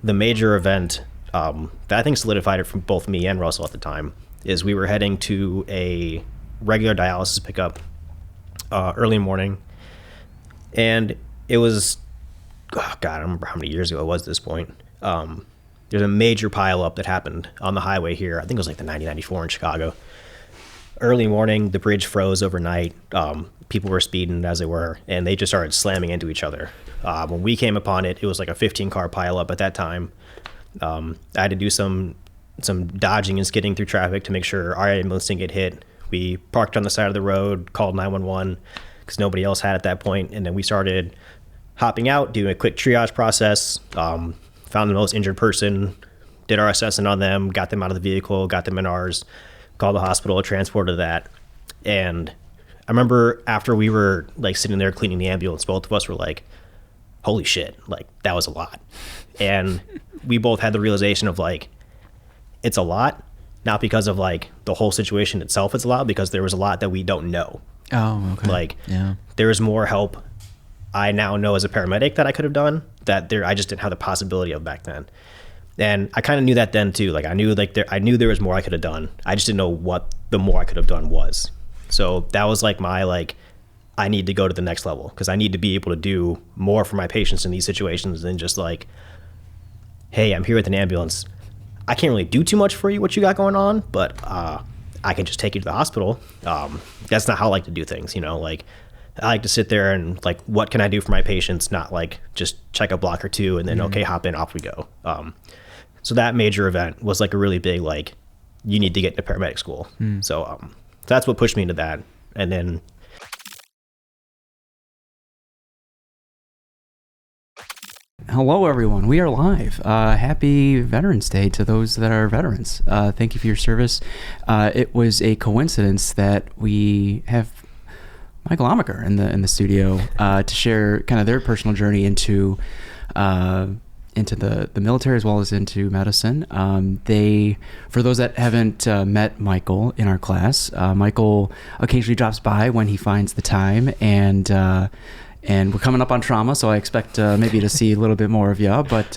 the major event that I think solidified it from both me and Russell at the time is we were heading to a regular dialysis pickup early morning, and it was, oh God, I don't remember how many years ago it was at this point. There's a major pileup that happened on the highway here. I think it was like the 90-94 in Chicago. Early morning, the bridge froze overnight. People were speeding as they were, and they just started slamming into each other. When we came upon it, it was like a 15-car pileup at that time. I had to do some dodging and skidding through traffic to make sure our ambulance didn't get hit. We parked on the side of the road, called 911 because nobody else had at that point, and then we started hopping out, doing a quick triage process, found the most injured person, did our assessment on them, got them out of the vehicle, got them in ours, called the hospital, transported that. And I remember after we were like sitting there cleaning the ambulance, both of us were like, holy shit, like that was a lot. And we both had the realization of like, it's a lot, not because of like the whole situation itself, it's a lot because there was a lot that we don't know. Oh, okay. Like there was more help I now know as a paramedic that I could have done that I just didn't have the possibility of back then. And I kind of knew that then too. Like I knew there was more I could have done. I just didn't know what the more I could have done was. So that was like my, like, I need to go to the next level because I need to be able to do more for my patients in these situations than just like, hey, I'm here with an ambulance. I can't really do too much for you, what you got going on, but I can just take you to the hospital. That's not how I like to do things, you know, like I like to sit there and like, what can I do for my patients? Not like just check a block or two and then, okay, hop in, off we go. So that major event was like a really big, like, you need to get into paramedic school. So that's what pushed me into that. And then hello, everyone. We are live. Happy Veterans Day to those that are veterans. Thank you for your service. It was a coincidence that we have Michael Amacher in the studio to share kind of their personal journey into the military as well as into medicine. For those that haven't met Michael in our class, Michael occasionally drops by when he finds the time, and we're coming up on trauma, so I expect maybe to see a little bit more of you. But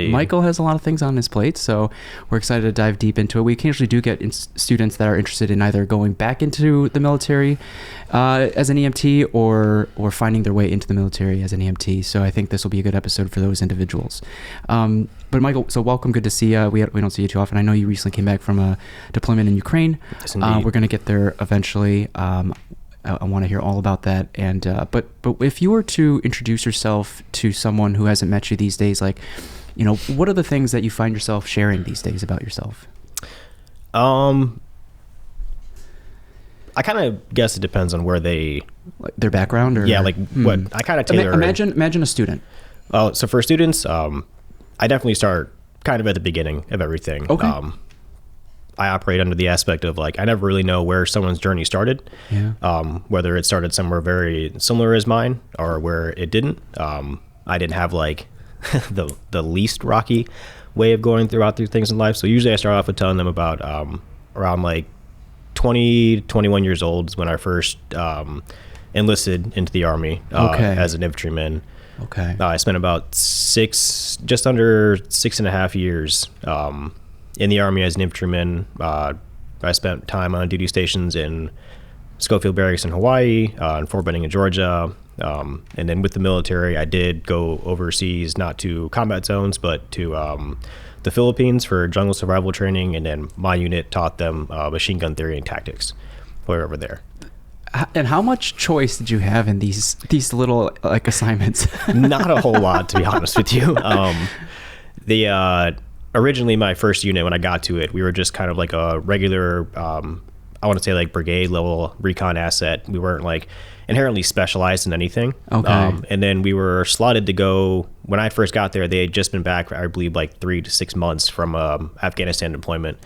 Michael has a lot of things on his plate, so we're excited to dive deep into it. We occasionally do get students that are interested in either going back into the military as an EMT or finding their way into the military as an EMT. So I think this will be a good episode for those individuals. But Michael, so welcome. Good to see you. We don't see you too often. I know you recently came back from a deployment in Ukraine. Yes, indeed. We're going to get there eventually. I want to hear all about that. And but if you were to introduce yourself to someone who hasn't met you these days, like, you know, what are the things that you find yourself sharing these days about yourself? I kind of guess it depends on where their background, or what I kind of tailor. Imagine a student. Oh, so for students, I definitely start kind of at the beginning of everything. Okay. I operate under the aspect of like, I never really know where someone's journey started. Yeah. Whether it started somewhere very similar as mine or where it didn't. I didn't have like the least rocky way of going through things in life. So usually I start off with telling them about around like 20, 21 years old is when I first enlisted into the Army as an infantryman. Okay. I spent about just under 6.5 years in the Army as an infantryman. I spent time on duty stations in Schofield Barracks in Hawaii, in Fort Benning in Georgia. And then with the military, I did go overseas, not to combat zones, but to the Philippines for jungle survival training. And then my unit taught them machine gun theory and tactics while we were over there. And how much choice did you have in these little like assignments? Not a whole lot, to be honest with you. Originally my first unit, when I got to it, we were just kind of like a regular, I want to say like brigade level recon asset. We weren't like inherently specialized in anything. Okay. And then we were slotted to go, when I first got there, they had just been back, I believe, like 3 to 6 months from Afghanistan deployment.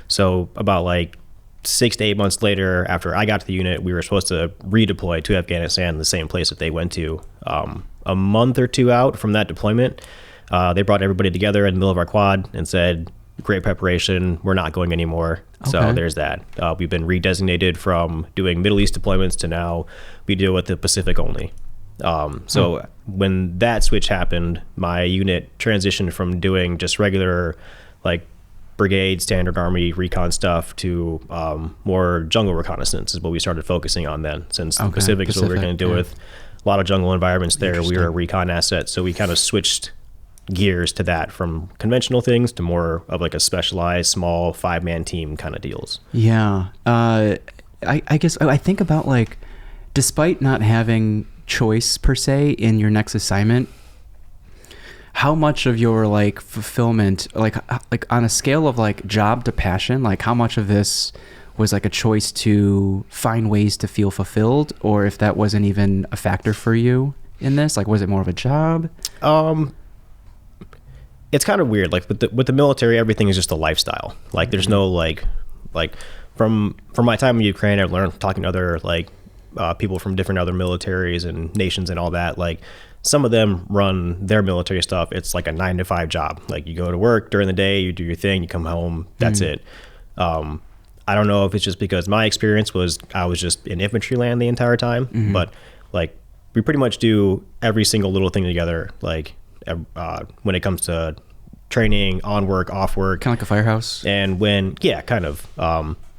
So about like 6 to 8 months later, after I got to the unit, we were supposed to redeploy to Afghanistan, the same place that they went to. A month or two out from that deployment, they brought everybody together in the middle of our quad and said, great preparation, we're not going anymore. Okay. So there's that. We've been redesignated from doing Middle East deployments to now we deal with the Pacific only. So when that switch happened, my unit transitioned from doing just regular like brigade standard army recon stuff to more jungle reconnaissance is what we started focusing on then, since the Pacific is what we were going to deal with. A lot of jungle environments there. We were a recon asset, so we kind of switched gears to that, from conventional things to more of like a specialized small 5-man team kind of deals. Yeah. I guess I think about, like, despite not having choice per se in your next assignment, how much of your like fulfillment, like on a scale of like job to passion, like how much of this was like a choice to find ways to feel fulfilled, or if that wasn't even a factor for you in this, like was it more of a job? It's kind of weird. Like with the military, everything is just a lifestyle. Like there's no like from my time in Ukraine, I learned talking to other like people from different other militaries and nations and all that. Like some of them run their military stuff. It's like a 9-to-5 job. Like you go to work during the day, you do your thing, you come home, that's it. I don't know if it's just because my experience was I was just in infantry land the entire time, but like we pretty much do every single little thing together. Like when it comes to training, on work, off work, Kind of like a firehouse. and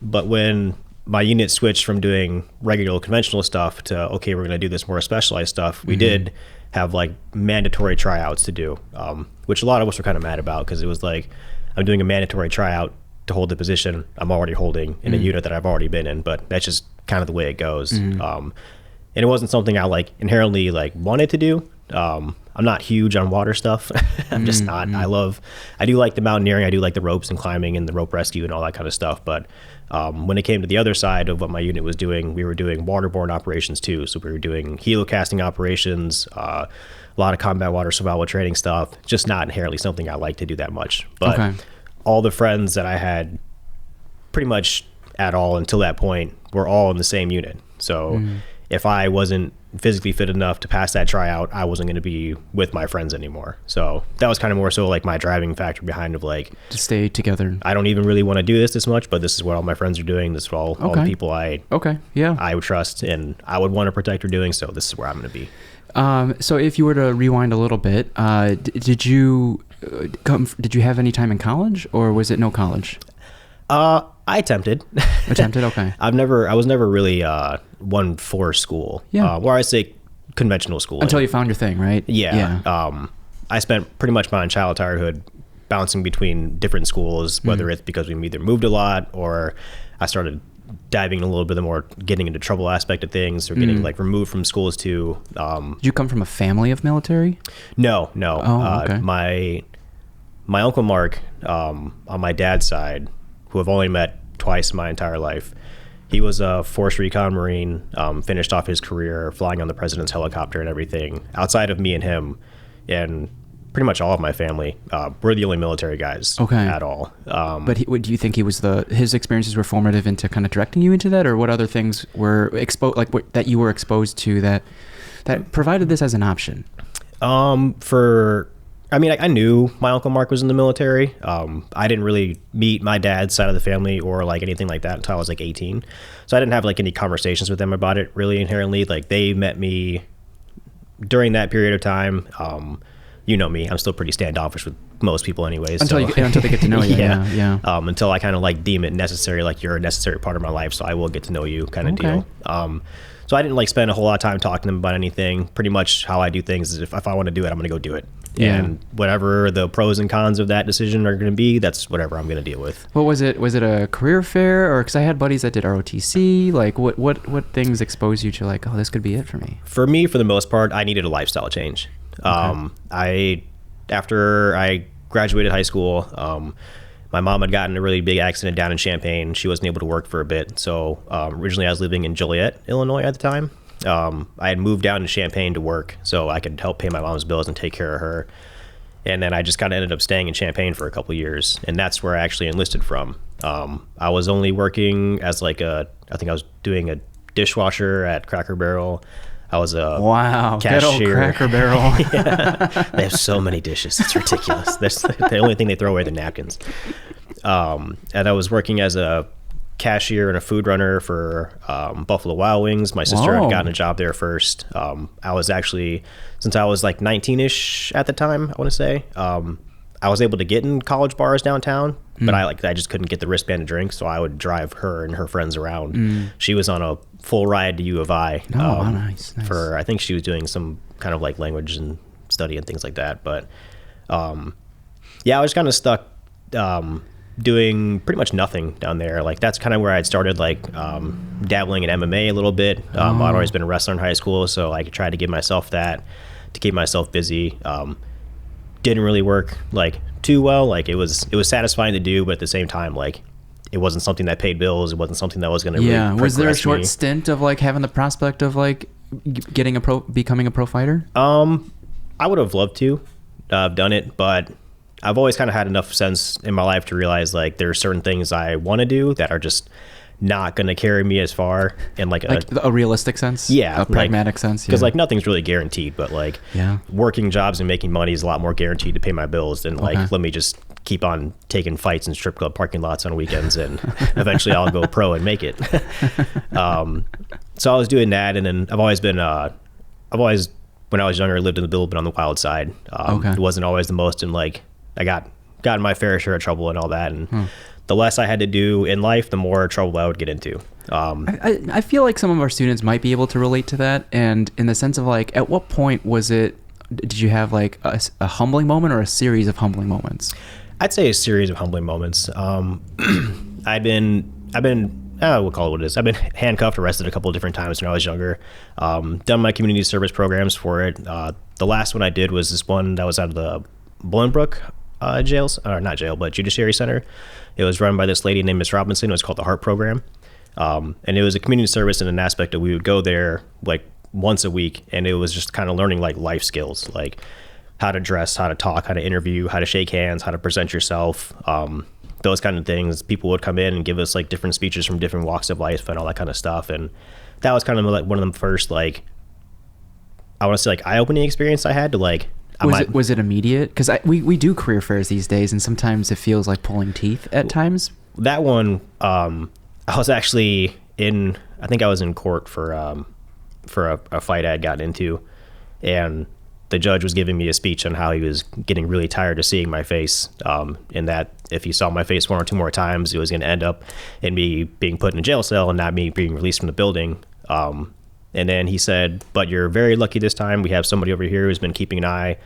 but when my unit switched from doing regular conventional stuff to, okay, we're going to do this more specialized stuff, we did have like mandatory tryouts to do, which a lot of us were kind of mad about, because it was like, I'm doing a mandatory tryout to hold the position I'm already holding in a unit that I've already been in, but that's just kind of the way it goes. And it wasn't something I like inherently like wanted to do. I'm not huge on water stuff. I'm just not. I do like the mountaineering. I do like the ropes and climbing and the rope rescue and all that kind of stuff. But when it came to the other side of what my unit was doing, we were doing waterborne operations too. So we were doing helocasting operations, a lot of combat water survival training stuff. Just not inherently something I like to do that much. But all the friends that I had pretty much at all until that point were all in the same unit. So if I wasn't physically fit enough to pass that tryout, I wasn't going to be with my friends anymore. So that was kind of more so like my driving factor behind of like, to stay together. I don't even really want to do this much, but this is what all my friends are doing. This is what all the people I would trust and I would want to protect are doing. So this is where I'm going to be. So if you were to rewind a little bit, did you have any time in college, or was it no college? I attempted. Okay. I was never really one for school. Yeah. Where I say conventional school. Until you found your thing, right? Yeah. I spent pretty much my childhood bouncing between different schools, whether it's because we either moved a lot or I started diving a little bit more, getting into trouble aspect of things, or getting like removed from schools too. Did you come from a family of military? No. Oh, okay. My Uncle Mark, on my dad's side, who I've only met twice in my entire life, he was a Force Recon Marine, finished off his career flying on the president's helicopter and everything. Outside of me and him, and pretty much all of my family, we're the only military guys at all. But do you think his experiences were formative into kind of directing you into that, or what other things were that you were exposed to that provided this as an option? I knew my Uncle Mark was in the military. I didn't really meet my dad's side of the family or like anything like that until I was like 18. So I didn't have like any conversations with them about it really inherently. Like they met me during that period of time. You know me, I'm still pretty standoffish with most people anyways. Until they get to know you. Yeah. Until I kind of like deem it necessary, like you're a necessary part of my life, so I will get to know you kind of deal. So I didn't like spend a whole lot of time talking to them about anything. Pretty much how I do things is if I want to do it, I'm going to go do it. Yeah. And whatever the pros and cons of that decision are going to be, that's whatever I'm going to deal with. What was it? Was it a career fair? Or because I had buddies that did ROTC. Like what things expose you to like, oh, this could be it for me? For me, for the most part, I needed a lifestyle change. After I graduated high school, my mom had gotten a really big accident down in Champaign. She wasn't able to work for a bit. So originally I was living in Joliet, Illinois at the time. I had moved down to Champaign to work so I could help pay my mom's bills and take care of her. And then I just kind of ended up staying in Champaign for a couple of years. And that's where I actually enlisted from. I was only working as I think I was doing a dishwasher at Cracker Barrel. I was a cashier. Good old Cracker Barrel. Yeah. They have so many dishes. It's ridiculous. That's the only thing they throw away, the napkins. And I was working as a cashier and a food runner for Buffalo Wild Wings. My sister had gotten a job there first. I was actually, since I was like 19-ish at the time, I want to say, I was able to get in college bars downtown, but I just couldn't get the wristband to drink, so I would drive her and her friends around. She was on a full ride to U of I. Nice. For, I think she was doing some kind of like language and study and things like that. But yeah, I was kind of stuck doing pretty much nothing down there. Like that's kind of where I'd started like dabbling in MMA a little bit. I'd always been a wrestler in high school, so I tried to give myself that to keep myself busy. Didn't really work like too well. Like it was satisfying to do, but at the same time, like it wasn't something that paid bills. It wasn't something that was going to really was there a short me. stint of like having the prospect of like becoming a pro fighter? I would have loved to have done it, but I've always kind of had enough sense in my life to realize like there are certain things I want to do that are just not going to carry me as far in like a realistic sense. Yeah, a pragmatic sense. Because like nothing's really guaranteed, but like working jobs and making money is a lot more guaranteed to pay my bills than like let me just keep on taking fights in strip club parking lots on weekends and eventually I'll go pro and make it. So I was doing that, and then I've always when I was younger, I lived in a little bit on the wild side. It wasn't always the most, and like I got my fair share of trouble and all that, and the less I had to do in life, the more trouble I would get into. I feel like some of our students might be able to relate to that, and in the sense of like, at what point did you have like a humbling moment or a series of humbling moments? I'd say a series of humbling moments. I've been we'll call it what it is. I've been handcuffed, arrested a couple of different times when I was younger. Done my community service programs for it. The last one I did was this one that was out of the Bolingbrook jails, or not jail, but judiciary center. It was run by this lady named Miss Robinson. It was called the Heart Program. And it was a community service in an aspect that we would go there like once a week, and it was just kind of learning like life skills, like how to dress, how to talk, how to interview, how to shake hands, how to present yourself, those kind of things. People would come in and give us like different speeches from different walks of life and all that kind of stuff. And that was kind of like one of the first, like, I want to say like eye-opening experience I had to like, was it immediate? Because we do career fairs these days, and sometimes it feels like pulling teeth at times. That one, I was actually I think I was in court for a fight I had gotten into, and the judge was giving me a speech on how he was getting really tired of seeing my face, and that if he saw my face one or two more times, it was going to end up in me being put in a jail cell and not me being released from the building. And then he said, but you're very lucky this time. We have somebody over here who's been keeping an eye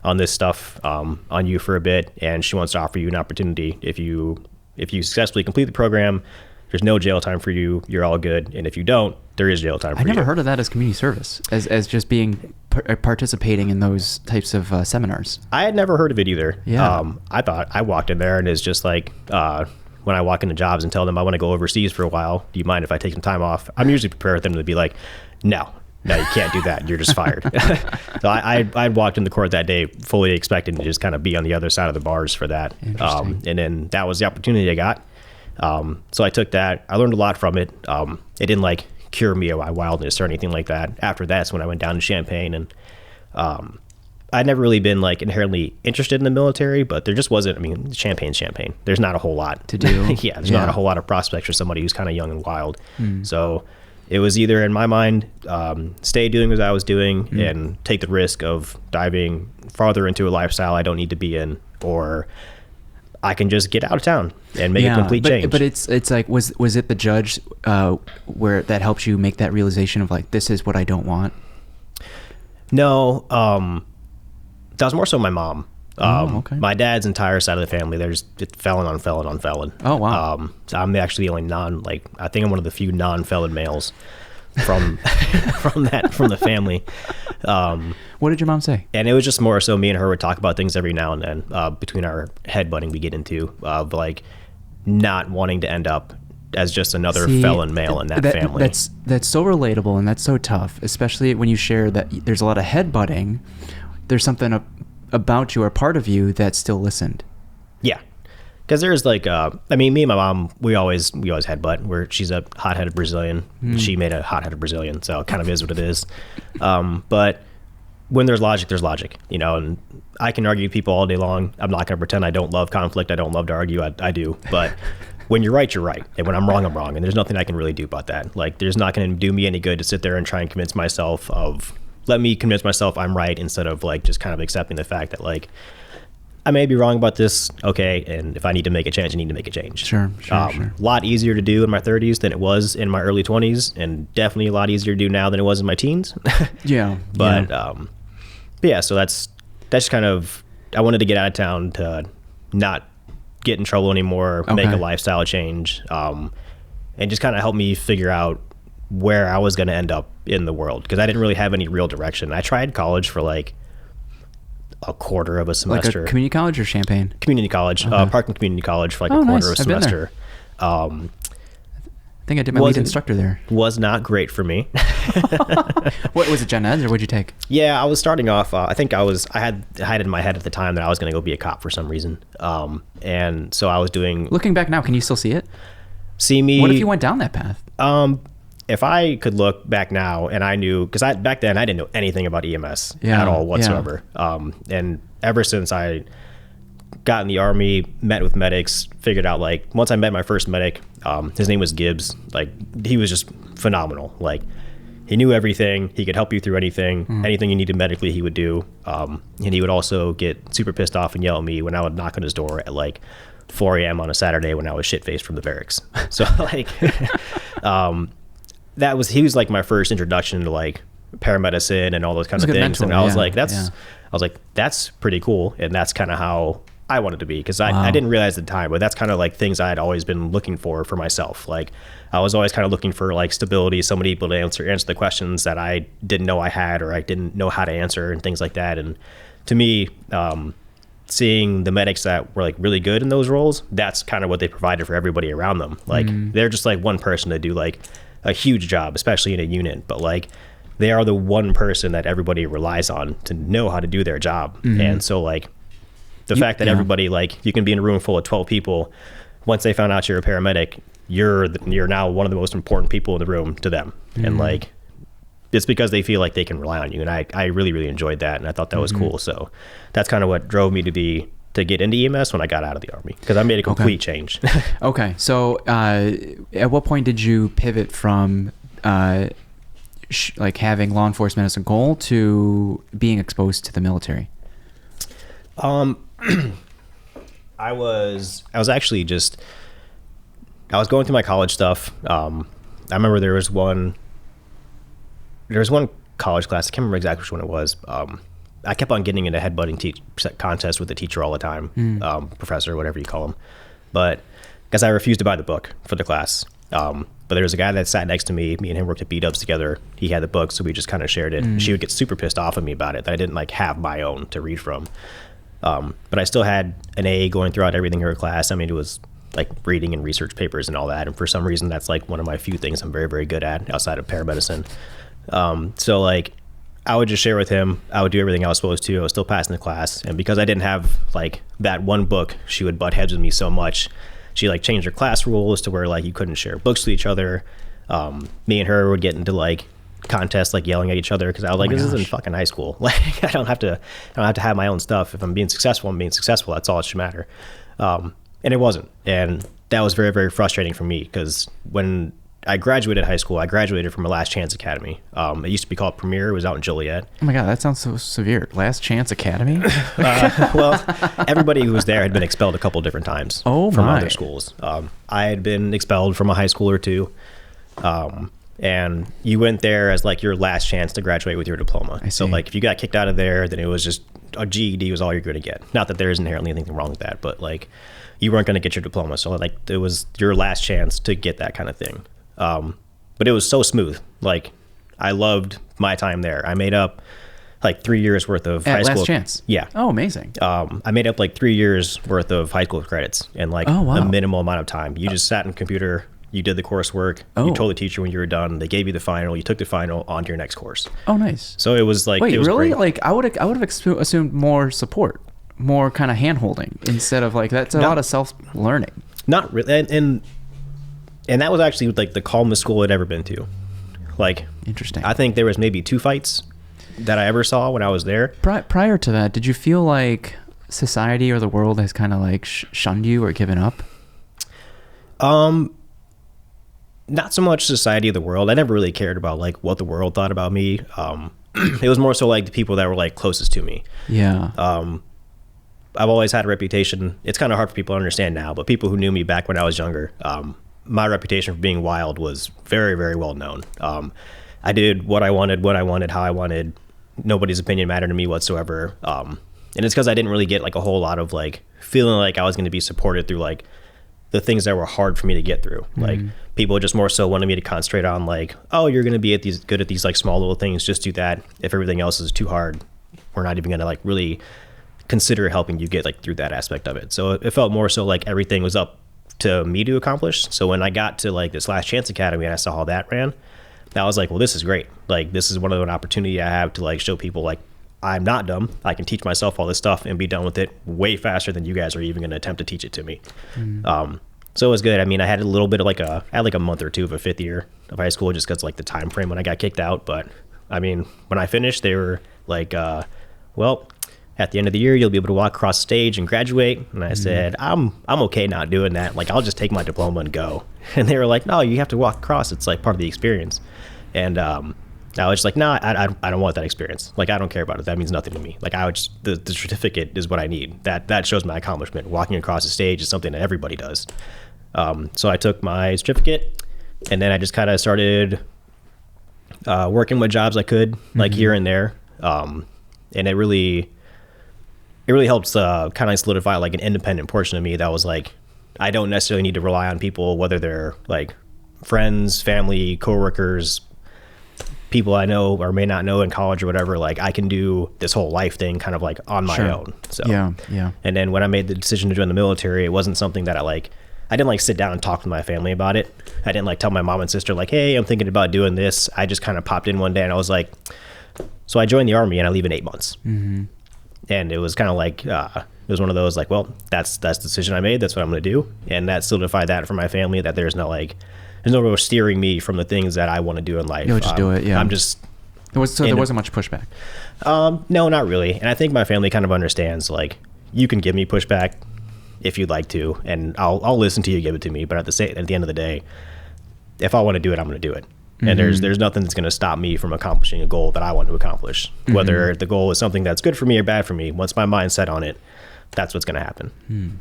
on this stuff on you for a bit, and she wants to offer you an opportunity. If you successfully complete the program, there's no jail time for you. You're all good. And if you don't, there is jail time for you. I never heard of that as community service, as just being participating in those types of seminars. I had never heard of it either. Yeah. I thought I walked in there and it's just like, when I walk into jobs and tell them I want to go overseas for a while, do you mind if I take some time off? I'm usually prepared with them to be like, no, you can't do that. You're just fired. So I'd walked in the court that day fully expecting to just kind of be on the other side of the bars for that. And then that was the opportunity I got. So I took that. I learned a lot from it. It didn't like cure me of my wildness or anything like that. After that's when I went down to Champaign, and I'd never really been like inherently interested in the military, but there just wasn't. I mean, Champaign. There's not a whole lot to do. There's not a whole lot of prospects for somebody who's kind of young and wild. So it was either, in my mind, stay doing what I was doing and take the risk of diving farther into a lifestyle I don't need to be in, or I can just get out of town and make a complete change. But it's like, was it the judge where that helped you make that realization of like, this is what I don't want? No, that was more so my mom. Okay. My dad's entire side of the family, there's felon on felon on felon. Oh, wow. So I'm actually the only I think I'm one of the few non-felon males from from the family. What did your mom say? And it was just more so me and her would talk about things every now and then, between our headbutting we get into, of like not wanting to end up as just another felon male in that family. That's so relatable, and that's so tough, especially when you share that there's a lot of headbutting. There's something about you or part of you that still listened. Yeah. Because there's like, I mean, me and my mom, we always headbutt. She's a hot-headed Brazilian. She made a hot-headed Brazilian, so it kind of is what it is. But when there's logic, you know, and I can argue with people all day long. I'm not going to pretend I don't love conflict. I don't love to argue. I do. But when you're right, you're right. And when I'm wrong, I'm wrong. And there's nothing I can really do about that. Like, there's not going to do me any good to sit there and try and convince myself let me convince myself I'm right instead of like just kind of accepting the fact that like, I may be wrong about this. Okay. And if I need to make a change, I need to make a change. Sure. A lot easier to do in my 30s than it was in my early 20s, and definitely a lot easier to do now than it was in my teens. Yeah. But yeah, so that's kind of, I wanted to get out of town to not get in trouble anymore, make a lifestyle change, and just kind of help me figure out where I was going to end up in the world, because I didn't really have any real direction. I tried college for like a quarter of a semester. Like a community college or Champaign? Community college, Parkland Community College for like a quarter of a semester. I think I did my lead instructor there. Was not great for me. What was it, gen eds, or what'd you take? Yeah, I was starting off. I think I had in my head at the time that I was going to go be a cop for some reason. And so I was doing. Looking back now, can you still see it? See me. What if you went down that path? If I could look back now and I knew, because back then I didn't know anything about EMS at all whatsoever. And ever since I got in the Army, met with medics, figured out like, once I met my first medic, his name was Gibbs. Like, he was just phenomenal. Like, he knew everything. He could help you through anything. Anything you needed medically, he would do. And he would also get super pissed off and yell at me when I would knock on his door at like 4 a.m. on a Saturday when I was shit-faced from the barracks. So like, he was like my first introduction to like paramedicine and all those kinds of things. Mentor, and I was like, that's pretty cool. And that's kind of how I wanted to be, because I didn't realize at the time, but that's kind of like things I had always been looking for myself. Like, I was always kind of looking for like stability, somebody able to answer the questions that I didn't know I had, or I didn't know how to answer, and things like that. And to me, seeing the medics that were like really good in those roles, that's kind of what they provided for everybody around them. Like, they're just like one person to do like a huge job, especially in a unit, but like, they are the one person that everybody relies on to know how to do their job. And so like, the fact that everybody, like, you can be in a room full of 12 people, once they found out you're a paramedic, you're now one of the most important people in the room to them. And like, it's because they feel like they can rely on you. And I really, really enjoyed that. And I thought that was cool. So that's kind of what drove me to get into EMS when I got out of the Army, because I made a complete change. Okay. So at what point did you pivot from like having law enforcement as a goal to being exposed to the military? I was actually just, I was going through my college stuff. I remember there was one college class. I can't remember exactly which one it was. I kept on getting into headbutting contests with the teacher all the time, professor, whatever you call him. But because I refused to buy the book for the class. But there was a guy that sat next to me. Me and him worked at B-dubs together. He had the book, so we just kind of shared it. She would get super pissed off at me about it, that I didn't like have my own to read from. But I still had an A going throughout everything in her class. I mean, it was like reading and research papers and all that. And for some reason, that's like one of my few things I'm very, very good at outside of paramedicine. So like, I would just share with him. I would do everything I was supposed to. I was still passing the class. And because I didn't have like that one book, she would butt heads with me so much. She like changed her class rules to where like you couldn't share books with each other. Me and her would get into like contests, like yelling at each other, because I was like, this isn't fucking high school. Like, I don't have to have my own stuff. If I'm being successful, I'm being successful. That's all that should matter. And it wasn't. And that was very, very frustrating for me, because when I graduated high school, I graduated from a Last Chance Academy. It used to be called Premier. It was out in Joliet. Oh my God, that sounds so severe. Last Chance Academy? Well, everybody who was there had been expelled a couple different times from other schools. I had been expelled from a high school or two. And you went there as like your last chance to graduate with your diploma. So like, if you got kicked out of there, then it was just a GED was all you're going to get. Not that there is inherently anything wrong with that, but like, you weren't going to get your diploma. So like, it was your last chance to get that kind of thing. But it was so smooth. Like, I loved my time there. I made up like 3 years worth of high school. Last Chance? Yeah. Oh, amazing. I made up like 3 years worth of high school credits in like a minimal amount of time. You just sat in a computer, you did the coursework, you told the teacher when you were done, they gave you the final, you took the final, on to your next course. Oh, nice. So it was like, wait, it was really? great. Like, I would have assumed more support, more kind of hand holding, instead of like, that's a lot of self-learning. Not really. And that was actually like the calmest school I'd ever been to. Like, interesting. I think there was maybe 2 fights that I ever saw when I was there. Prior to that, did you feel like society or the world has kind of like shunned you or given up? Not so much society of the world. I never really cared about like what the world thought about me. It was more so like the people that were like closest to me. Yeah. I've always had a reputation. It's kind of hard for people to understand now, but people who knew me back when I was younger, my reputation for being wild was very, very well known. I did what I wanted, how I wanted. Nobody's opinion mattered to me whatsoever. And it's because I didn't really get like a whole lot of like feeling like I was going to be supported through like the things that were hard for me to get through. Like people just more so wanted me to concentrate on like, oh, you're going to be good at these like small little things. Just do that. If everything else is too hard, we're not even going to like really consider helping you get like through that aspect of it. So it felt more so like everything was up to me to accomplish. So when I got to like this Last Chance Academy and I saw how that ran, I was like, well, this is great. Like this is one of an opportunity I have to like show people like I'm not dumb. I can teach myself all this stuff and be done with it way faster than you guys are even going to attempt to teach it to me. So it was good. I mean, I had a little bit of like I had like a month or two of a fifth year of high school just because like the time frame when I got kicked out. But I mean, when I finished, they were like, well, at the end of the year, you'll be able to walk across the stage and graduate. And I said, I'm okay not doing that. Like, I'll just take my diploma and go. And they were like, no, you have to walk across. It's like part of the experience. And I was just like, no, I don't want that experience. Like, I don't care about it. That means nothing to me. Like, the certificate is what I need. That shows my accomplishment. Walking across the stage is something that everybody does. So I took my certificate, and then I just kind of started working what jobs I could, like here and there. And it really helps kind of solidify like an independent portion of me that was like, I don't necessarily need to rely on people, whether they're like friends, family, coworkers, people I know or may not know in college or whatever. Like I can do this whole life thing kind of like on my own. So yeah. And then when I made the decision to join the military, it wasn't something that I didn't like sit down and talk with my family about it. I didn't like tell my mom and sister like, hey, I'm thinking about doing this. I just kind of popped in one day and I was like, so I joined the Army and I leave in 8 months. And it was kind of like, it was one of those like, well, that's the decision I made. That's what I'm going to do. And that solidified that for my family, that there's no real steering me from the things that I want to do in life. You'll just do it. Yeah. I'm just. There wasn't much pushback. No, not really. And I think my family kind of understands, like, you can give me pushback if you'd like to, and I'll listen to you give it to me. But at the end of the day, if I want to do it, I'm going to do it. And there's nothing that's going to stop me from accomplishing a goal that I want to accomplish. Whether the goal is something that's good for me or bad for me, once my mind's set on it, that's what's going to happen.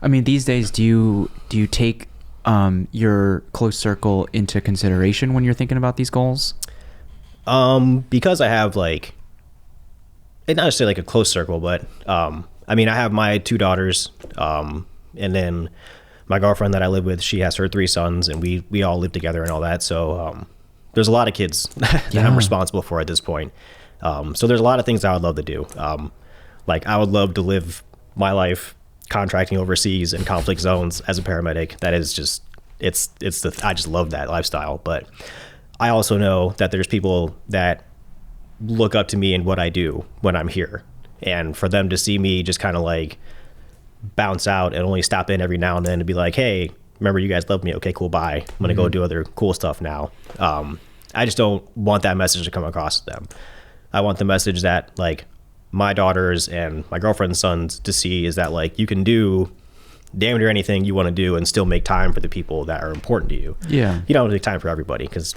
I mean, these days, do you take your close circle into consideration when you're thinking about these goals? Because I have like, not necessarily like a close circle, but I mean, I have my 2 daughters, and then my girlfriend that I live with, she has her 3 sons, and we all live together and all that. So there's a lot of kids that I'm responsible for at this point. So there's a lot of things I would love to do. Like I would love to live my life contracting overseas in conflict zones as a paramedic. That is just, I just love that lifestyle. But I also know that there's people that look up to me and what I do when I'm here. And for them to see me just kind of like bounce out and only stop in every now and then to be like, hey, remember you guys love me. Okay, cool. Bye. I'm going to go do other cool stuff now. I just don't want that message to come across to them. I want the message that like my daughters and my girlfriend's sons to see is that like you can do damn near anything you want to do and still make time for the people that are important to you. Yeah. You don't make time for everybody because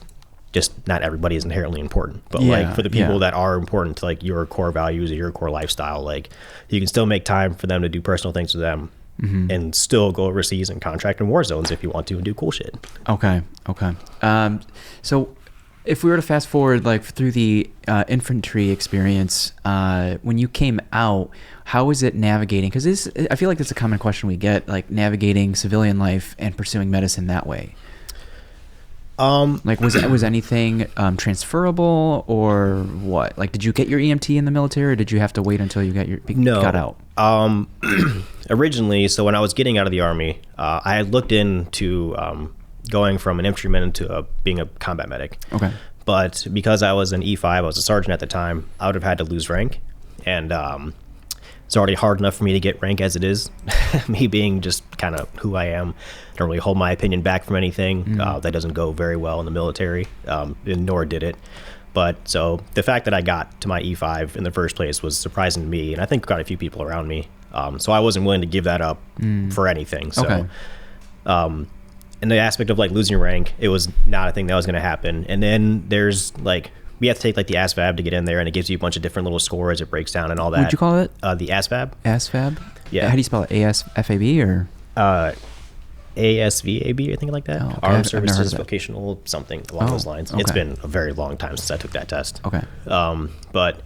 just not everybody is inherently important, but like for the people that are important to like your core values or your core lifestyle, like you can still make time for them to do personal things with them and still go overseas and contract in war zones if you want to and do cool shit. Okay. So if we were to fast forward like through the infantry experience, when you came out, how was it navigating? Because I feel like that's a common question we get, like navigating civilian life and pursuing medicine that way. Like was anything transferable or what? Like, did you get your EMT in the military, or did you have to wait until you got out? Originally, so when I was getting out of the Army, I had looked into going from an infantryman into being a combat medic. Okay. But because I was an E5, I was a sergeant at the time, I would have had to lose rank. And it's already hard enough for me to get rank as it is. Me being just kind of who I am. Don't really hold my opinion back from anything. That doesn't go very well in the military, nor did it. But so the fact that I got to my E5 in the first place was surprising to me, and I think quite a few people around me. So I wasn't willing to give that up for anything. So, in the aspect of like losing rank, it was not a thing that was going to happen. And then there's like, we have to take like the ASVAB to get in there, and it gives you a bunch of different little scores. It breaks down and all that. What'd you call it? The ASVAB. ASVAB? Yeah. How do you spell it? ASFAB or? ASVAB, I think like that. Oh, okay. Armed I've never heard Services of that. Vocational something along those lines. It's okay. been a very long time since I took that test. Okay. But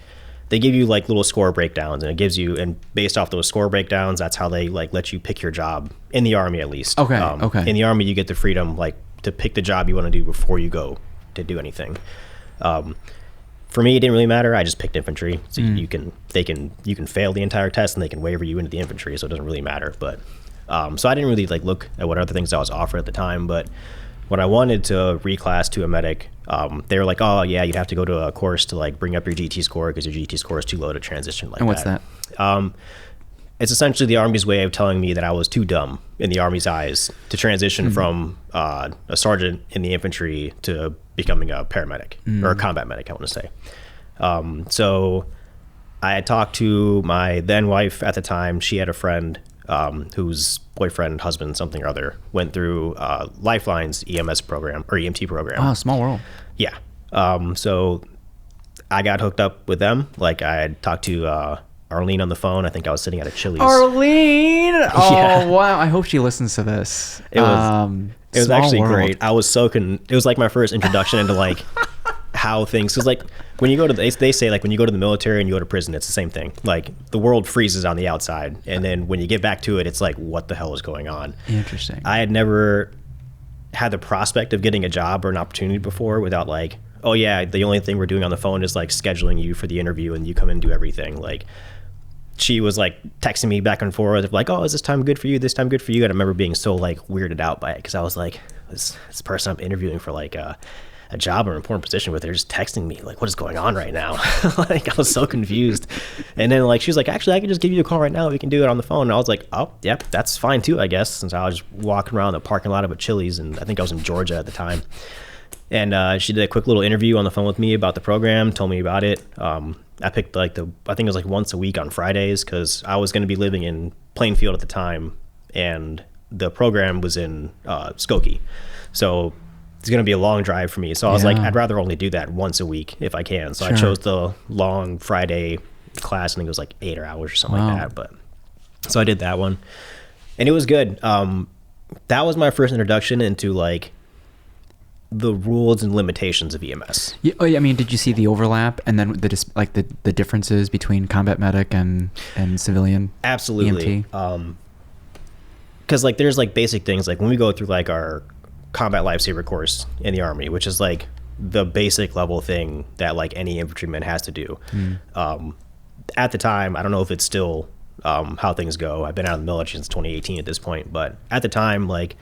they give you like little score breakdowns, and it gives you, and based off those score breakdowns, that's how they like let you pick your job in the Army, at least. Okay. Okay. In the Army, you get the freedom like to pick the job you want to do before you go to do anything. For me, it didn't really matter. I just picked infantry. So you can fail the entire test, and they can waiver you into the infantry, so it doesn't really matter. But so I didn't really like look at what other things I was offered at the time. But when I wanted to reclass to a medic, they were like, "Oh yeah, you'd have to go to a course to like bring up your GT score because your GT score is too low to transition like that." And what's that? It's essentially the Army's way of telling me that I was too dumb in the Army's eyes to transition from a sergeant in the infantry to becoming a paramedic or a combat medic, I want to say. So I had talked to my then wife at the time. She had a friend whose boyfriend, husband, something or other, went through Lifeline's EMS program or EMT program. Oh, small world. Yeah. So I got hooked up with them. Like I had talked to Arlene on the phone. I think I was sitting at a Chili's. Arlene! Oh, Yeah. wow. I hope she listens to this. It was actually great. I was it was like my first introduction into like how things, because like when you go to they say like when you go to the military and you go to prison, it's the same thing. Like the world freezes on the outside, and then when you get back to it, it's like, what the hell is going on? Interesting. I had never had the prospect of getting a job or an opportunity before without like, oh yeah, the only thing we're doing on the phone is like scheduling you for the interview, and you come in and do everything. Like she was like texting me back and forth like, oh, is this time good for you? This time good for you? And I remember being so like weirded out by it, because I was like, this person I'm interviewing for like a job or an important position with, they're just texting me like, what is going on right now? Like I was so confused. And then like she was like, actually I can just give you a call right now, we can do it on the phone. And I was like, oh yep, that's fine too, I guess, since I was just walking around the parking lot of a Chili's, and I think I was in Georgia at the time. And she did a quick little interview on the phone with me about the program, told me about it. I picked like I think it was like once a week on Fridays, because I was going to be living in Plainfield at the time, and the program was in Skokie. So it's going to be a long drive for me. So I was like, I'd rather only do that once a week if I can. So I chose the long Friday class. I think it was like 8 hours or something like that. But so I did that one, and it was good. That was my first introduction into like the rules and limitations of EMS. Yeah, I mean, did you see the overlap and then the differences between combat medic and civilian? Absolutely. EMT? Because like there's like basic things, like when we go through like our combat lifesaver course in the Army, which is like the basic level thing that like any infantryman has to do. At the time, I don't know if it's still how things go. I've been out of the military since 2018 at this point, but at the time, like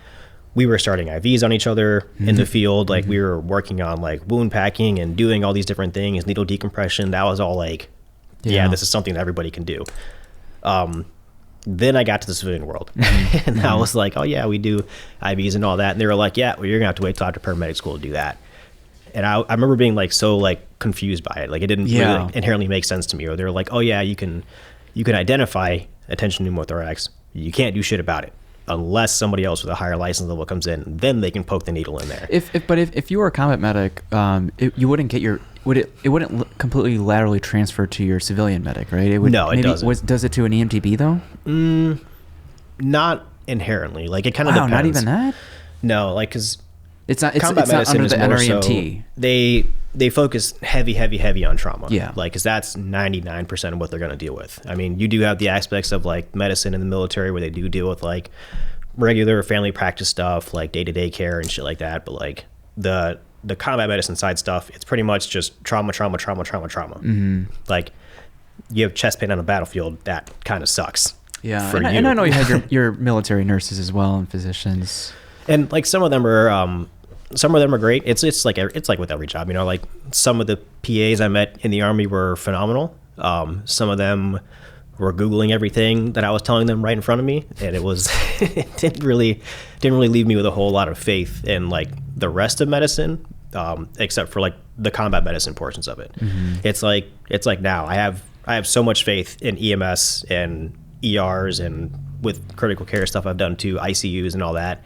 we were starting IVs on each other in the field. Like we were working on like wound packing and doing all these different things, needle decompression. That was all like, yeah, this is something that everybody can do. Then I got to the civilian world, and I was like, oh yeah, we do IVs and all that. And they were like, yeah, well, you're gonna have to wait till after paramedic school to do that. And I remember being like so like confused by it. Like it didn't really inherently make sense to me. Or they were like, oh yeah, you can identify attention pneumothorax. You can't do shit about it unless somebody else with a higher license level comes in. Then they can poke the needle in there. If you were a combat medic, you wouldn't get your it wouldn't completely laterally transfer to your civilian medic, right? It doesn't. Does it to an EMTB though? Not inherently. Like it kind of depends. Not even that. No, like because it's not combat medicine under the is more NREMT. So they focus heavy on trauma. Yeah. Like because that's 99% of what they're going to deal with. I mean, you do have the aspects of like medicine in the military where they do deal with like regular family practice stuff, like day-to-day care and shit like that. But like the combat medicine side stuff, it's pretty much just trauma. Like you have chest pain on a battlefield, that kind of sucks. Yeah, and I know you had your military nurses as well and physicians. And like some of them are great. It's like with every job, you know. Like some of the PAs I met in the Army were phenomenal. Some of them were Googling everything that I was telling them right in front of me, and it didn't really leave me with a whole lot of faith in like the rest of medicine, except for like the combat medicine portions of it. It's like now I have so much faith in EMS and ERs and with critical care stuff I've done too, ICUs and all that.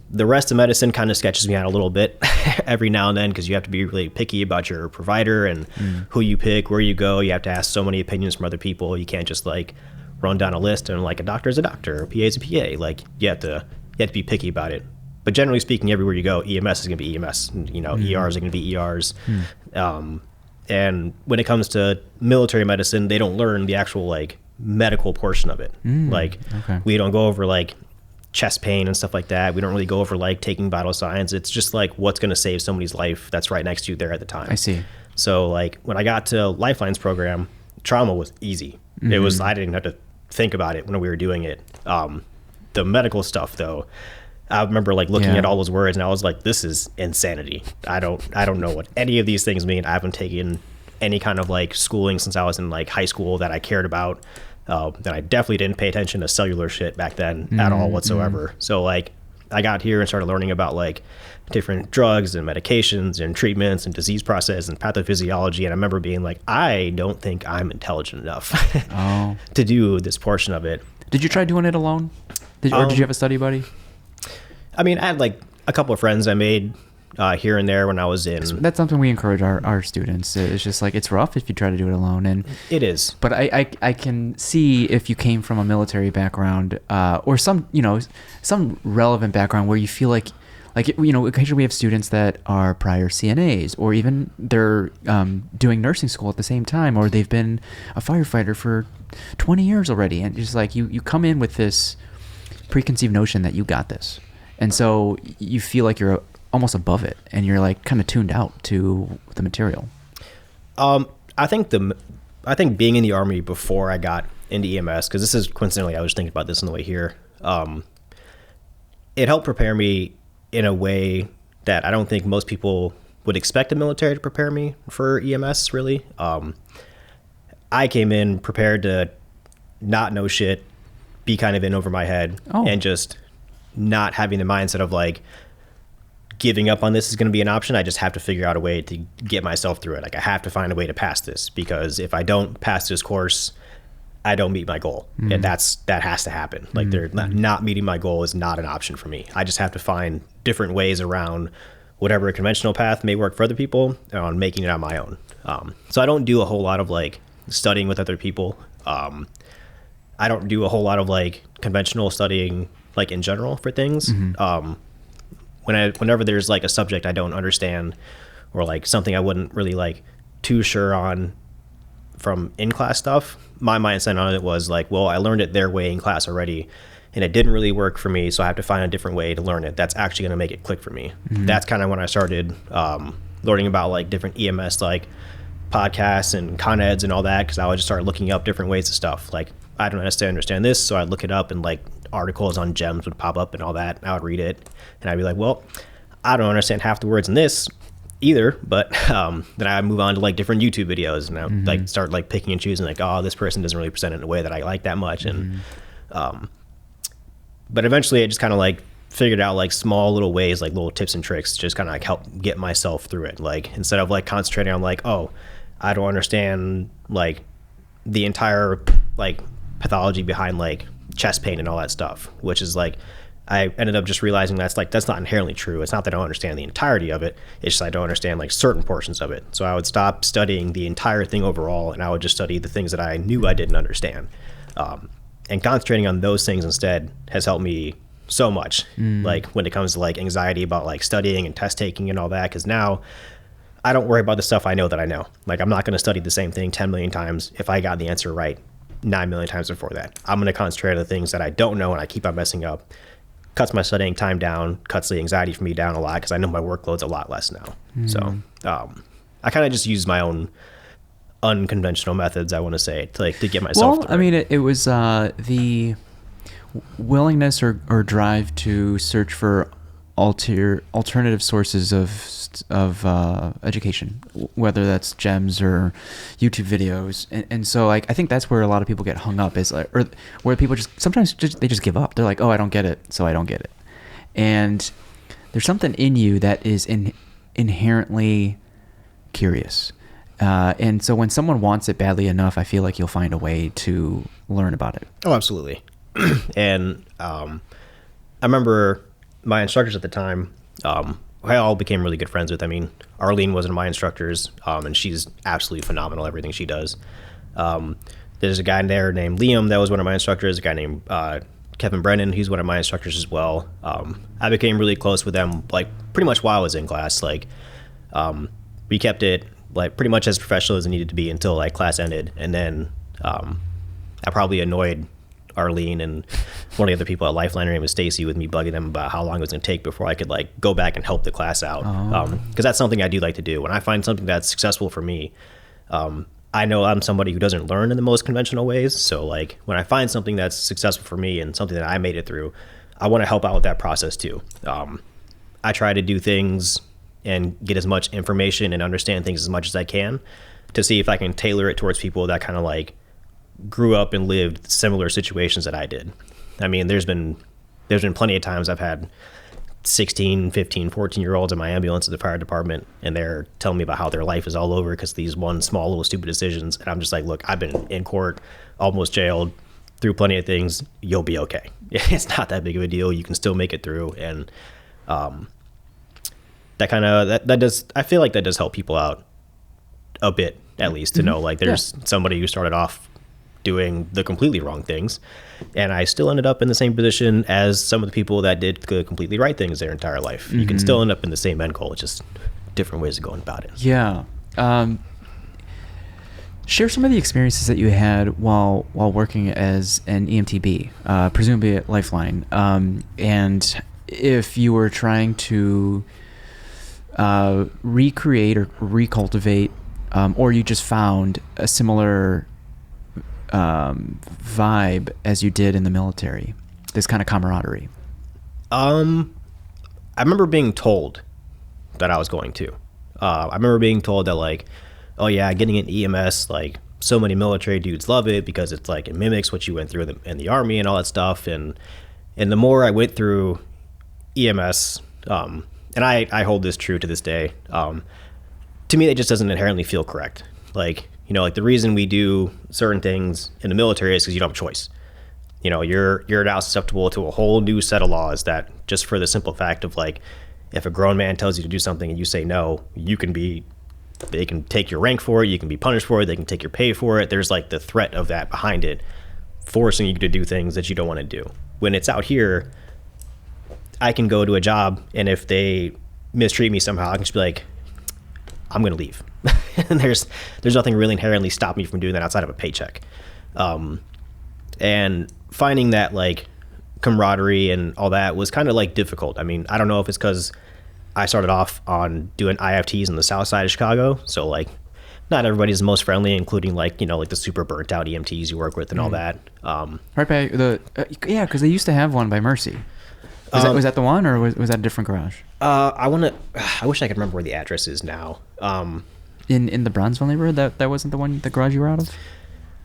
The rest of medicine kind of sketches me out a little bit every now and then, because you have to be really picky about your provider and who you pick, where you go. You have to ask so many opinions from other people. You can't just like run down a list and like a doctor is a doctor, a PA is a PA. Like you have to be picky about it. But generally speaking, everywhere you go, EMS is going to be EMS. You know, ERs are going to be ERs. And when it comes to military medicine, they don't learn the actual like medical portion of it. We don't go over like chest pain and stuff like that. We don't really go over like taking vital signs. It's just like what's going to save somebody's life that's right next to you there at the time. I see. So like when I got to Lifelines program, trauma was easy. It was, I didn't have to think about it when we were doing it. The medical stuff though, I remember like looking at all those words and I was like, this is insanity. I don't know what any of these things mean. I haven't taken any kind of like schooling since I was in like high school that I cared about. And I definitely didn't pay attention to cellular shit back then at all whatsoever. So like I got here and started learning about like different drugs and medications and treatments and disease process and pathophysiology. And I remember being like, I don't think I'm intelligent enough to do this portion of it. Did you try doing it alone? Or did you have a study buddy? I mean, I had like a couple of friends I made here and there when I was in. That's something we encourage our students. It's just like, it's rough if you try to do it alone. And it is. But I can see if you came from a military background or some relevant background where you feel like, occasionally we have students that are prior CNAs, or even they're doing nursing school at the same time, or they've been a firefighter for 20 years already. And it's just like you come in with this preconceived notion that you got this. And so you feel like you're almost above it and you're like kind of tuned out to the material. I think being in the Army before I got into EMS, because this is coincidentally, I was thinking about this on the way here. It helped prepare me in a way that I don't think most people would expect the military to prepare me for EMS, really. I came in prepared to not know shit, be kind of in over my head, and just not having the mindset of like giving up on this is going to be an option. I just have to figure out a way to get myself through it. Like I have to find a way to pass this, because if I don't pass this course, I don't meet my goal. And that has to happen. Like they're not meeting my goal is not an option for me. I just have to find different ways around whatever a conventional path may work for other people on making it on my own. So I don't do a whole lot of like studying with other people. I don't do a whole lot of like conventional studying like in general for things. Whenever there's like a subject I don't understand, or like something I wouldn't really like too sure on from in-class stuff, my mindset on it was like, well, I learned it their way in class already and it didn't really work for me, so I have to find a different way to learn it that's actually going to make it click for me. That's kind of when I started learning about like different EMS like podcasts and con eds and all that, because I would just start looking up different ways of stuff. Like I don't necessarily understand this, so I'd look it up and like articles on gems would pop up and all that. I would read it and I'd be like, well, I don't understand half the words in this either, but then I move on to like different YouTube videos and I like start like picking and choosing, like, oh, this person doesn't really present it in a way that I like that much. And but eventually I just kind of like figured out like small little ways, like little tips and tricks, just kind of like help get myself through it. Like instead of like concentrating on like, oh, I don't understand like the entire like pathology behind like chest pain and all that stuff, which is like, I ended up just realizing that's not inherently true. It's not that I don't understand the entirety of it. It's just I don't understand like certain portions of it. So I would stop studying the entire thing overall, and I would just study the things that I knew I didn't understand. And concentrating on those things instead has helped me so much. Like when it comes to like anxiety about like studying and test taking and all that, because now I don't worry about the stuff I know that I know. Like I'm not going to study the same thing 10 million times if I got the answer right 9 million times before that. I'm going to concentrate on the things that I don't know and I keep on messing up. Cuts my studying time down, cuts the anxiety for me down a lot, because I know my workload's a lot less now. So I kind of just use my own unconventional methods, I want to say, to get myself through. I mean, it was the willingness or drive to search for alternative sources of education, whether that's gems or YouTube videos, and so like I think that's where a lot of people get hung up, is like, or where people sometimes they just give up. They're like, oh, I don't get it, so I don't get it. And there's something in you that is inherently curious, and so when someone wants it badly enough, I feel like you'll find a way to learn about it. Oh, absolutely. And I remember my instructors at the time, I all became really good friends with. I mean, Arlene was one of my instructors, and she's absolutely phenomenal, everything she does. There's a guy there named Liam that was one of my instructors, a guy named Kevin Brennan, he's one of my instructors as well. I became really close with them, like, pretty much while I was in class. Like, we kept it, like, pretty much as professional as it needed to be until, like, class ended. And then I probably annoyed Arlene and one of the other people at Lifeline, her name was Stacy, with me bugging them about how long it was going to take before I could, like, go back and help the class out. Because that's something I do like to do. When I find something that's successful for me, I know I'm somebody who doesn't learn in the most conventional ways. So, like, when I find something that's successful for me and something that I made it through, I want to help out with that process too. I try to do things and get as much information and understand things as much as I can to see if I can tailor it towards people that kind of, like, grew up and lived similar situations that I did. I mean, there's been plenty of times I've had 16, 15, 14-year-olds in my ambulance at the fire department, and they're telling me about how their life is all over because these one small little stupid decisions. And I'm just like, look, I've been in court, almost jailed, through plenty of things. You'll be okay. It's not that big of a deal. You can still make it through. And that does, I feel like that does help people out a bit, at least, to know, like, there's somebody who started off doing the completely wrong things, and I still ended up in the same position as some of the people that did the completely right things their entire life. You can still end up in the same end goal, it's just different ways of going about it. Yeah. Share some of the experiences that you had while working as an EMTB, presumably at Lifeline, and if you were trying to recreate or recultivate, or you just found a similar vibe as you did in the military, this kind of camaraderie. I remember being told that I was going to. I remember being told that, like, oh yeah, getting an EMS, like, so many military dudes love it because it's like it mimics what you went through in the Army and all that stuff. And the more I went through EMS, and I hold this true to this day, to me, it just doesn't inherently feel correct. Like, you know, like, the reason we do certain things in the military is because you don't have a choice. You know, you're now susceptible to a whole new set of laws that, just for the simple fact of, like, if a grown man tells you to do something and you say no, they can take your rank for it, you can be punished for it, they can take your pay for it. There's, like, the threat of that behind it, forcing you to do things that you don't want to do. When it's out here, I can go to a job, and if they mistreat me somehow, I can just be like, I'm going to leave. And there's nothing really inherently stop me from doing that outside of a paycheck. And finding that, like, camaraderie and all that was kind of, like, difficult. I mean, I don't know if it's because I started off on doing IFTs in the south side of Chicago. So, like, not everybody's the most friendly, including, like, you know, like, the super burnt out EMTs you work with and all that. Right by yeah, because they used to have one by Mercy. Was that the one, or was that a different garage? I wish I could remember where the address is now. In the Bronzeville neighborhood, that wasn't the garage you were out of?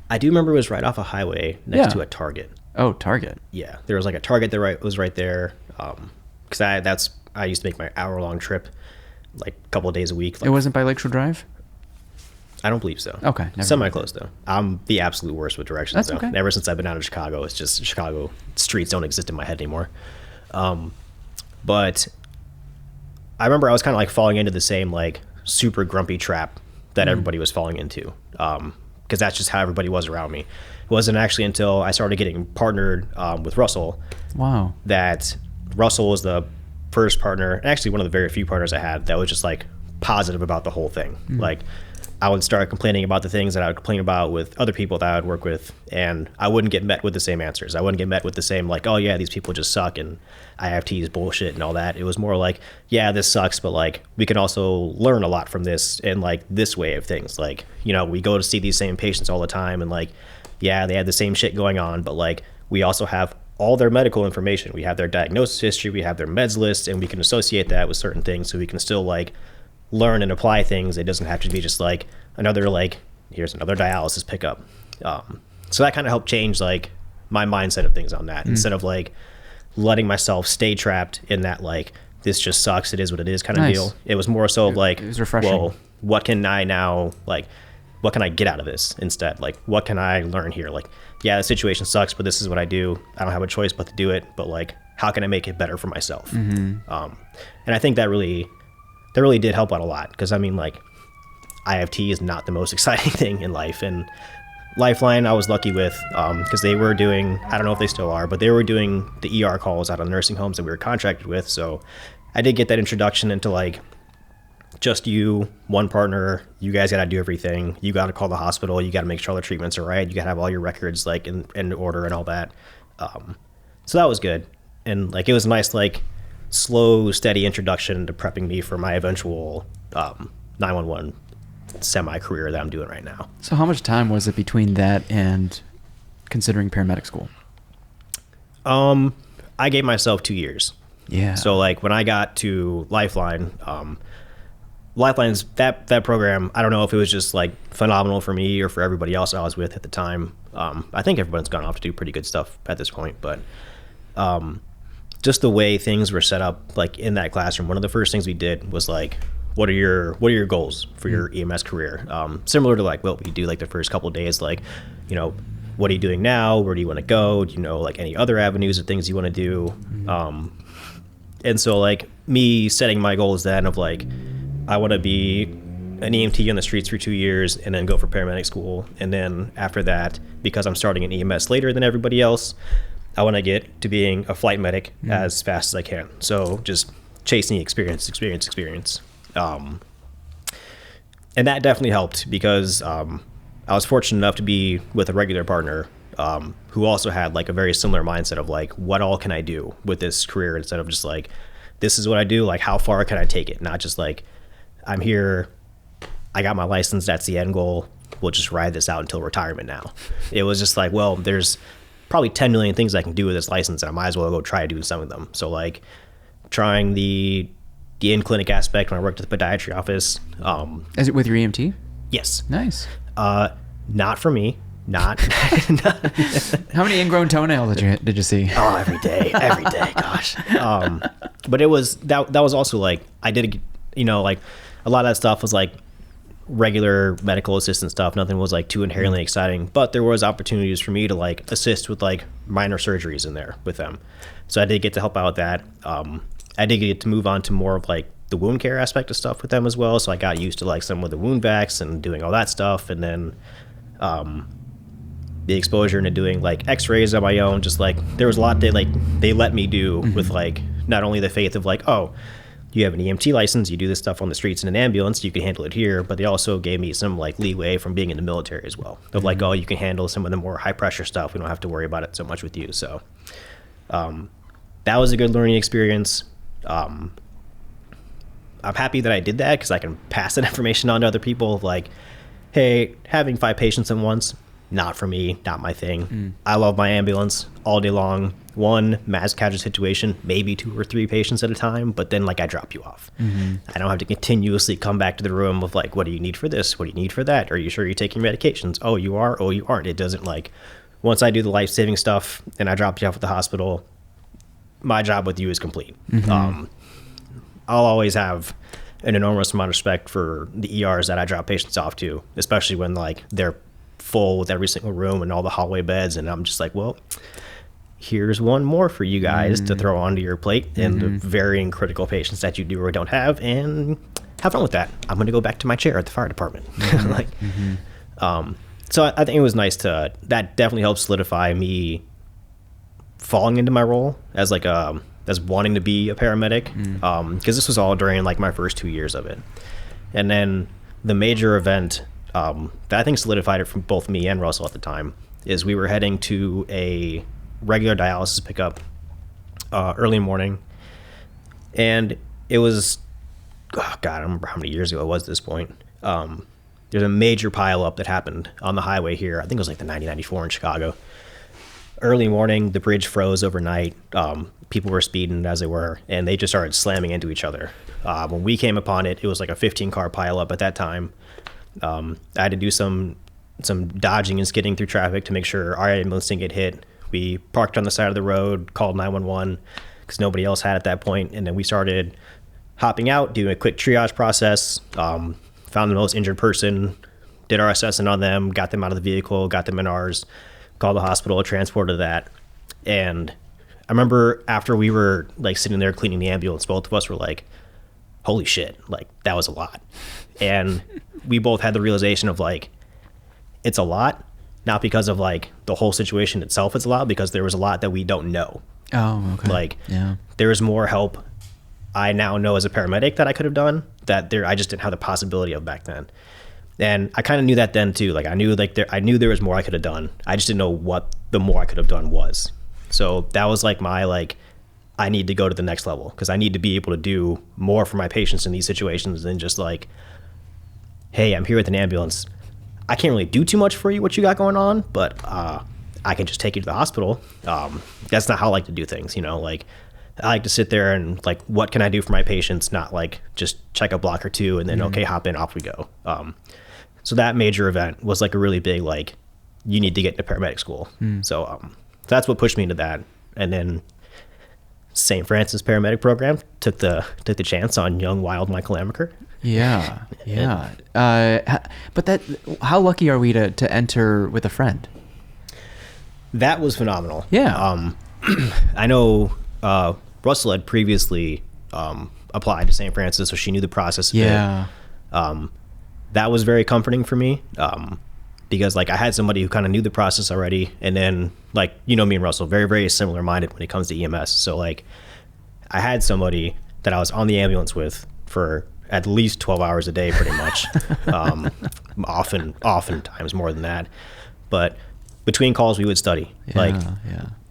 I do remember it was right off a highway next to a Target. Oh, Target. Yeah, there was, like, a Target that was right there. Because I used to make my hour-long trip, like, a couple of days a week. Like, it wasn't by Lakeshore Drive? I don't believe so. Okay. Semi-close, though. I'm the absolute worst with directions, That's though. okay. And ever since I've been out of Chicago, it's just Chicago streets don't exist in my head anymore. But I remember I was kind of, like, falling into the same, like, super grumpy trap that everybody was falling into, because that's just how everybody was around me. It wasn't actually until I started getting partnered with Russell. Wow. That Russell was the first partner, and actually one of the very few partners I had that was just, like, positive about the whole thing. Like, I would start complaining about the things that I would complain about with other people that I would work with, and I wouldn't get met with the same answers. I wouldn't get met with the same, like, oh yeah, these people just suck and IFT is bullshit and all that. It was more like, yeah, this sucks, but, like, we can also learn a lot from this and, like, this way of things. Like, you know, we go to see these same patients all the time, and, like, yeah, they had the same shit going on, but, like, we also have all their medical information. We have their diagnosis history, we have their meds list, and we can associate that with certain things, so we can still, like, learn and apply things. It doesn't have to be just, like, another, like, here's another dialysis pickup. So that kind of helped change, like, my mindset of things on that. Instead of, like, letting myself stay trapped in that, like, this just sucks, it is what it is kind of deal. It was more so like, it was refreshing. Well, what can I now, like, what can I get out of this instead? Like, what can I learn here? Like, yeah, the situation sucks, but this is what I do. I don't have a choice but to do it. But like, how can I make it better for myself? And I think that really did help out a lot, because I mean, like, IFT is not the most exciting thing in life, and Lifeline I was lucky with, because they were doing, I don't know if they still are, but they were doing the ER calls out of nursing homes that we were contracted with. So I did get that introduction into like, just you, one partner, you guys got to do everything. You got to call the hospital. You got to make sure all the treatments are right. You got to have all your records like in order and all that. So that was good. And like, it was a nice, like, slow, steady introduction to prepping me for my eventual 911 semi-career that I'm doing right now. So how much time was it between that and considering paramedic school? I gave myself 2 years. Yeah. So like, when I got to Lifeline, Lifeline's that program, I don't know if it was just like phenomenal for me or for everybody else I was with at the time. I think everyone's gone off to do pretty good stuff at this point, but just the way things were set up, like in that classroom, one of the first things we did was like, what are your goals for your EMS career? Similar to like what we do like the first couple of days, like, you know, what are you doing now? Where do you want to go? Do you know like any other avenues of things you want to do? And so like me setting my goals then of like, I want to be an EMT on the streets for 2 years and then go for paramedic school. And then after that, because I'm starting an EMS later than everybody else, I want to get to being a flight medic as fast as I can. So just chasing experience. And that definitely helped, because I was fortunate enough to be with a regular partner who also had like a very similar mindset of like, what all can I do with this career, instead of just like, this is what I do, like how far can I take it? Not just like, I'm here, I got my license, that's the end goal, we'll just ride this out until retirement now. It was just like, well, there's probably 10 million things I can do with this license, and I might as well go try doing some of them. So like trying the in-clinic aspect when I worked at the podiatry office. Is it with your EMT? Yes. Nice. Not for me. Not. How many ingrown toenails did you see? Oh, every day, gosh. But it was, that was also like, I did, you know, like a lot of that stuff was like regular medical assistant stuff. Nothing was like too inherently exciting, but there was opportunities for me to like assist with like minor surgeries in there with them. So I did get to help out with that. I did get to move on to more of like the wound care aspect of stuff with them as well. So I got used to like some of the wound vacs and doing all that stuff. And then the exposure into doing like x-rays on my own, just like there was a lot they let me do with like not only the faith of like, oh, you have an EMT license, you do this stuff on the streets in an ambulance, you can handle it here, but they also gave me some like leeway from being in the military as well, of like, oh, you can handle some of the more high pressure stuff, we don't have to worry about it so much with you. So that was a good learning experience. I'm happy that I did that, because I can pass that information on to other people, like, hey, having 5 patients at once, not for me, not my thing. I love my ambulance all day long. One mass casualty situation, maybe 2 or 3 patients at a time, but then like I drop you off. I don't have to continuously come back to the room of like, what do you need for this? What do you need for that? Are you sure you're taking medications? Oh, you are? Oh, you aren't. It doesn't, like, once I do the life-saving stuff and I drop you off at the hospital, my job with you is complete. I'll always have an enormous amount of respect for the ERs that I drop patients off to, especially when like they're full with every single room and all the hallway beds, and I'm just like, well, here's one more for you guys to throw onto your plate, and the varying critical patients that you do or don't have, and have fun with that. I'm going to go back to my chair at the fire department. So I think it was nice that definitely helped solidify me falling into my role as like as wanting to be a paramedic, because this was all during like my first 2 years of it. And then the major event that I think solidified it from both me and Russell at the time is we were heading to a regular dialysis pickup early morning, and it was, oh God, I don't remember how many years ago it was at this point. There's a major pileup that happened on the highway here. I think it was like the 90-94 in Chicago. Early morning, the bridge froze overnight. People were speeding as they were, and they just started slamming into each other. When we came upon it, it was like a 15-car pileup at that time. I had to do some dodging and skidding through traffic to make sure our ambulance didn't get hit. We parked on the side of the road, called 911 because nobody else had at that point, and then we started hopping out, doing a quick triage process, found the most injured person, did our assessment on them, got them out of the vehicle, got them in ours, called the hospital, transported that. And I remember after we were like sitting there cleaning the ambulance, both of us were like, holy shit, like that was a lot. And we both had the realization of like, it's a lot, not because of like the whole situation itself is a lot, because there was a lot that we don't know. Oh, okay. Like, yeah, there was more help I now know as a paramedic that I could have done that I just didn't have the possibility of back then. And I kind of knew that then too. Like I knew there was more I could have done. I just didn't know what the more I could have done was. So that was like my, like, I need to go to the next level because I need to be able to do more for my patients in these situations than just like, hey, I'm here with an ambulance. I can't really do too much for you, what you got going on, but I can just take you to the hospital. That's not how I like to do things, you know, like I like to sit there and like, what can I do for my patients? Not like just check a block or two and then, okay, hop in, off we go. So that major event was like a really big, like, you need to get into paramedic school. So that's what pushed me into that. And then St. Francis paramedic program took the chance on young, wild Michael Amacher. Yeah. But how lucky are we to enter with a friend? That was phenomenal. Yeah. I know Russell had previously applied to St. Francis, so she knew the process a bit. That was very comforting for me because like I had somebody who kind of knew the process already, and then like, you know, me and Russell, very, very similar minded when it comes to EMS. So like I had somebody that I was on the ambulance with for at least 12 hours a day, pretty much. Oftentimes more than that. But between calls, we would study.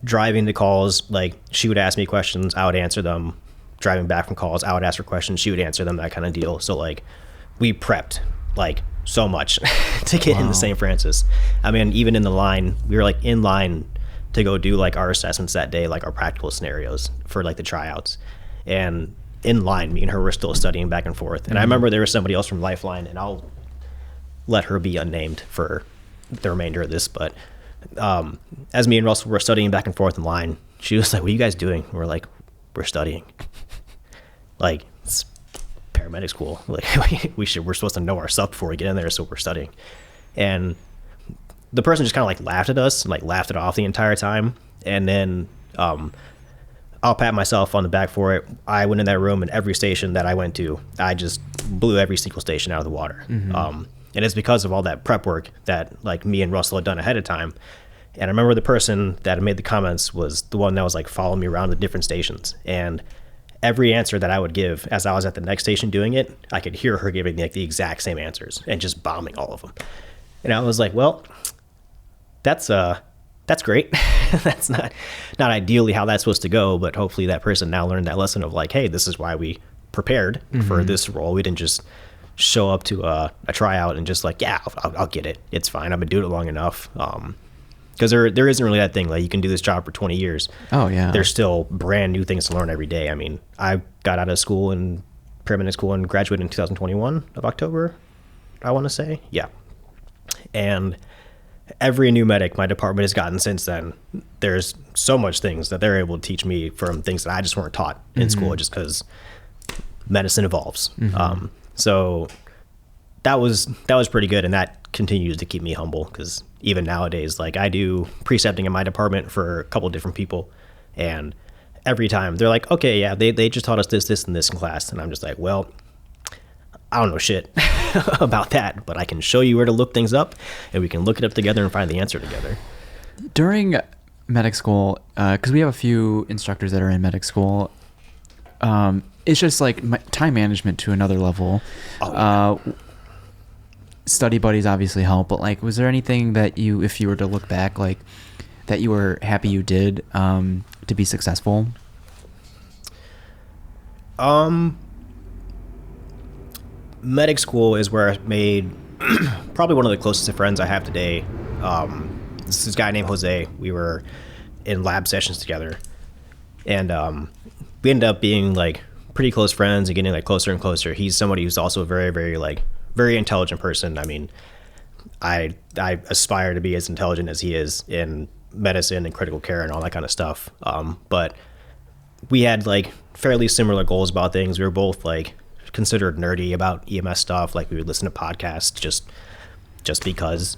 Driving to calls, like she would ask me questions, I would answer them. Driving back from calls, I would ask her questions, she would answer them, that kind of deal. So like we prepped like so much to get into St. Francis. I mean, even in the line, we were like in line to go do like our assessments that day, like our practical scenarios for like the tryouts. And in line, me and her were still studying back and forth. And I remember there was somebody else from Lifeline, and I'll let her be unnamed for the remainder of this, but as me and Russell were studying back and forth in line, she was like, what are you guys doing? And we're like, we're studying. Like, it's paramedic school. Like we're supposed to know our stuff before we get in there, so we're studying. And the person just kind of like laughed at us and like laughed it off the entire time. And then I'll pat myself on the back for it. I went in that room, and every station that I went to, I just blew every single station out of the water. And it's because of all that prep work that like me and Russell had done ahead of time. And I remember the person that made the comments was the one that was like following me around the different stations. And every answer that I would give as I was at the next station doing it, I could hear her giving like the exact same answers and just bombing all of them. And I was like, well, that's great. That's not ideally how that's supposed to go, but hopefully that person now learned that lesson of like, hey, this is why we prepared for this role. We didn't just show up to a tryout and just like, yeah, I'll get it. It's fine. I've been doing it long enough. Because there isn't really that thing. Like, you can do this job for 20 years. Oh, yeah. There's still brand new things to learn every day. I mean, I got out of school in paramedic school and graduated in 2021 of October, I want to say. Yeah. And every new medic my department has gotten since then, there's so much things that they're able to teach me from things that I just weren't taught in school, just because medicine evolves. So that was pretty good, and that continues to keep me humble, because even nowadays, like, I do precepting in my department for a couple of different people, and every time they're like, okay, yeah, they just taught us this and this in class, and I'm just like, well, I don't know shit about that, but I can show you where to look things up, and we can look it up together and find the answer together. During medic school, because we have a few instructors that are in medic school, it's just like time management to another level. Study buddies obviously help, but like, was there anything that you, if you were to look back, like that you were happy you did to be successful? Medic school is where I made probably one of the closest of friends I have today. This is a guy named Jose. We were in lab sessions together, and we ended up being like pretty close friends and getting like closer and closer. He's somebody who's also a very, very very intelligent person. I mean, I aspire to be as intelligent as he is in medicine and critical care and all that kind of stuff. But we had like fairly similar goals about things. We were both like considered nerdy about EMS stuff. Like, we would listen to podcasts just because.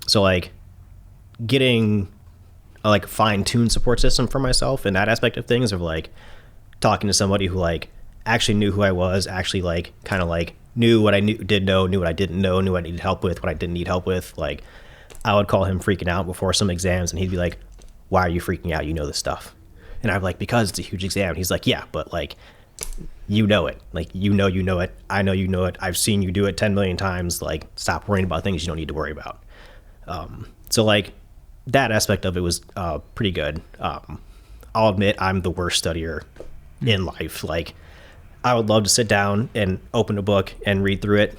So like getting a like fine-tuned support system for myself in that aspect of things, of like talking to somebody who like actually knew who I was, actually like kind of like knew what I did know, knew what I didn't know, knew what I needed help with, what I didn't need help with. Like I would call him freaking out before some exams, and he'd be like, "Why are you freaking out? You know this stuff." And I'd be like, "Because it's a huge exam." And he's like, "Yeah, but like, you know it. Like, you know it. I know you know it. I've seen you do it 10 million times. Like, stop worrying about things you don't need to worry about." So like that aspect of it was pretty good. I'll admit I'm the worst studier in life. Like, I would love to sit down and open a book and read through it.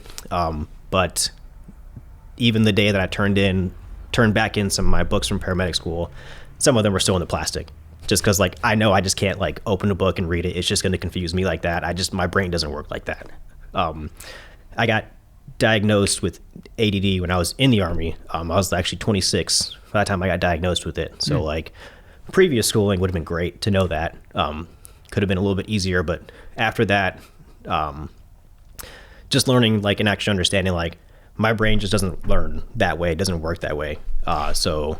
But even the day that I turned back in some of my books from paramedic school, some of them were still in the plastic. Just because like I know I just can't like open a book and read it. It's just going to confuse me like that. My brain doesn't work like that. I got diagnosed with ADD when I was in the Army. I was actually 26 by the time I got diagnosed with it. So like previous schooling would have been great to know that. Could have been a little bit easier, but after that, just learning like and actually understanding like my brain just doesn't learn that way. It doesn't work that way. So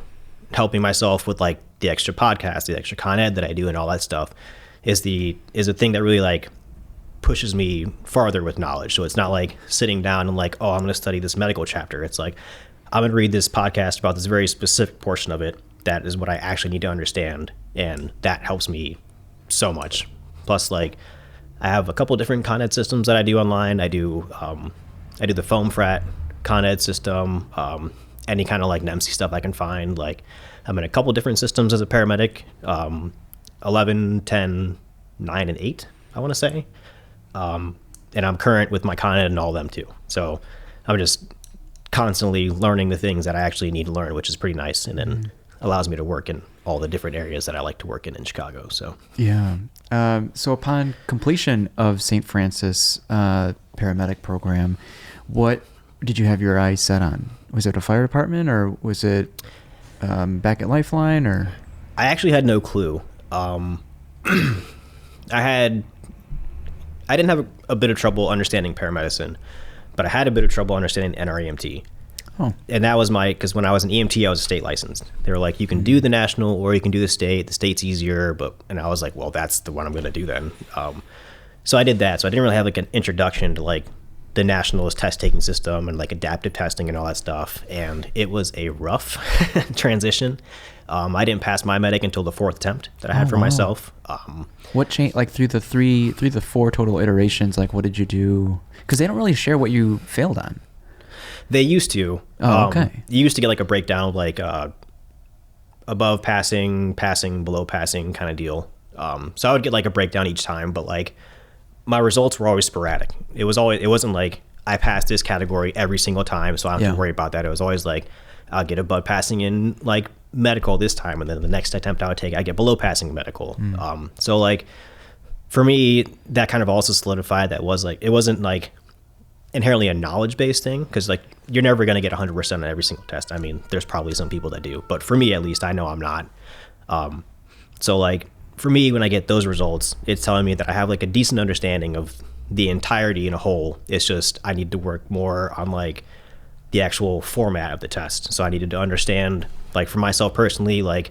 helping myself with like the extra podcasts, the extra con ed that I do and all that stuff is a thing that really like pushes me farther with knowledge. So it's not like sitting down and like, oh, I'm going to study this medical chapter. It's like, I'm going to read this podcast about this very specific portion of it. That is what I actually need to understand. And that helps me so much. Plus, like, I have a couple different con ed systems that I do online. I do the foam frat con ed system, any kind of like NEMC stuff I can find. Like, I'm in a couple different systems as a paramedic, 11, 10, 9, and 8, I want to say. And I'm current with my con ed and all of them too. So I'm just constantly learning the things that I actually need to learn, which is pretty nice. And then allows me to work in all the different areas that I like to work in Chicago. So, yeah. So upon completion of St. Francis paramedic program, what did you have your eyes set on? Was it a fire department or was it back at Lifeline or? I actually had no clue. I didn't have a bit of trouble understanding paramedicine, but I had a bit of trouble understanding NREMT. Oh. And that was because when I was an EMT, I was state licensed. They were like, you can do the national or you can do the state. The state's easier, and I was like, well, that's the one I'm going to do then. So I did that. So I didn't really have like an introduction to like the nationalist test taking system and like adaptive testing and all that stuff. And it was a rough transition. I didn't pass my medic until the 4th attempt that I had for myself. What changed, like through the 4 total iterations? Like, what did you do? Because they don't really share what you failed on. They used to. Oh, okay. You used to get like a breakdown of like above passing, below passing kind of deal. So I would get like a breakdown each time, but like my results were always sporadic. It wasn't like I passed this category every single time, so I don't have to worry about that. It was always like I'll get above passing in like medical this time, and then the next attempt I get below passing medical. So like for me, that kind of also solidified that it wasn't like inherently a knowledge-based thing, because like you're never going to get 100% on every single test. I mean, there's probably some people that do, but for me at least, I know I'm not. So like for me, when I get those results, it's telling me that I have like a decent understanding of the entirety in a whole. It's just I need to work more on like the actual format of the test. So I needed to understand, like for myself personally, like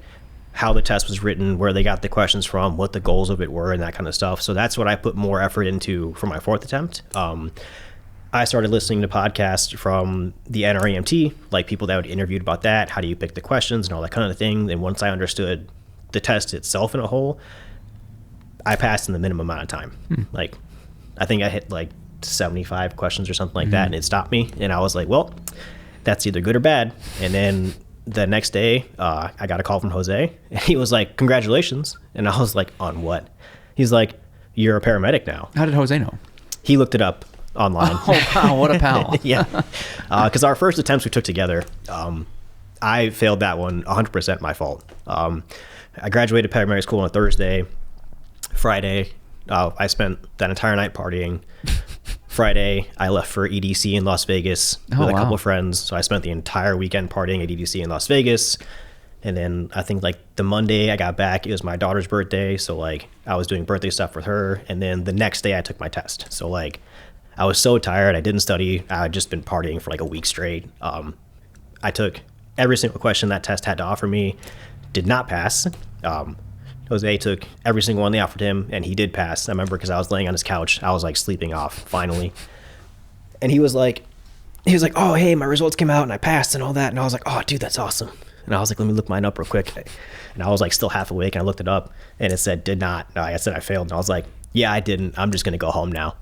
how the test was written, where they got the questions from, what the goals of it were, and that kind of stuff. So that's what I put more effort into for my 4th attempt. I started listening to podcasts from the NREMT, like people that would interviewed about that, how do you pick the questions and all that kind of thing. And once I understood the test itself in a whole, I passed in the minimum amount of time. Like I think I hit like 75 questions or something like that, and it stopped me. And I was like, well, that's either good or bad. And then the next day, I got a call from Jose, and he was like, congratulations. And I was like, on what? He's like, you're a paramedic now. How did Jose know? He looked it up online. Oh, wow, what a pal. Yeah. Because our first attempts we took together, I failed that one 100% my fault. I graduated paramedic school on a Thursday. Friday, I spent that entire night partying. Friday, I left for EDC in Las Vegas with a couple of friends. So I spent the entire weekend partying at EDC in Las Vegas. And then I think like the Monday I got back, it was my daughter's birthday. So like I was doing birthday stuff with her. And then the next day I took my test. So like I was so tired. I didn't study. I had just been partying for like a week straight. I took every single question that test had to offer me. Did not pass. Jose took every single one they offered him, and he did pass. I remember because I was laying on his couch. I was like sleeping off finally. And he was like, oh, hey, my results came out and I passed and all that. And I was like, oh, dude, that's awesome. And I was like, let me look mine up real quick. And I was like still half awake, and I looked it up, and it said did not. No, I said I failed. And I was like, yeah, I didn't. I'm just going to go home now.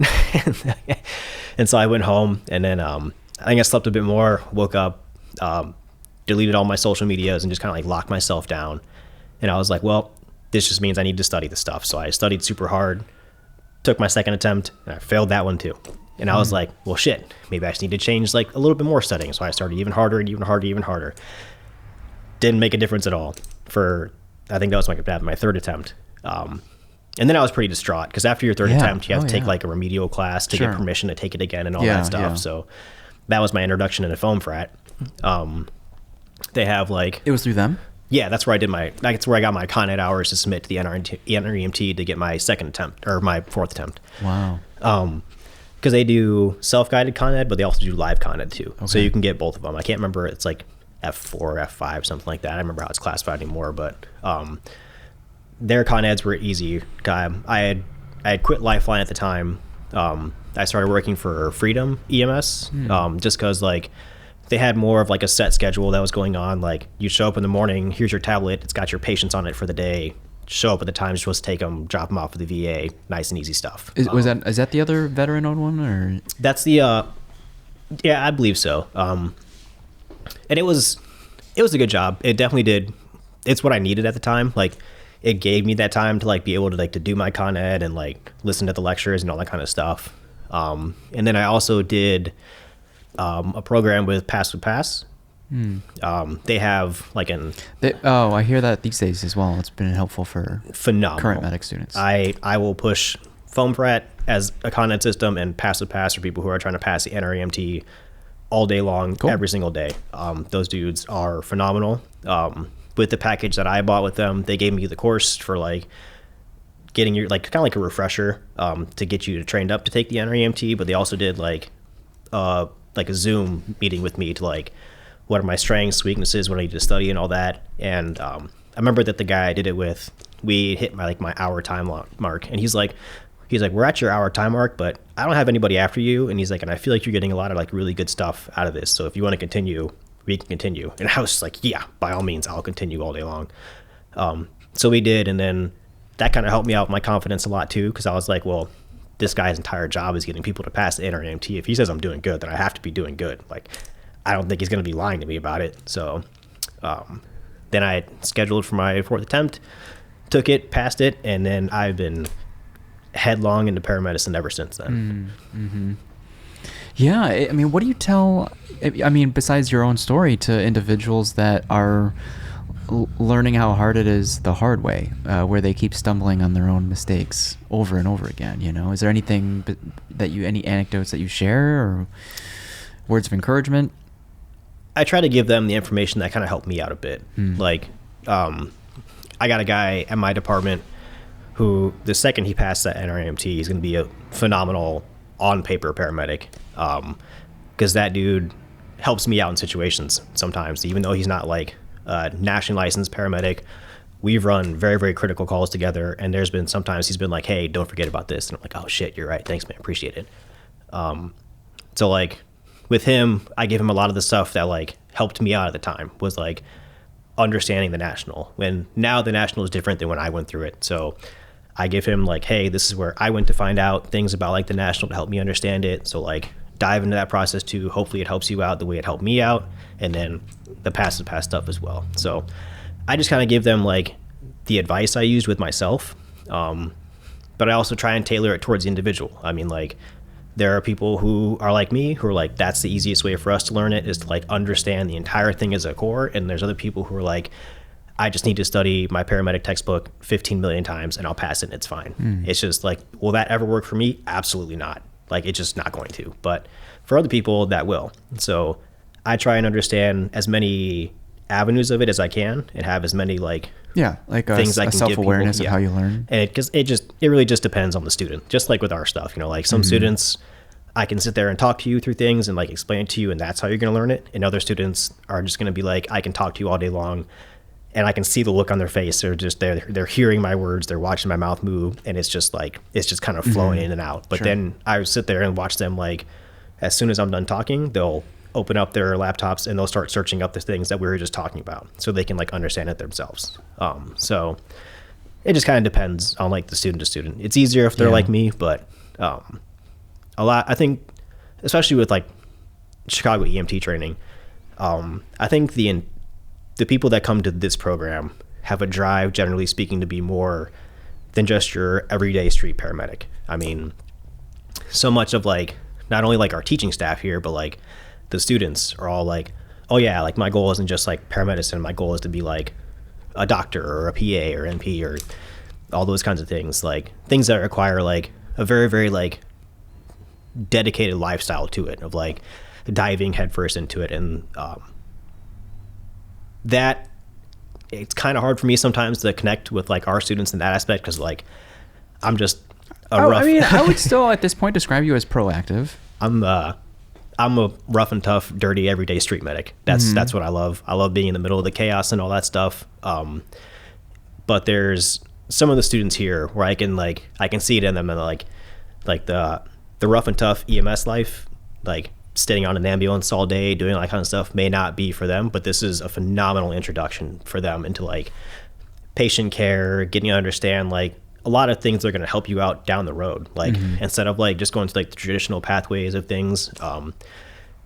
And so I went home, and then I think I slept a bit more, woke up, deleted all my social medias, and just kind of like locked myself down. And I was like, well, this just means I need to study this stuff. So I studied super hard, took my second attempt, and I failed that one too. And I was like, well, shit, maybe I just need to change like a little bit more studying. So I started even harder and even harder, even harder. Didn't make a difference at all for, I think that was my third attempt. And then I was pretty distraught because after your third attempt, you have to take like a remedial class to get permission to take it again and all that stuff. So that was my introduction into foam frat. They have like... It was through them? Yeah, that's where I got my Con Ed hours to submit to the NREMT to get my second attempt, or my fourth attempt. Wow. Because they do self-guided Con Ed, but they also do live Con Ed too. Okay. So you can get both of them. I can't remember, it's like F4 or F5, something like that. I don't remember how it's classified anymore, but their Con Eds were easy. I had quit Lifeline at the time. I started working for Freedom EMS, just because like they had more of like a set schedule that was going on. Like you show up in the morning, here's your tablet, it's got your patients on it for the day. Show up at the time you're supposed to take them, drop them off at the VA, nice and easy stuff. Is that the other veteran-owned one, or? That's the yeah, I believe so. And it was a good job. It definitely did. It's what I needed at the time. Like it gave me that time to like be able to like to do my Con Ed and like listen to the lectures and all that kind of stuff. And then I also did a program with Pass with Pass. They have like I hear that these days as well. It's been helpful for phenomenal current medic students. I will push foam frat as a Con Ed system and Pass with Pass for people who are trying to pass the NREMT all day long, every single day. Those dudes are phenomenal. With the package that I bought with them, they gave me the course for like getting your like kind of like a refresher to get you trained up to take the NREMT, but they also did like a Zoom meeting with me to like what are my strengths, weaknesses, what I need to study and all that. And I remember that the guy I did it with, we hit my hour time mark, and he's like, we're at your hour time mark, but I don't have anybody after you. And he's like, and I feel like you're getting a lot of like really good stuff out of this. So if you want to continue, we can continue. And I was just like, yeah, by all means, I'll continue all day long. So we did. And then that kind of helped me out with my confidence a lot too. Cause I was like, well, this guy's entire job is getting people to pass the NREMT. If he says I'm doing good, then I have to be doing good. Like, I don't think he's going to be lying to me about it. So then I scheduled for my fourth attempt, took it, passed it, and then I've been headlong into paramedicine ever since then. Mm-hmm. Yeah, I mean, what do you tell, I mean, besides your own story, to individuals that are learning how hard it is the hard way, where they keep stumbling on their own mistakes over and over again, you know? Is there anything any anecdotes that you share or words of encouragement? I try to give them the information that kind of helped me out a bit. Like, I got a guy at my department who, the second he passed that NREMT, he's going to be a phenomenal on-paper paramedic. Because that dude helps me out in situations sometimes, even though he's not like a nationally licensed paramedic. We've run very, very critical calls together, and there's been sometimes he's been like, hey, don't forget about this. And I'm like, oh, shit, you're right. Thanks, man. Appreciate it. So, like, with him, I give him a lot of the stuff that, like, helped me out at the time, was, like, understanding the national. When now the national is different than when I went through it. So I give him, like, hey, this is where I went to find out things about, like, the national to help me understand it. So, like, dive into that process, too. Hopefully it helps you out the way it helped me out. And then the past stuff as well. So I just kind of give them, like, the advice I used with myself. But I also try and tailor it towards the individual. I mean, like, there are people who are like me, who are like, that's the easiest way for us to learn it, is to like understand the entire thing as a core. And there's other people who are like, I just need to study my paramedic textbook 15 million times and I'll pass it and it's fine. It's just like, will that ever work for me? Absolutely not. Like, it's just not going to. But for other people, that will. So I try and understand as many avenues of it as I can and have as many like things I can self-awareness give people, of how you learn. And it really just depends on the student. Just like with our stuff, you know, like some students, I can sit there and talk to you through things and like explain it to you, and that's how you're going to learn it. And other students are just going to be like, I can talk to you all day long, and I can see the look on their face. They're hearing my words, they're watching my mouth move, and it's just kind of flowing in and out. But then I sit there and watch them, like, as soon as I'm done talking, they'll open up their laptops and they'll start searching up the things that we were just talking about, so they can like understand it themselves. So it just kind of depends on like the student to student. It's easier if they're like me, but a lot, I think, especially with like Chicago EMT training, I think the people that come to this program have a drive, generally speaking, to be more than just your everyday street paramedic. I mean, so much of like, not only like our teaching staff here, but like the students are all like, oh yeah, like my goal isn't just like paramedicine. My goal is to be like a doctor or a PA or NP or all those kinds of things, like things that require like a very, very like dedicated lifestyle to it, of like diving headfirst into it. And that it's kind of hard for me sometimes to connect with like our students in that aspect, because like I'm just rough. I mean, I would still at this point describe you as proactive. I'm a rough and tough, dirty, everyday street medic. That's what I love. I love being in the middle of the chaos and all that stuff. But there's some of the students here where I can see it in them, and like the rough and tough EMS life, like sitting on an ambulance all day, doing all that kind of stuff, may not be for them, but this is a phenomenal introduction for them into like patient care, getting to understand like a lot of things that are going to help you out down the road. Like instead of like just going to like the traditional pathways of things,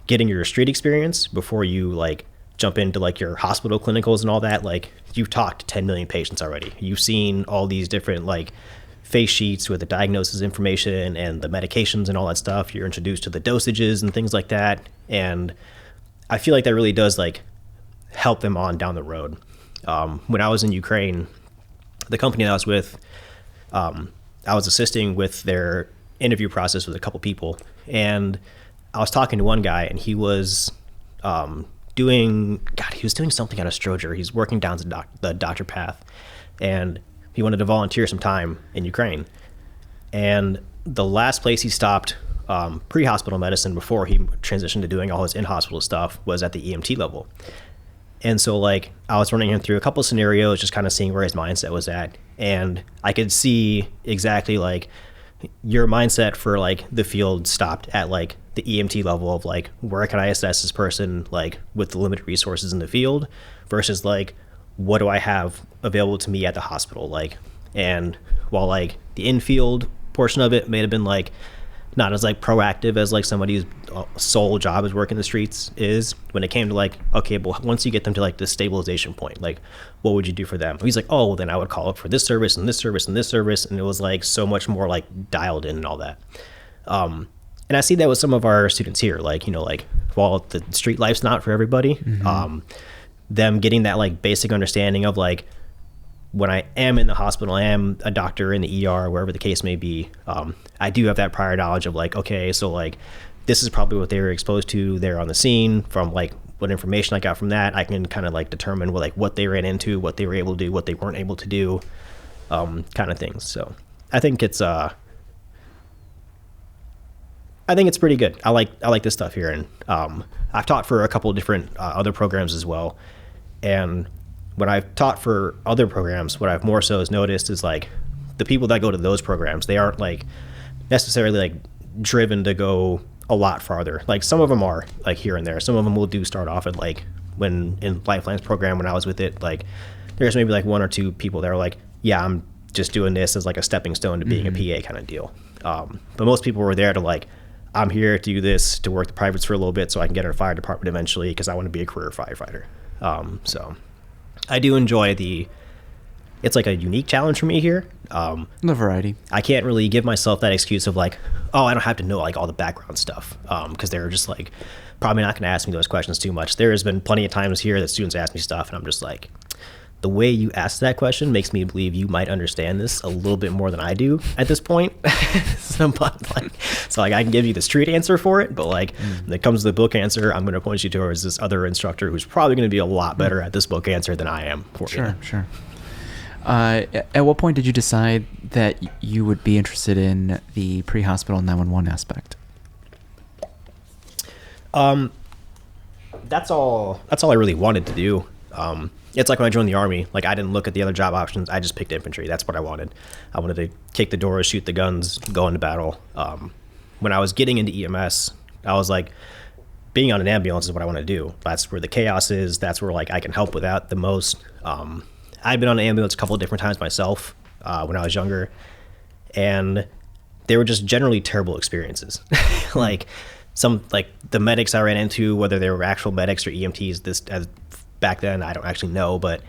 getting your street experience before you like jump into like your hospital clinicals and all that. Like you've talked to 10 million patients already. You've seen all these different like face sheets with the diagnosis information and the medications and all that stuff. You're introduced to the dosages and things like that. And I feel like that really does like help them on down the road. When I was in Ukraine, the company that I was with, I was assisting with their interview process with a couple people, and I was talking to one guy, and he was doing something out of Stroger. He's working down the doctor path, and he wanted to volunteer some time in Ukraine. And the last place he stopped pre-hospital medicine before he transitioned to doing all his in-hospital stuff was at the EMT level. And so like I was running him through a couple of scenarios, just kind of seeing where his mindset was at. And I could see exactly like your mindset for like the field stopped at like the EMT level of like, where can I assess this person like with the limited resources in the field versus like, what do I have available to me at the hospital? Like, and while like the infield portion of it may have been like not as like proactive as like somebody's sole job is working the streets is, when it came to like, okay, well, once you get them to like the stabilization point, like what would you do for them? He's like, oh, well, then I would call up for this service and this service and this service. And it was like so much more like dialed in and all that. And I see that with some of our students here, like, you know, like while the street life's not for everybody, them getting that like basic understanding of like, when I am in the hospital, I am a doctor in the ER, wherever the case may be, I do have that prior knowledge of like, okay, so like this is probably what they were exposed to there on the scene. From like what information I got from that, I can kind of like determine what they ran into, what they were able to do, what they weren't able to do, kind of things. So I think it's pretty good. I like this stuff here, and I've taught for a couple of different other programs as well, and when I've taught for other programs, what I've more so has noticed is like the people that go to those programs, they aren't like necessarily like driven to go a lot farther. Like some of them are like here and there. Some of them will do start off at like, when in Lifeline's program, when I was with it, like there's maybe like one or two people that are like, yeah, I'm just doing this as like a stepping stone to being a PA kind of deal. But most people were there to like, I'm here to do this, to work the privates for a little bit so I can get in a fire department eventually, because I want to be a career firefighter. So I do enjoy it's like a unique challenge for me here. The variety. I can't really give myself that excuse of like, oh, I don't have to know like all the background stuff, because they're just like probably not going to ask me those questions too much. There has been plenty of times here that students ask me stuff, and I'm just like, the way you asked that question makes me believe you might understand this a little bit more than I do at this point. So I can give you the street answer for it, but like when it comes to the book answer, I'm going to point you towards this other instructor who's probably going to be a lot better at this book answer than I am for you. Sure. At what point did you decide that you would be interested in the pre-hospital 911 aspect? That's all I really wanted to do. It's like when I joined the Army, like I didn't look at the other job options. I just picked infantry. That's what I wanted. I wanted to kick the doors, shoot the guns, go into battle. When I was getting into EMS, I was like, being on an ambulance is what I want to do. That's where the chaos is. That's where like I can help with that the most. I've been on an ambulance a couple of different times myself when I was younger, and they were just generally terrible experiences. Like the medics I ran into, whether they were actual medics or EMTs, back then I don't actually know, but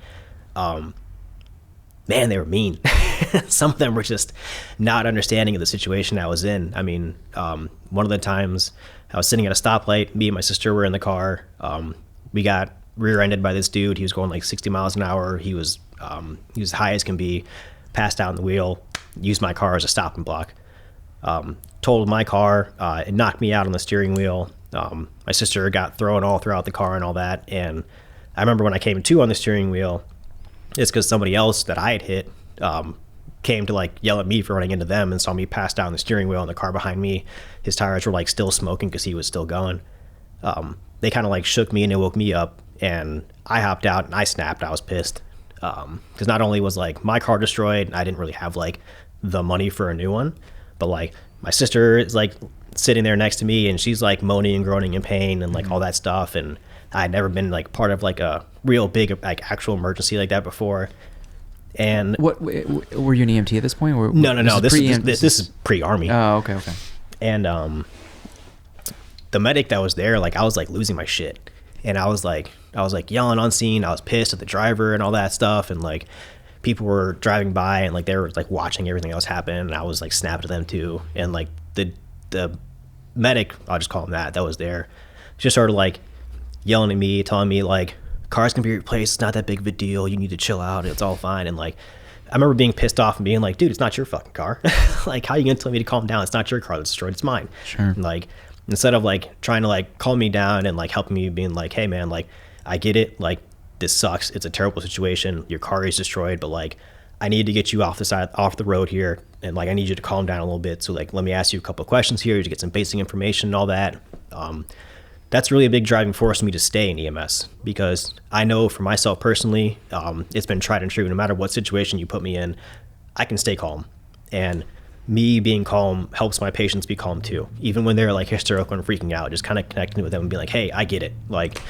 man, they were mean. Some of them were just not understanding of the situation I was in. I mean, one of the times I was sitting at a stoplight, me and my sister were in the car. We got rear-ended by this dude. He was going like 60 miles an hour. He was high as can be, passed out in the wheel, used my car as a stopping block. Totaled my car. It knocked me out on the steering wheel. My sister got thrown all throughout the car and all that. And I remember when I came to on the steering wheel, it's because somebody else that I had hit came to like yell at me for running into them and saw me pass down the steering wheel in the car behind me. His tires were like still smoking because he was still going. They kind of like shook me and it woke me up, and I hopped out and I snapped. I was pissed because not only was like my car destroyed, I didn't really have like the money for a new one, but like my sister is like sitting there next to me and she's like moaning and groaning in pain and like all that stuff. And I had never been like part of like a real big like actual emergency like that before. And what were you an EMT at this point? Or no. This is pre-Army. Oh, okay. And the medic that was there, like I was like losing my shit, and I was like yelling on scene. I was pissed at the driver and all that stuff, and like people were driving by and like they were like watching everything else happen, and I was like snapping at them too. And like the medic, I'll just call him that was there, just sort of like yelling at me, telling me like cars can be replaced, it's not that big of a deal, you need to chill out, it's all fine. And like I remember being pissed off and being like, dude, it's not your fucking car. Like, how are you gonna tell me to calm down? It's not your car that's destroyed, it's mine. Sure. And like instead of like trying to like calm me down and like helping me, being like, hey man, like I get it, like this sucks, it's a terrible situation, your car is destroyed, but like I need to get you off the road here, and like I need you to calm down a little bit, so like let me ask you a couple of questions here to get some basic information and all that. That's really a big driving force for me to stay in EMS, because I know for myself personally, it's been tried and true. No matter what situation you put me in, I can stay calm. And me being calm helps my patients be calm too. Even when they're like hysterical and freaking out, just kind of connecting with them and being like, hey, I get it. Like,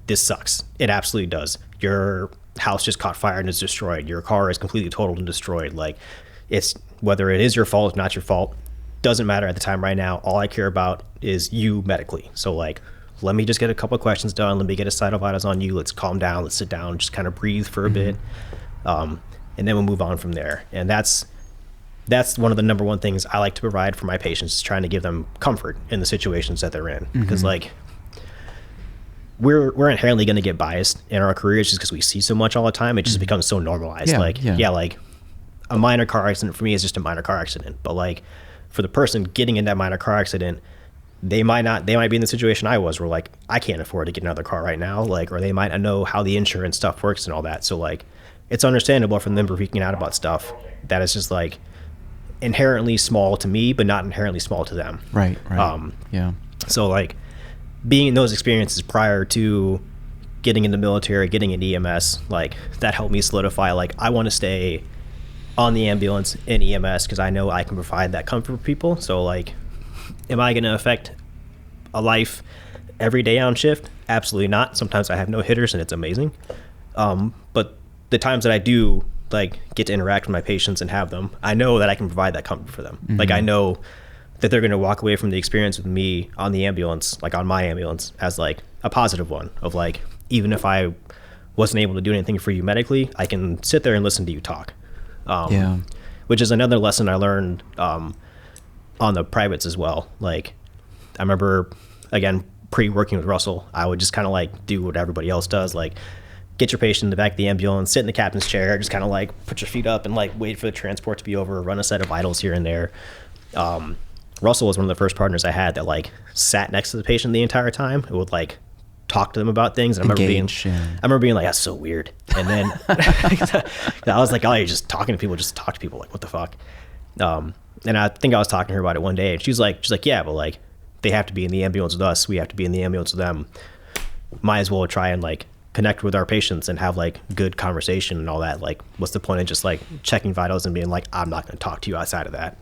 this sucks. It absolutely does. Your house just caught fire and is destroyed. Your car is completely totaled and destroyed. Like, it's whether it is your fault or not your fault, doesn't matter at the time right now. All I care about is you medically. So like, let me just get a couple of questions done. Let me get a side of vitals on you. Let's calm down. Let's sit down. Just kind of breathe for a bit. And then we'll move on from there. And that's one of the number one things I like to provide for my patients, is trying to give them comfort in the situations that they're in. Because like, we're inherently going to get biased in our careers just because we see so much all the time. It just becomes so normalized. Like a minor car accident for me is just a minor car accident. But like for the person getting in that minor car accident, they might be in the situation I was, where like I can't afford to get another car right now, like, or they might not know how the insurance stuff works and all that. So like, it's understandable for them freaking out about stuff that is just like inherently small to me, but not inherently small to them. Right. So like, being in those experiences prior to getting in the military, getting in EMS, like that helped me solidify, like I want to stay on the ambulance in EMS because I know I can provide that comfort for people. So like, am I going to affect a life every day on shift? Absolutely not. Sometimes I have no hitters and it's amazing. But the times that I do like get to interact with my patients and have them, I know that I can provide that comfort for them. Like I know that they're going to walk away from the experience with me on the ambulance, like on my ambulance, as like a positive one of like, even if I wasn't able to do anything for you medically, I can sit there and listen to you talk. Which is another lesson I learned on the privates as well. Like I remember, again, pre-working with Russell, I would just kind of like do what everybody else does, like get your patient in the back of the ambulance, sit in the captain's chair, just kind of like put your feet up and like wait for the transport to be over, run a set of vitals here and there. Russell was one of the first partners I had that like sat next to the patient the entire time. It would like talk to them about things. And I remember being like, that's so weird. And then I was like, oh, you're just talking to people, just talk to people. Like, what the fuck? And I think I was talking to her about it one day, and she's like, yeah, but like they have to be in the ambulance with us, we have to be in the ambulance with them. Might as well try and like connect with our patients and have like good conversation and all that. Like, what's the point of just like checking vitals and being like, I'm not going to talk to you outside of that.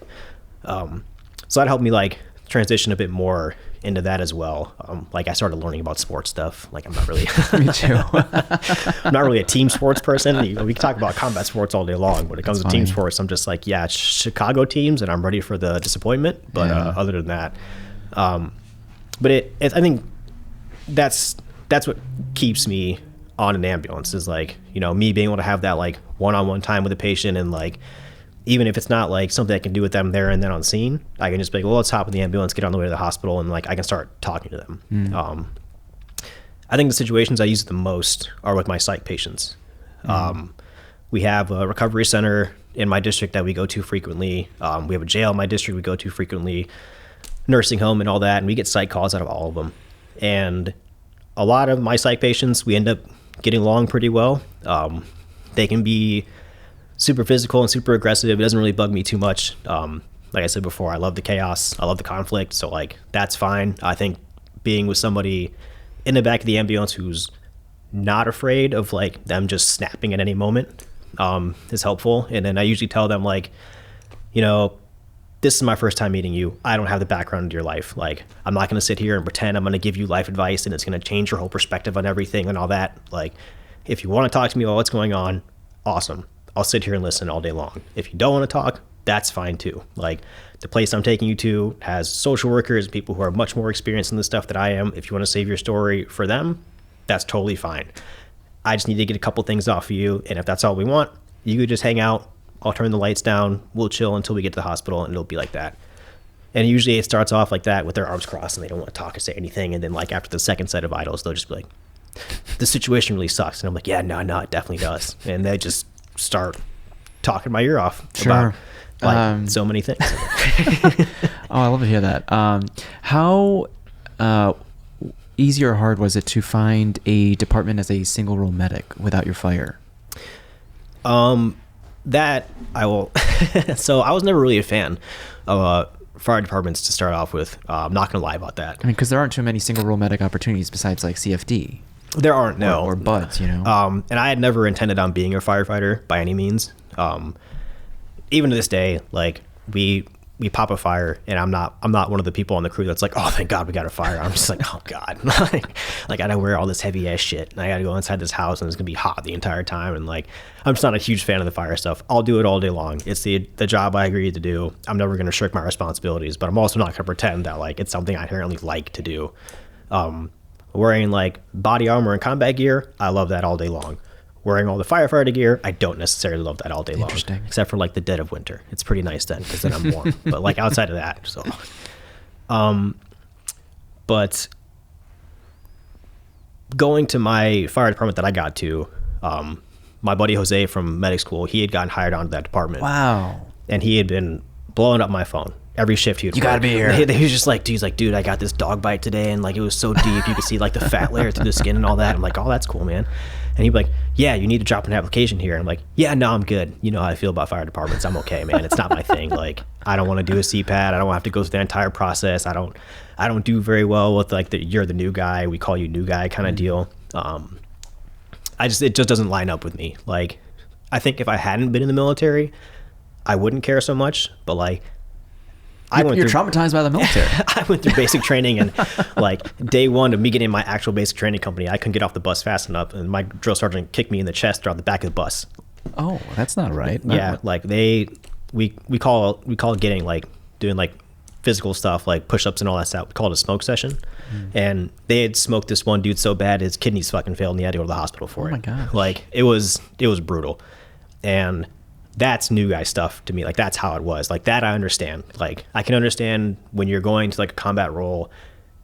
So that helped me like transition a bit more into that as well. Like I started learning about sports stuff. Like I'm not really, Me too. I'm not really a team sports person. We can talk about combat sports all day long. When it comes to team sports, I'm just like, yeah, it's Chicago teams and I'm ready for the disappointment. But other than that, but I think that's what keeps me on an ambulance is like, you know, me being able to have that like one-on-one time with a patient, and like, even if it's not like something I can do with them there and then on scene, I can just be like, well, let's hop in the ambulance, get on the way to the hospital, and like I can start talking to them. I think the situations I use the most are with my psych patients. We have a recovery center in my district that we go to frequently. We have a jail in my district we go to frequently, nursing home and all that, and we get psych calls out of all of them. And a lot of my psych patients, we end up getting along pretty well. They can be super physical and super aggressive. It doesn't really bug me too much. Like I said before, I love the chaos. I love the conflict. So like, that's fine. I think being with somebody in the back of the ambulance who's not afraid of like them just snapping at any moment is helpful. And then I usually tell them like, you know, this is my first time meeting you. I don't have the background into your life. Like, I'm not going to sit here and pretend I'm going to give you life advice and it's going to change your whole perspective on everything and all that. Like, if you want to talk to me about what's going on, awesome. I'll sit here and listen all day long. If you don't want to talk, that's fine too. Like, the place I'm taking you to has social workers, people who are much more experienced in this stuff than I am. If you want to save your story for them, that's totally fine. I just need to get a couple things off of you. And if that's all we want, you could just hang out. I'll turn the lights down. We'll chill until we get to the hospital, and it'll be like that. And usually it starts off like that with their arms crossed and they don't want to talk or say anything. And then like after the second set of vitals, they'll just be like, the situation really sucks. And I'm like, yeah, no, it definitely does. And they just start talking my ear off about like so many things. Oh, I love to hear that. How easy or hard was it to find a department as a single role medic without your fire? That I will. So I was never really a fan of fire departments to start off with. I'm not going to lie about that. I mean, because there aren't too many single role medic opportunities besides like CFD. There aren't, no. Or buds, you know. And I had never intended on being a firefighter by any means. Even to this day, like we pop a fire, and I'm not one of the people on the crew that's like, oh, thank God we got a fire. I'm just like, oh God, like I gotta wear all this heavy ass shit, and I gotta go inside this house, and it's gonna be hot the entire time, and like I'm just not a huge fan of the fire stuff. I'll do it all day long. It's the job I agreed to do. I'm never gonna shirk my responsibilities, but I'm also not gonna pretend that like it's something I inherently like to do. Wearing like body armor and combat gear, I love that all day long. Wearing all the firefighter gear, I don't necessarily love that all day long. Except for like the dead of winter. It's pretty nice then, because then I'm warm. But like outside of that, so. But going to my fire department that I got to, my buddy Jose from medic school, he had gotten hired onto that department. Wow. And he had been blowing up my phone. Every shift he would. You gotta be here. He was just like, dude, I got this dog bite today, and like it was so deep, you could see like the fat layer through the skin and all that. I'm like, oh, that's cool, man. And he'd be like, yeah, you need to drop an application here. And I'm like, yeah, no, I'm good. You know how I feel about fire departments. I'm okay, man. It's not my thing. Like, I don't want to do a CPAT. I don't have to go through the entire process. I don't do very well with like you're the new guy, we call you new guy kind of deal. It just doesn't line up with me. Like, I think if I hadn't been in the military, I wouldn't care so much. But like, You're traumatized by the military. I went through basic training, and like day one of me getting my actual basic training company, I couldn't get off the bus fast enough, and my drill sergeant kicked me in the chest around the back of the bus. Oh, that's not right. Yeah, like we call getting like doing like physical stuff like push-ups and all that stuff. We call it a smoke session, and they had smoked this one dude so bad his kidneys fucking failed, and he had to go to the hospital for it. Oh my gosh. Like it was brutal, and that's new guy stuff to me. Like that's how it was. Like that I understand. Like I can understand when you're going to like a combat role,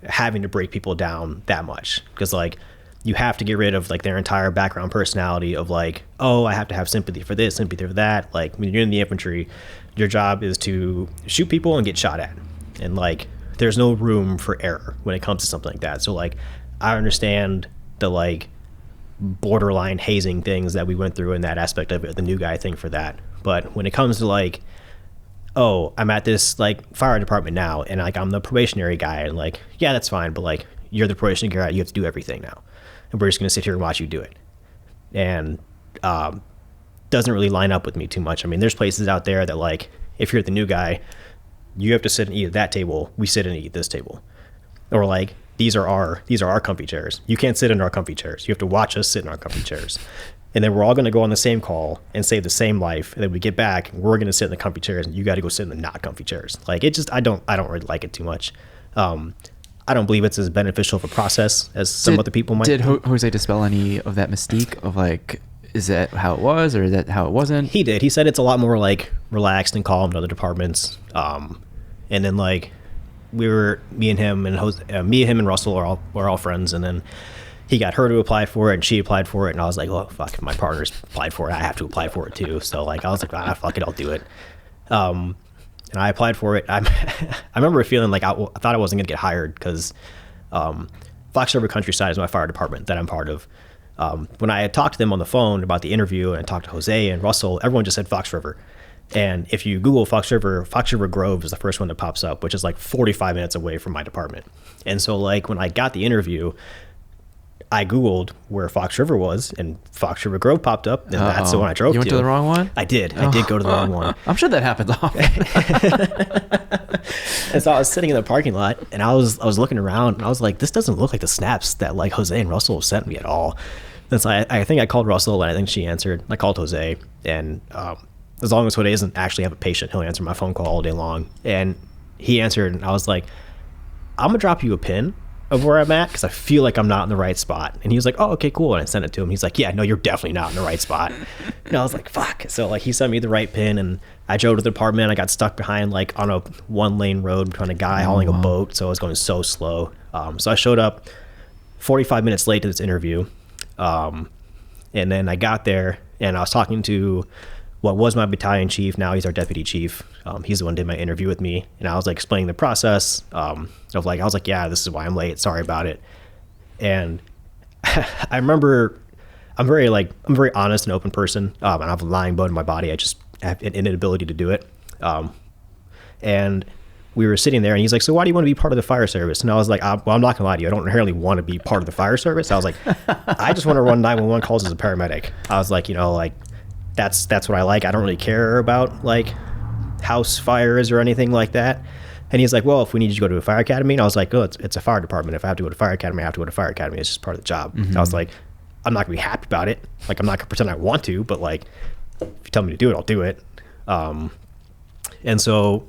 having to break people down that much, because like you have to get rid of like their entire background personality of like, oh, I have to have sympathy for this, sympathy for that. Like when you're in the infantry, your job is to shoot people and get shot at, and like there's no room for error when it comes to something like that. So like I understand the like borderline hazing things that we went through in that aspect of it, the new guy thing for that. But when it comes to like, oh, I'm at this like fire department now, and like I'm the probationary guy, and like, yeah, that's fine, but like you're the probationary guy, you have to do everything now, and we're just gonna sit here and watch you do it. And doesn't really line up with me too much. I mean, there's places out there that like, if you're the new guy, you have to sit and eat at that table. We sit and eat at this table, or like these are our comfy chairs. You can't sit in our comfy chairs. You have to watch us sit in our comfy chairs. And then we're all going to go on the same call and save the same life. And then we get back, and we're going to sit in the comfy chairs, and you got to go sit in the not comfy chairs. Like, it just, I don't really like it too much. I don't believe it's as beneficial of a process as some other people might. Did Jose dispel any of that mystique of like, is that how it was, or is that how it wasn't? He did. He said it's a lot more like relaxed and calm than other departments. And then like me and him and Russell are all friends. And then he got her to apply for it, and she applied for it, and I was like, oh fuck, my partner's applied for it, I have to apply for it too. So like I was like, fuck it, I'll do it. And I applied for it. I remember feeling like I thought I wasn't gonna get hired because Fox River Countryside is my fire department that I'm part of. When I had talked to them on the phone about the interview, and I talked to Jose and Russell, everyone just said Fox River. And if you Google Fox River Grove is the first one that pops up, which is like 45 minutes away from my department. And so like when I got the interview, I Googled where Fox River was, and Fox River Grove popped up, and that's the one I drove to. You went to the wrong one? I did. I did go to the wrong one. I'm sure that happens often. And so I was sitting in the parking lot, and I was looking around, and I was like, this doesn't look like the snaps that like Jose and Russell have sent me at all. And so I think I called Russell, and I think she answered. I called Jose, and as long as Jose doesn't actually have a patient, he'll answer my phone call all day long. And he answered, and I was like, I'm gonna drop you a pin of where I'm at because I feel like I'm not in the right spot. And he was like, oh, okay, cool. And I sent it to him. He's like, yeah, no, you're definitely not in the right spot. And I was like, fuck. So like he sent me the right pin, and I drove to the department. I got stuck behind like on a 1-lane road behind a guy hauling a boat. So I was going so slow. So I showed up 45 minutes late to this interview. And then I got there, and I was talking to what was my battalion chief. Now he's our deputy chief. He's the one who did my interview with me, and I was like explaining the process of like, I was like, yeah, this is why I'm late, sorry about it. And I remember I'm very honest and open person, and I have a lying bone in my body. I just have an inability to do it. And we were sitting there, and he's like, so why do you want to be part of the fire service? And I was like, well, I'm not gonna lie to you, I don't inherently want to be part of the fire service. I was like, I just want to run 911 calls as a paramedic. I was like, like that's what I like. I don't really care about like house fires or anything like that. And he's like, well, if we need you to go to a fire academy, and I was like, oh, it's a fire department. If I have to go to fire academy, I have to go to fire academy. It's just part of the job. I was like, I'm not gonna be happy about it. Like, I'm not gonna pretend I want to, but like, if you tell me to do it, I'll do it. And so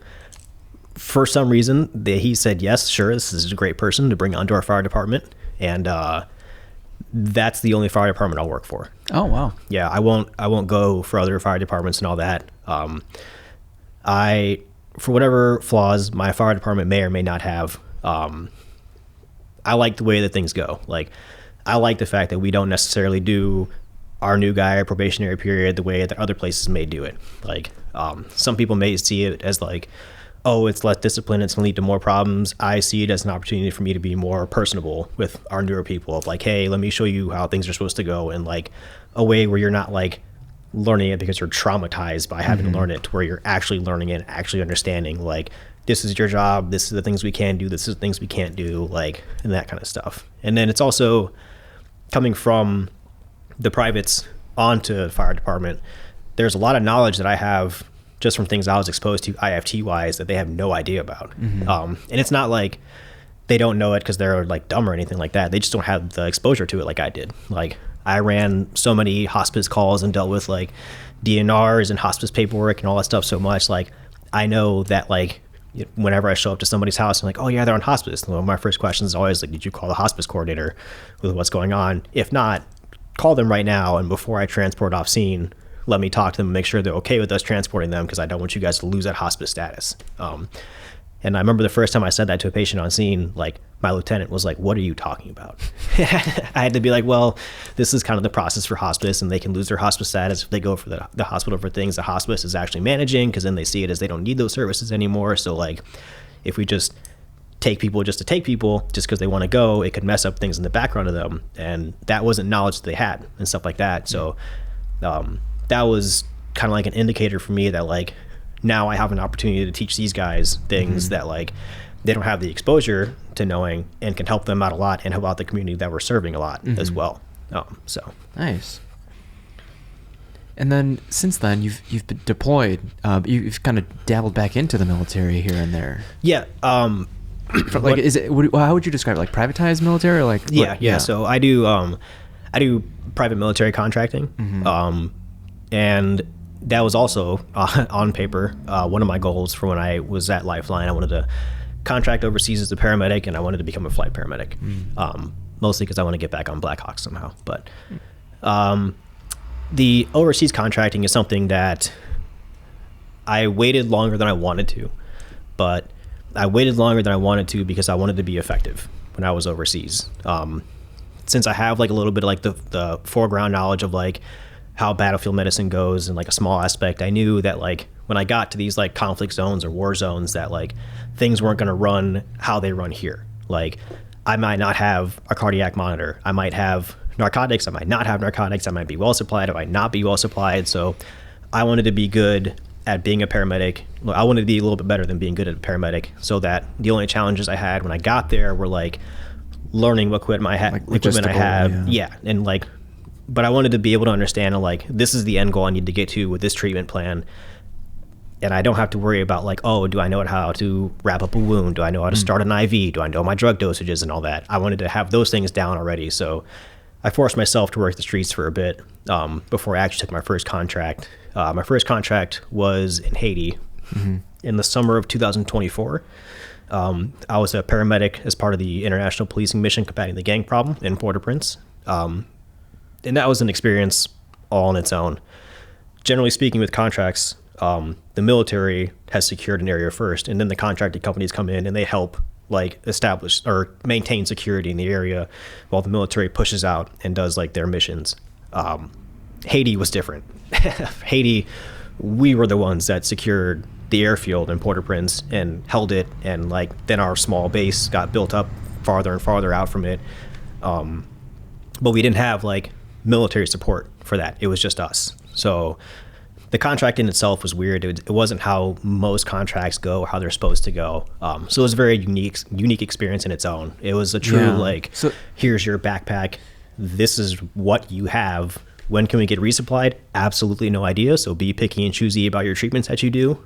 for some reason he said, yes, sure, this is a great person to bring onto our fire department. And that's the only fire department I'll work for. Oh, wow. Yeah, I won't go for other fire departments and all that. For whatever flaws my fire department may or may not have, I like the way that things go. Like, I like the fact that we don't necessarily do our new guy or probationary period the way that other places may do it. Like, some people may see it as like, oh, it's less discipline, it's gonna lead to more problems. I see it as an opportunity for me to be more personable with our newer people of like, hey, let me show you how things are supposed to go in like a way where you're not like learning it because you're traumatized by having to learn it, to where you're actually learning it, actually understanding like, this is your job, this is the things we can do, this is the things we can't do, like, and that kind of stuff. And then it's also coming from the privates onto the fire department, there's a lot of knowledge that I have just from things I was exposed to IFT wise that they have no idea about. And it's not like they don't know it because they're like dumb or anything like that. They just don't have the exposure to it like I did. Like, I ran so many hospice calls and dealt with like DNRs and hospice paperwork and all that stuff so much. Like, I know that like whenever I show up to somebody's house, I'm like, oh yeah, they're on hospice. And one of my first questions is always like, did you call the hospice coordinator with what's going on? If not, call them right now, and before I transport off scene, let me talk to them and make sure they're okay with us transporting them, because I don't want you guys to lose that hospice status. And I remember the first time I said that to a patient on scene, like, my lieutenant was like, what are you talking about? I had to be like, well, this is kind of the process for hospice, and they can lose their hospice status if they go for the hospital for things the hospice is actually managing, because then they see it as they don't need those services anymore. So like, if we just take people just to take people just because they want to go, it could mess up things in the background of them, and that wasn't knowledge that they had and stuff like that. So that was kind of like an indicator for me that like, now I have an opportunity to teach these guys things that like they don't have the exposure to knowing, and can help them out a lot and help out the community that we're serving a lot as well. So nice. And then since then, you've been deployed. You've kind of dabbled back into the military here and there. Yeah. Like, how would you describe it? Like privatized military, or like? Yeah. So I do private military contracting, and that was also on paper one of my goals for when I was at Lifeline. I wanted to contract overseas as a paramedic, and I wanted to become a flight paramedic, mostly because I want to get back on Black Hawk somehow. But the overseas contracting is something that I waited longer than I wanted to, but I waited longer than I wanted to because I wanted to be effective when I was overseas. Since I have like a little bit of like the foreground knowledge of like how battlefield medicine goes and like a small aspect, I knew that like when I got to these like conflict zones or war zones that like things weren't going to run how they run here. Like I might not have a cardiac monitor. I might have narcotics. I might not have narcotics. I might be well supplied. I might not be well supplied. So I wanted to be good at being a paramedic. I wanted to be a little bit better than being good at a paramedic, so that the only challenges I had when I got there were like learning what equipment I have. Yeah. And like, but I wanted to be able to understand like, this is the end goal I need to get to with this treatment plan. And I don't have to worry about like, oh, do I know how to wrap up a wound? Do I know how to start an IV? Do I know my drug dosages and all that? I wanted to have those things down already. So I forced myself to work the streets for a bit before I actually took my first contract. My first contract was in Haiti in the summer of 2024. I was a paramedic as part of the international policing mission combating the gang problem in Port-au-Prince. And that was an experience all on its own. Generally speaking, with contracts, the military has secured an area first, and then the contracted companies come in and they help like establish or maintain security in the area while the military pushes out and does like their missions. Haiti was different. Haiti, we were the ones that secured the airfield in Port-au-Prince and held it, and like then our small base got built up farther and farther out from it. But we didn't have like military support for that. It was just us. So the contract in itself was weird. It wasn't how most contracts go, how they're supposed to go. So it was a very unique experience in its own. It was a true here's your backpack. This is what you have. When can we get resupplied? Absolutely no idea. So be picky and choosy about your treatments that you do.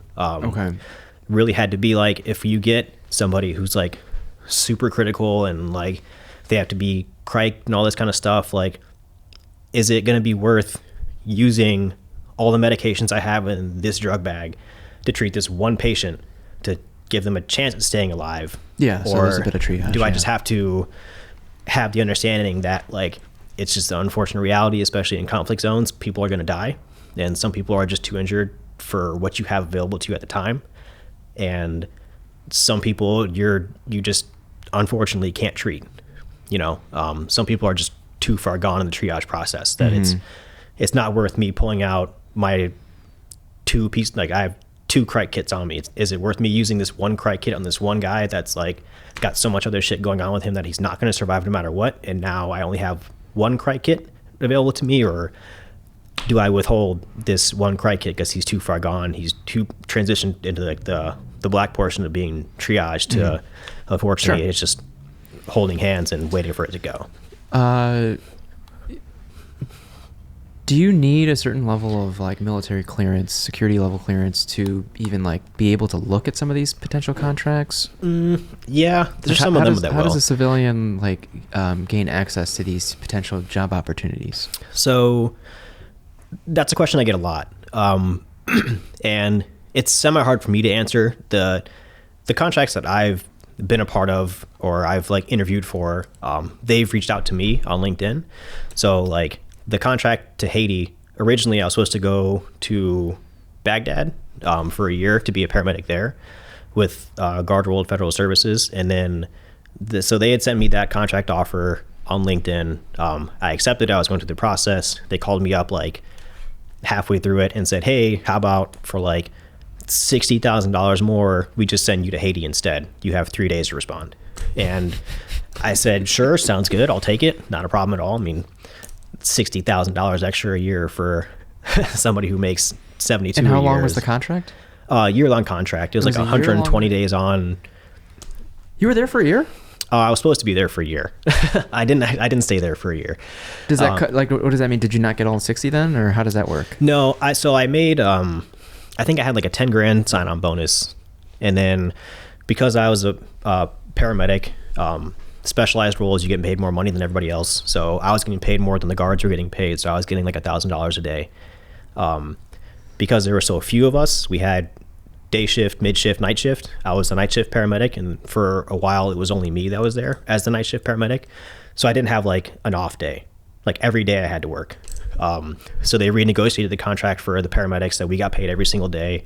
Really had to be like, if you get somebody who's like super critical and like they have to be criked and all this kind of stuff, like, is it going to be worth using all the medications I have in this drug bag to treat this one patient to give them a chance at staying alive? Yeah, so there's a bit of triage. Do I just have to have the understanding that like it's just the unfortunate reality, especially in conflict zones, people are going to die, and some people are just too injured for what you have available to you at the time, and some people you just unfortunately can't treat. Some people are just too far gone in the triage process that it's not worth me pulling out my I have 2 crite kits on me. Is it worth me using this one crite kit on this one guy that's like got so much other shit going on with him that he's not going to survive no matter what, and now I only have one crite kit available to me? Or do I withhold this one crite kit because he's too far gone, he's too transitioned into like the black portion of being triaged to unfortunately it's just holding hands and waiting for it to go. Do you need a certain level of like military clearance, security level clearance, to even like be able to look at some of these potential contracts? Yeah, there's some of them that will. How does a civilian like gain access to these potential job opportunities? So that's a question I get a lot, and it's semi-hard for me to answer. The contracts that I've been a part of or I've like interviewed for, they've reached out to me on LinkedIn. So like the contract to Haiti, originally I was supposed to go to Baghdad for a year to be a paramedic there with Guard World Federal Services. And then so they had sent me that contract offer on LinkedIn. I accepted it. I was going through the process. They called me up like halfway through it and said, hey, how about for like $60,000 more, we just send you to Haiti instead. You have 3 days to respond. And I said, sure, sounds good. I'll take it. Not a problem at all. I mean, $60,000 extra a year for somebody who makes 72 And how long years. was the contract? Year-long contract. It was like a 120 days on. You were there for a year? I was supposed to be there for a year. I didn't stay there for a year. Does that what does that mean? Did you not get all 60 then, or how does that work? No, I made I think I had like a 10 grand sign-on bonus, and then because I was a paramedic, specialized roles, you get paid more money than everybody else. So I was getting paid more than the guards were getting paid. So I was getting like $1,000 a day. Because there were so few of us, we had day shift, mid shift, night shift. I was the night shift paramedic, and for a while it was only me that was there as the night shift paramedic. So I didn't have like an off day. Like every day I had to work. So they renegotiated the contract for the paramedics that we got paid every single day.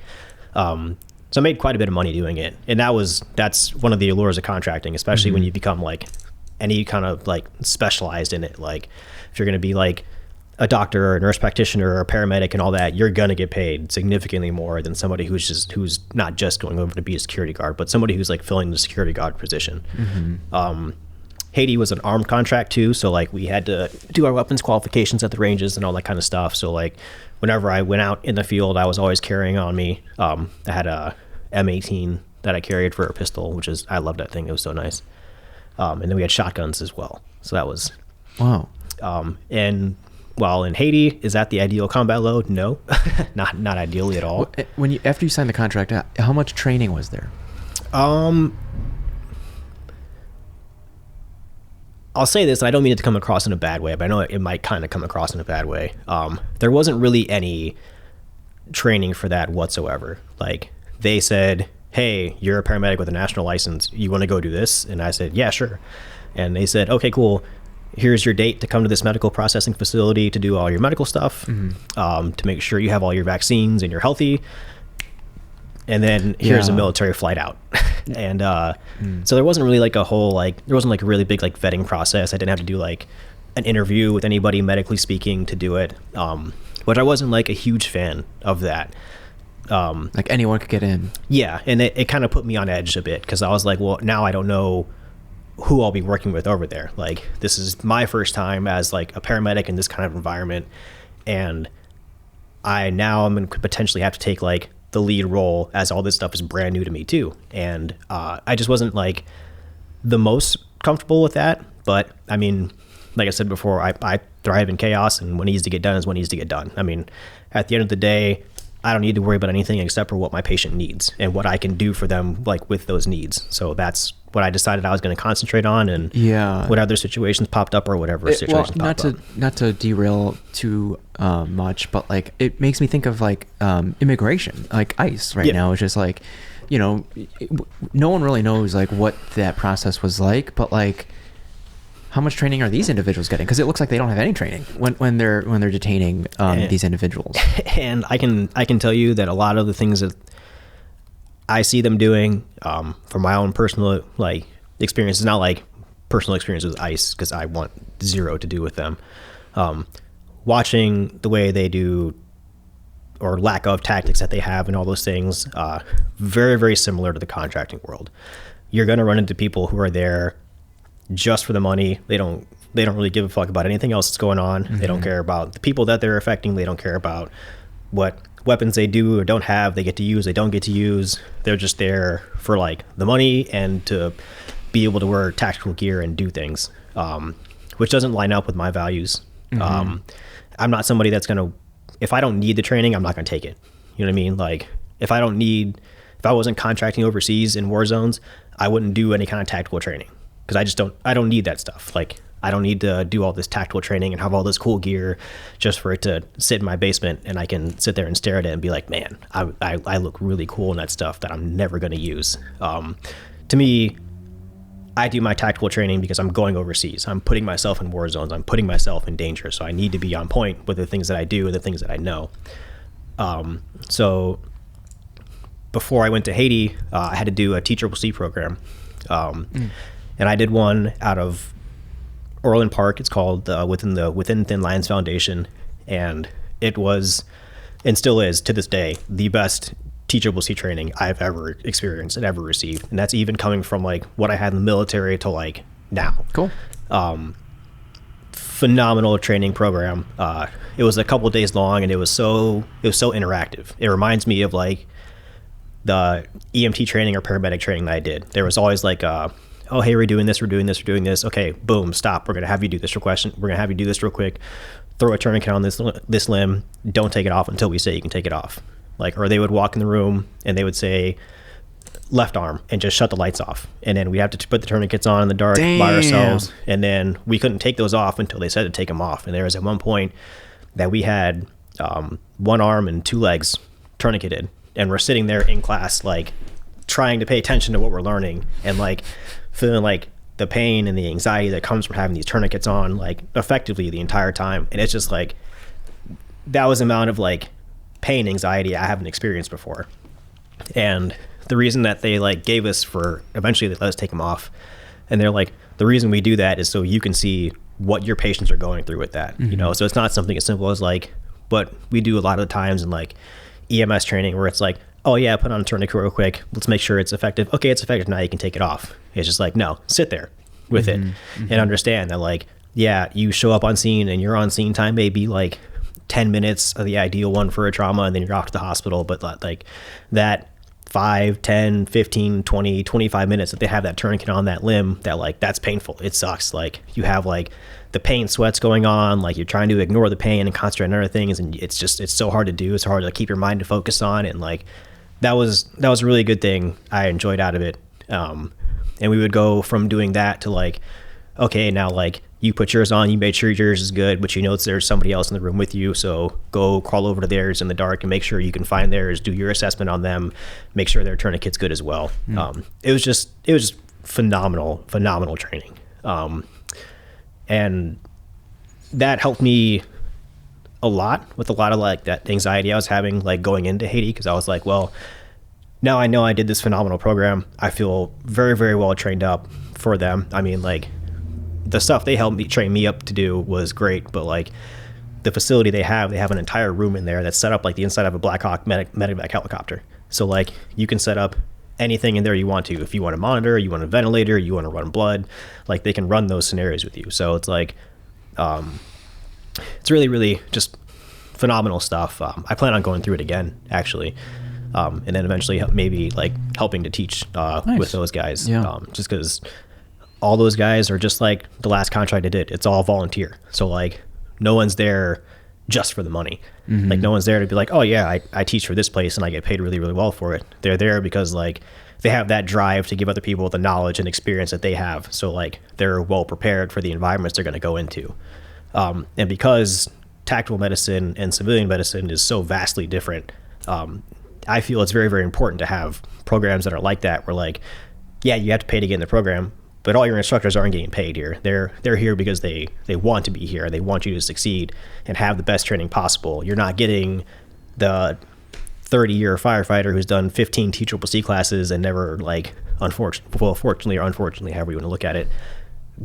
So I made quite a bit of money doing it. And that's one of the allures of contracting, especially when you become like any kind of like specialized in it. Like if you're going to be like a doctor or a nurse practitioner or a paramedic and all that, you're going to get paid significantly more than somebody who's not just going over to be a security guard, but somebody who's like filling the security guard position. Haiti was an armed contract too. So like we had to do our weapons qualifications at the ranges and all that kind of stuff. So like whenever I went out in the field, I was always carrying on me. I had a M18 that I carried for a pistol, I loved that thing. It was so nice. And then we had shotguns as well. So that was, wow. And while in Haiti, is that the ideal combat load? No, not ideally at all. After you signed the contract, how much training was there? I'll say this, and I don't mean it to come across in a bad way, but I know it might kind of come across in a bad way. There wasn't really any training for that whatsoever. Like they said, hey, you're a paramedic with a national license. You want to go do this? And I said, yeah, sure. And they said, okay, cool. Here's your date to come to this medical processing facility to do all your medical stuff, to make sure you have all your vaccines and you're healthy. And then here's a military flight out. And so there wasn't really like there wasn't like a really big like vetting process. I didn't have to do like an interview with anybody medically speaking to do it, which I wasn't like a huge fan of that. Like anyone could get in. Yeah, and it kind of put me on edge a bit because I was like, well, now I don't know who I'll be working with over there. Like this is my first time as like a paramedic in this kind of environment, and I'm going to potentially have to take like the lead role as all this stuff is brand new to me too. And I just wasn't like the most comfortable with that. But I mean, like I said before, I thrive in chaos, and what needs to get done is what needs to get done. I mean, at the end of the day, I don't need to worry about anything except for what my patient needs and what I can do for them, like with those needs. So that's what I decided I was going to concentrate on, and what other situations popped up or whatever situations popped up. Not to derail too much, but like it makes me think of like immigration, like ICE right now. It's just like, no one really knows like what that process was like, but like how much training are these individuals getting? Because it looks like they don't have any training when they're detaining these individuals. And I can tell you that a lot of the things that I see them doing, from my own personal like experiences, not like personal experience with ICE, because I want zero to do with them. Watching the way they do or lack of tactics that they have and all those things, very, very similar to the contracting world. You're going to run into people who are there just for the money. They don't really give a fuck about anything else that's going on. They don't care about the people that they're affecting. They don't care about what weapons they do or don't have, they get to use, they don't get to use. They're just there for like the money and to be able to wear tactical gear and do things, which doesn't line up with my values. I'm not somebody that's going to, if I don't need the training, I'm not going to take it. You know what I mean? Like if I wasn't contracting overseas in war zones, I wouldn't do any kind of tactical training, because I don't need that stuff. Like I don't need to do all this tactical training and have all this cool gear just for it to sit in my basement and I can sit there and stare at it and be like, man, I look really cool in that stuff that I'm never going to use. To me, I do my tactical training because I'm going overseas. I'm putting myself in war zones. I'm putting myself in danger. So I need to be on point with the things that I do and the things that I know. So before I went to Haiti, I had to do a TCCC program. And I did one out of Orland Park. It's called Within Thin Lines Foundation, and it was and still is to this day the best TCCC training I've ever experienced and ever received, and that's even coming from like what I had in the military to like now. Cool. Phenomenal training program. It was a couple of days long, and it was so interactive. It reminds me of like the EMT training or paramedic training that I did. There was always like, oh, hey, we're doing this, we're doing this, we're doing this. Okay, boom, stop. We're going to have you do this real question. We're going to have you do this real quick. Throw a tourniquet on this limb. Don't take it off until we say you can take it off. Like, or they would walk in the room and they would say left arm and just shut the lights off. And then we have to put the tourniquets on in the dark by ourselves. And then we couldn't take those off until they said to take them off. And there was at one point that we had one arm and two legs tourniqueted. And we're sitting there in class, like trying to pay attention to what we're learning and like feeling like the pain and the anxiety that comes from having these tourniquets on like effectively the entire time. And it's just like, that was the amount of like pain, anxiety I haven't experienced before. And the reason that they like gave us for eventually they let us take them off. And they're like, the reason we do that is so you can see what your patients are going through with that, you know? So it's not something as simple as like, what we do a lot of the times in like EMS training where it's like, oh yeah, put on a tourniquet real quick. Let's make sure it's effective. Okay, it's effective. Now you can take it off. It's just like, no, sit there with it and understand that like, yeah, you show up on scene and your on scene time may be like 10 minutes of the ideal one for a trauma and then you're off to the hospital. But like that 5, 10, 15, 20, 25 minutes that they have that tourniquet on that limb, that like, that's painful. It sucks. Like you have like the pain sweats going on, like you're trying to ignore the pain and concentrate on other things. And it's so hard to do. It's hard to keep your mind to focus on. And like, that was a really good thing I enjoyed out of it. And we would go from doing that to like, okay, now like you put yours on, you made sure yours is good, but you know there's somebody else in the room with you. So go crawl over to theirs in the dark and make sure you can find theirs, do your assessment on them, make sure their tourniquet's good as well. It was just phenomenal training. And that helped me a lot with a lot of like that anxiety I was having like going into Haiti, because I was like, well, now I know I did this phenomenal program. I feel very, very well trained up for them. I mean, like the stuff they helped me train me up to do was great, but like the facility they have an entire room in there that's set up like the inside of a Black Hawk medevac helicopter. So like you can set up anything in there you want to. If you want a monitor, you want a ventilator, you want to run blood, like they can run those scenarios with you. So it's like, it's really, really just phenomenal stuff. I plan on going through it again, actually. And then eventually maybe like helping to teach Nice. with those guys. Yeah. Just because all those guys are just like the last contract I did. It's all volunteer. So like no one's there just for the money. Like no one's there to be like, oh yeah, I teach for this place and I get paid really, really well for it. They're there because like they have that drive to give other people the knowledge and experience that they have. So like they're well prepared for the environments they're going to go into. And because tactical medicine and civilian medicine is so vastly different, I feel it's very, very important to have programs that are like that, where like, yeah, you have to pay to get in the program, but all your instructors aren't getting paid here. They're here because they want to be here. They want you to succeed and have the best training possible. You're not getting the 30-year firefighter who's done 15 TCCC classes and never like, fortunately or unfortunately, however you want to look at it,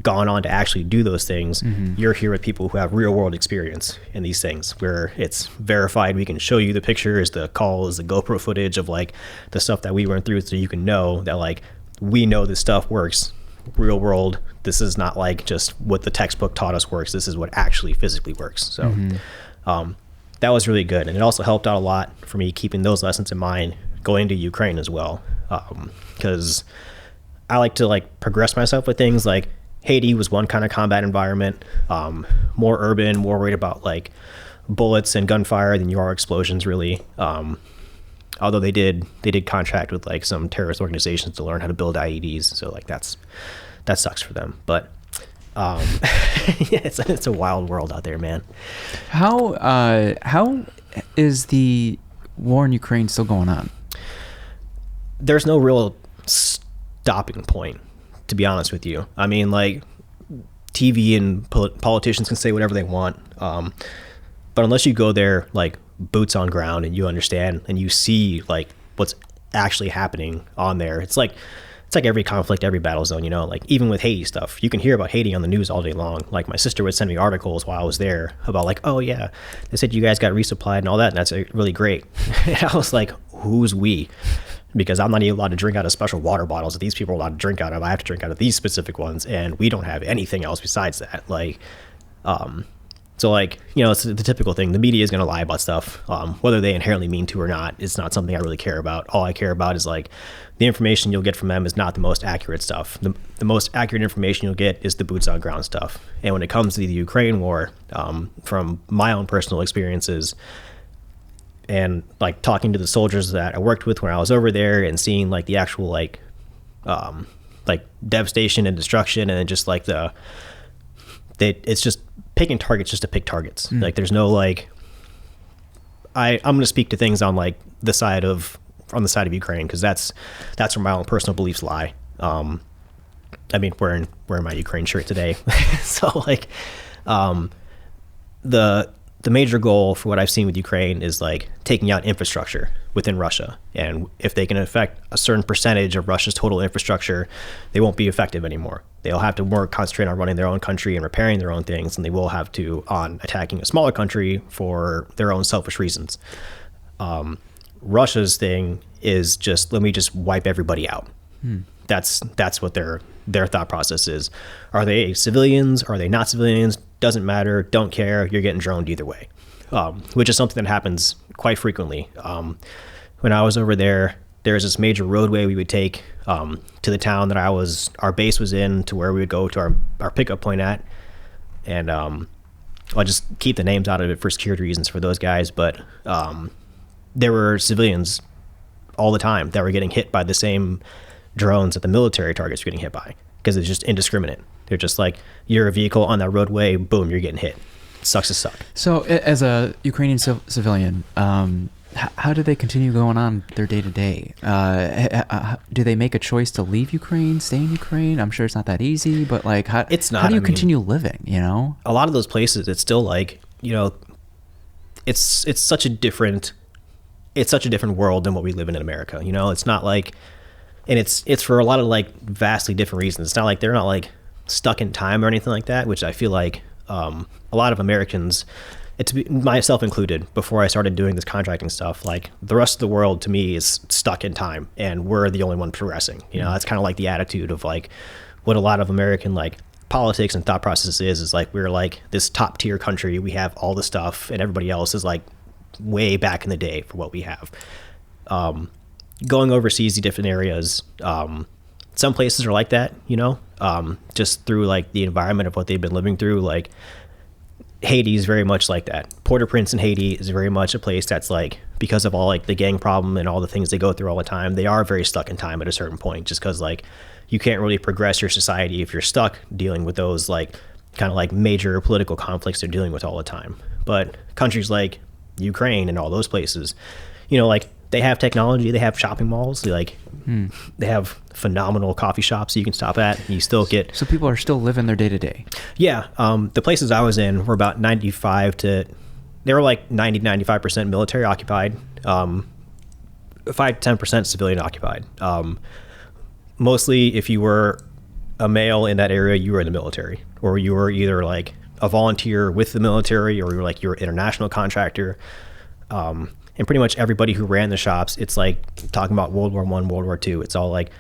gone on to actually do those things. You're here with people who have real world experience in these things where it's verified. We can show you the pictures, the calls, the GoPro footage of like the stuff that we went through, so you can know that like we know this stuff works real world. This is not like just what the textbook taught us works. This is what actually physically works. So that was really good. And it also helped out a lot for me keeping those lessons in mind going to Ukraine as well, because I like to like progress myself with things. Like Haiti was one kind of combat environment, more urban, more worried about like bullets and gunfire than you are explosions, really. Although they did contract with like some terrorist organizations to learn how to build IEDs, so like that sucks for them. But yeah, it's a wild world out there, man. How is the war in Ukraine still going on? There's no real stopping point, to be honest with you. I mean, like TV and politicians can say whatever they want, but unless you go there like boots on ground and you understand and you see like what's actually happening on there, it's like every conflict, every battle zone, you know. Like even with Haiti stuff, you can hear about Haiti on the news all day long. Like my sister would send me articles while I was there about like, oh yeah, they said you guys got resupplied and all that, and that's really great. And I was like, who's we? Because I'm not even allowed to drink out of special water bottles that these people are allowed to drink out of. I have to drink out of these specific ones, and we don't have anything else besides that. Like, So like, it's the typical thing. The media is going to lie about stuff, whether they inherently mean to or not. It's not something I really care about. All I care about is like the information you'll get from them is not the most accurate stuff. The most accurate information you'll get is the boots on ground stuff. And when it comes to the Ukraine war, from my own personal experiences and like talking to the soldiers that I worked with when I was over there and seeing like the actual like devastation and destruction, and just like it's just picking targets just to pick targets. Like there's no like, I'm going to speak to things on like on the side of Ukraine, because that's where my own personal beliefs lie. I mean, wearing my Ukraine shirt today. So like, the major goal for what I've seen with Ukraine is like taking out infrastructure within Russia. And if they can affect a certain percentage of Russia's total infrastructure, they won't be effective anymore. They'll have to more concentrate on running their own country and repairing their own things, and they will have to on attacking a smaller country for their own selfish reasons. Russia's thing is just, let me just wipe everybody out. That's what their thought process is. Are they civilians? Are they not civilians? Doesn't matter. Don't care. You're getting droned either way, which is something that happens quite frequently. When I was over there, there's this major roadway we would take to the town that our base was in, to where we would go to our pickup point at. And I'll just keep the names out of it for security reasons for those guys. But there were civilians all the time that were getting hit by the same drones that the military targets were getting hit by, because it's just indiscriminate. They're just like, you're a vehicle on that roadway, boom, you're getting hit. Sucks to suck. So as a Ukrainian civilian, how do they continue going on their day-to-day? Do they make a choice to leave Ukraine, stay in Ukraine? I'm sure it's not that easy, but like, how do you continue living, A lot of those places, it's still like, it's such a different world than what we live in America. It's not like, and it's for a lot of like vastly different reasons. It's not like they're not like stuck in time or anything like that, which I feel like a lot of Americans, myself included, before I started doing this contracting stuff, like the rest of the world to me is stuck in time, and we're the only one progressing. That's kind of like the attitude of like what a lot of American like politics and thought process is like, we're like this top tier country, we have all the stuff, and everybody else is like way back in the day for what we have. Going overseas to different areas, some places are like that, just through like the environment of what they've been living through. Like Haiti is very much like that. Port-au-Prince in Haiti is very much a place that's like, because of all like the gang problem and all the things they go through all the time, they are very stuck in time at a certain point, just because like you can't really progress your society if you're stuck dealing with those like kind of like major political conflicts they're dealing with all the time. But countries like Ukraine and all those places, like they have technology, they have shopping malls, they have phenomenal coffee shops you can stop at, and you still get... So people are still living their day-to-day. Yeah. The places I was in were about 95% military occupied, 5 to 10% civilian occupied. Mostly if you were a male in that area, you were in the military, or you were either like a volunteer with the military, or you were like your international contractor. And pretty much everybody who ran the shops, it's like talking about World War I, World War II. It's all like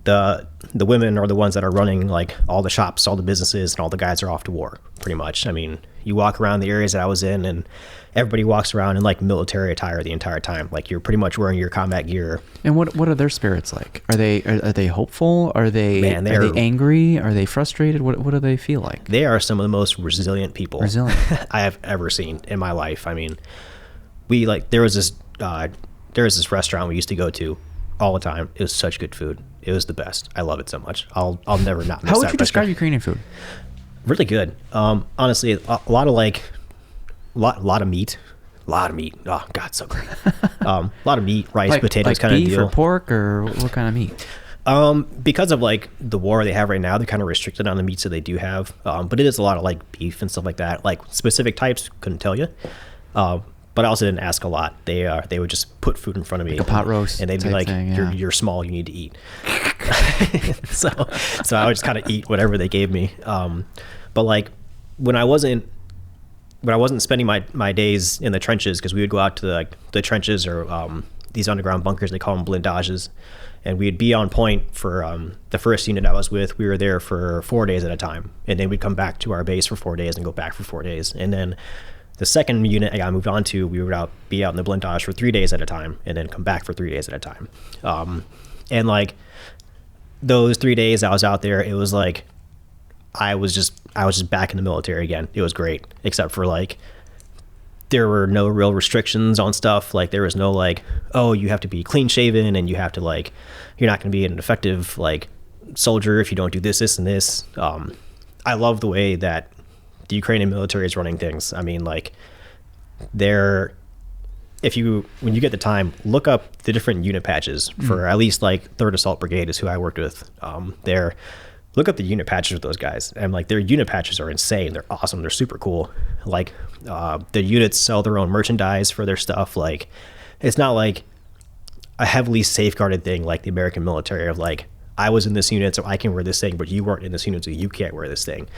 the women are the ones that are running like all the shops, all the businesses, and all the guys are off to war, pretty much. I mean, you walk around the areas that I was in, and everybody walks around in like military attire the entire time. Like you're pretty much wearing your combat gear. And what are their spirits like? Are they hopeful? Are they angry? Are they frustrated? What do they feel like? They are some of the most resilient people I have ever seen in my life. I mean, there was this restaurant we used to go to all the time. It was such good food. It was the best. I love it so much. I'll never not miss that. How would you describe Ukrainian food? Really good. Honestly, a lot of meat. Oh God, so great. A lot of meat, rice, potatoes, kind of deal. Beef or pork, or what kind of meat? Because of like the war they have right now, they're kind of restricted on the meats that they do have. But it is a lot of like beef and stuff like that. Like specific types, couldn't tell you. But I also didn't ask a lot. They would just put food in front of me, like a pot roast, and they'd be like, thing, yeah. "You're small. You need to eat." so I would just kind of eat whatever they gave me. But like when I wasn't spending my days in the trenches, because we would go out to the trenches or these underground bunkers. They call them blindages. And we'd be on point for the first unit I was with. We were there for 4 days at a time. And then we'd come back to our base for 4 days and go back for 4 days. And then the second unit I got moved on to, we would be out in the blindage for 3 days at a time and then come back for 3 days at a time. And like those 3 days I was out there, it was like I was just back in the military again. It was great, except for like there were no real restrictions on stuff. Like there was no like, oh, you have to be clean shaven and you have to like, you're not going to be an effective like soldier if you don't do this, this, and this. I love the way that the Ukrainian military is running things. I mean, like when you get the time, look up the different unit patches for at least like 3rd Assault Brigade is who I worked with. Look up the unit patches of those guys. And like their unit patches are insane. They're awesome. They're super cool. Like the units sell their own merchandise for their stuff. Like it's not like a heavily safeguarded thing like the American military of like, I was in this unit so I can wear this thing, but you weren't in this unit so you can't wear this thing.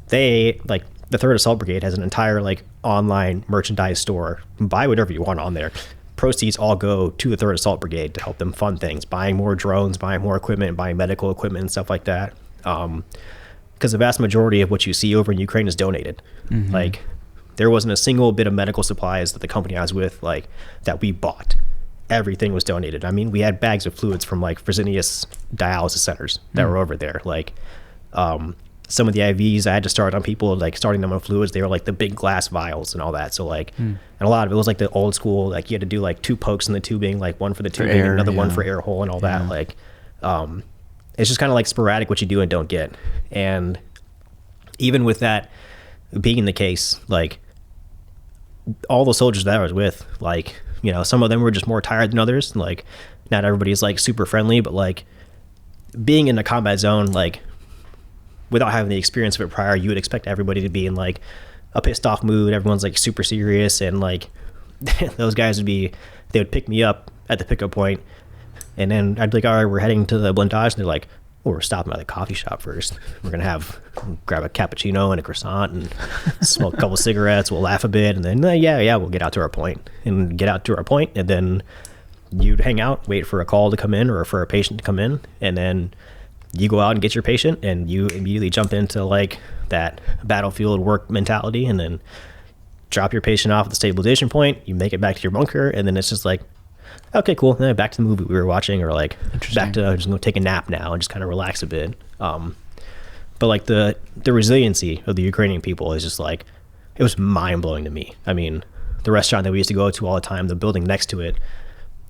They like the 3rd Assault Brigade has an entire like online merchandise store. Buy whatever you want on there. Proceeds all go to the 3rd Assault Brigade to help them fund things, buying more drones, buying more equipment, buying medical equipment and stuff like that. Because the vast majority of what you see over in Ukraine is donated. Mm-hmm. Like there wasn't a single bit of medical supplies that the company I was with like that we bought. Everything was donated. I mean, we had bags of fluids from like Fresenius dialysis centers that were over there. Like some of the IVs I had to start on people, like starting them on fluids, they were like the big glass vials and all that. So like, and a lot of it was like the old school, like you had to do like 2 pokes in the tubing, like one for the tubing, air, another one for air hole and all that. Like, it's just kind of like sporadic what you do and don't get. And even with that being the case, like all the soldiers that I was with, like, you know, some of them were just more tired than others. Like not everybody's like super friendly, but like being in a combat zone, like without having the experience of it prior, you would expect everybody to be in like a pissed off mood. Everyone's like super serious. And like those guys they would pick me up at the pickup point. And then I'd be like, all right, we're heading to the blindage. And they're like, oh, we're stopping by the coffee shop first. We're going to grab a cappuccino and a croissant and smoke a couple cigarettes. We'll laugh a bit. And then, we'll get out to our point. And get out to our point. And then you'd hang out, wait for a call to come in or for a patient to come in. And then you go out and get your patient and you immediately jump into like that battlefield work mentality and then drop your patient off at the stabilization point. You make it back to your bunker. And then it's just like, okay, cool. Then back to the movie we were watching, or like back to just gonna take a nap now and just kind of relax a bit. But like the resiliency of the Ukrainian people is just like, it was mind blowing to me. I mean, the restaurant that we used to go to all the time, the building next to it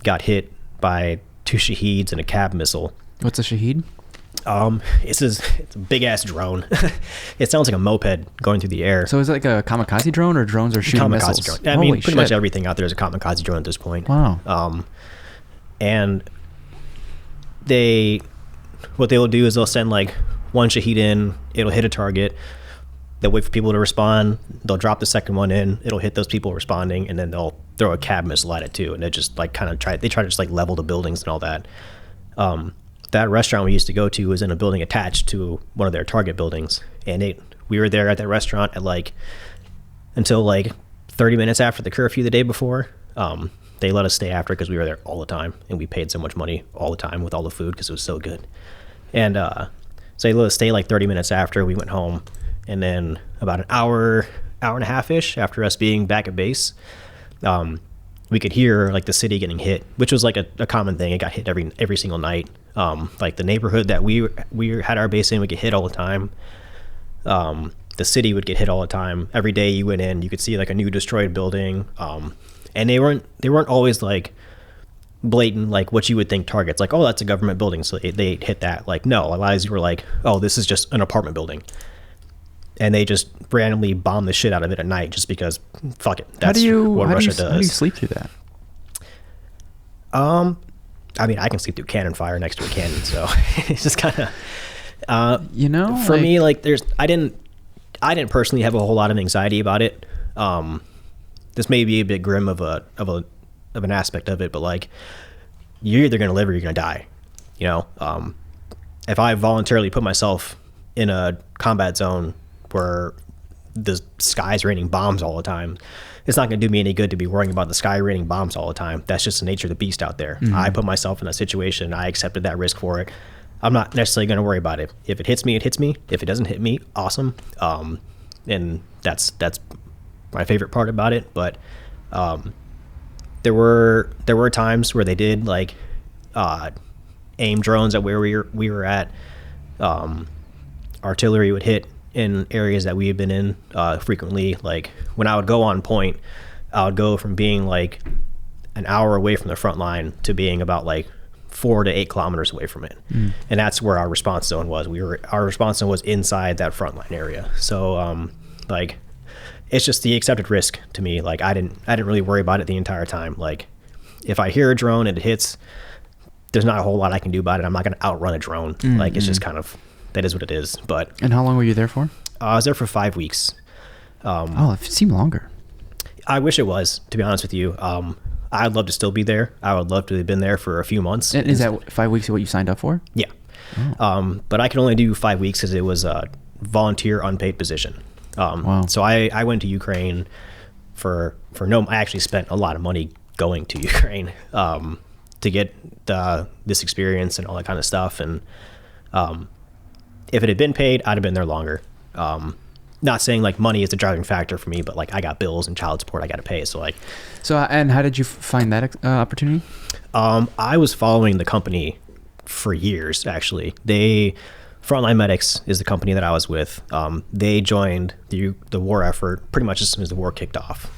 got hit by 2 Shaheeds and a cab missile. What's a Shaheed? It's a big ass drone. It sounds like a moped going through the air. So is it like a kamikaze drone, or drones are shooting missiles? Drone. I mean, pretty much everything out there is a kamikaze drone at this point. Wow. And what they'll do is they'll send like 1 Shaheed in, it'll hit a target. They'll wait for people to respond. They'll drop the second one in. It'll hit those people responding, and then they'll throw a cab missile at it too. And they just like try to just like level the buildings and all that. That restaurant we used to go to was in a building attached to one of their target buildings. And we were there at that restaurant at like, until like 30 minutes after the curfew the day before. They let us stay after because we were there all the time. And we paid so much money all the time with all the food because it was so good. And so they let us stay like 30 minutes after we went home. And then about an hour and a half-ish after us being back at base, we could hear like the city getting hit, which was like a common thing. It got hit every single night. Like the neighborhood that we had our base in would get hit all the time. The city would get hit all the time. Every day you went in, you could see like a new destroyed building. And they weren't always like blatant, like what you would think targets, like, oh, that's a government building, so they hit that. Like, no, a lot of these were like, oh, this is just an apartment building. And they just randomly bomb the shit out of it at night just because, fuck it. That's what Russia does. How do you sleep through that? I mean, I can sleep through cannon fire next to a cannon, so it's just kind of, for me, like I didn't personally have a whole lot of anxiety about it. This may be a bit grim of an aspect of it, but like, you're either going to live or you're going to die. You know, if I voluntarily put myself in a combat zone where the sky's raining bombs all the time. It's not going to do me any good to be worrying about the sky raining bombs all the time. That's just the nature of the beast out there. I put myself in a situation. I accepted that risk for it. I'm not necessarily going to worry about it. If it hits me, it hits me. If it doesn't hit me, awesome. And that's my favorite part about it. But there were times where they did like aim drones at where we were at. Artillery would hit in areas that we had been in frequently. Like when I would go on point, I would go from being like an hour away from the front line to being about like 4 to 8 kilometers away from it. And that's where our response zone was. Our response zone was inside that front line area. So like it's just the accepted risk to me. Like I didn't really worry about it the entire time. Like if I hear a drone and it hits, there's not a whole lot I can do about it. I'm not going to outrun a drone. Like it's just kind of, that is what it is. But And how long were you there for? I was there for 5 weeks. It seemed longer. I wish it was, to be honest with you. I'd love to still be there. I would love to have been there for a few months. And is that 5 weeks what you signed up for? Yeah. But I could only do 5 weeks because it was a volunteer unpaid position. Wow. So I went to Ukraine for no, I actually spent a lot of money going to Ukraine to get this experience and all that kind of stuff. And if it had been paid, I'd have been there longer. Not saying like money is the driving factor for me, but like I got bills and child support I got to pay. So like, and how did you find that opportunity? I was following the company for years, actually. Frontline Medics is the company that I was with. They joined the war effort pretty much as soon as the war kicked off.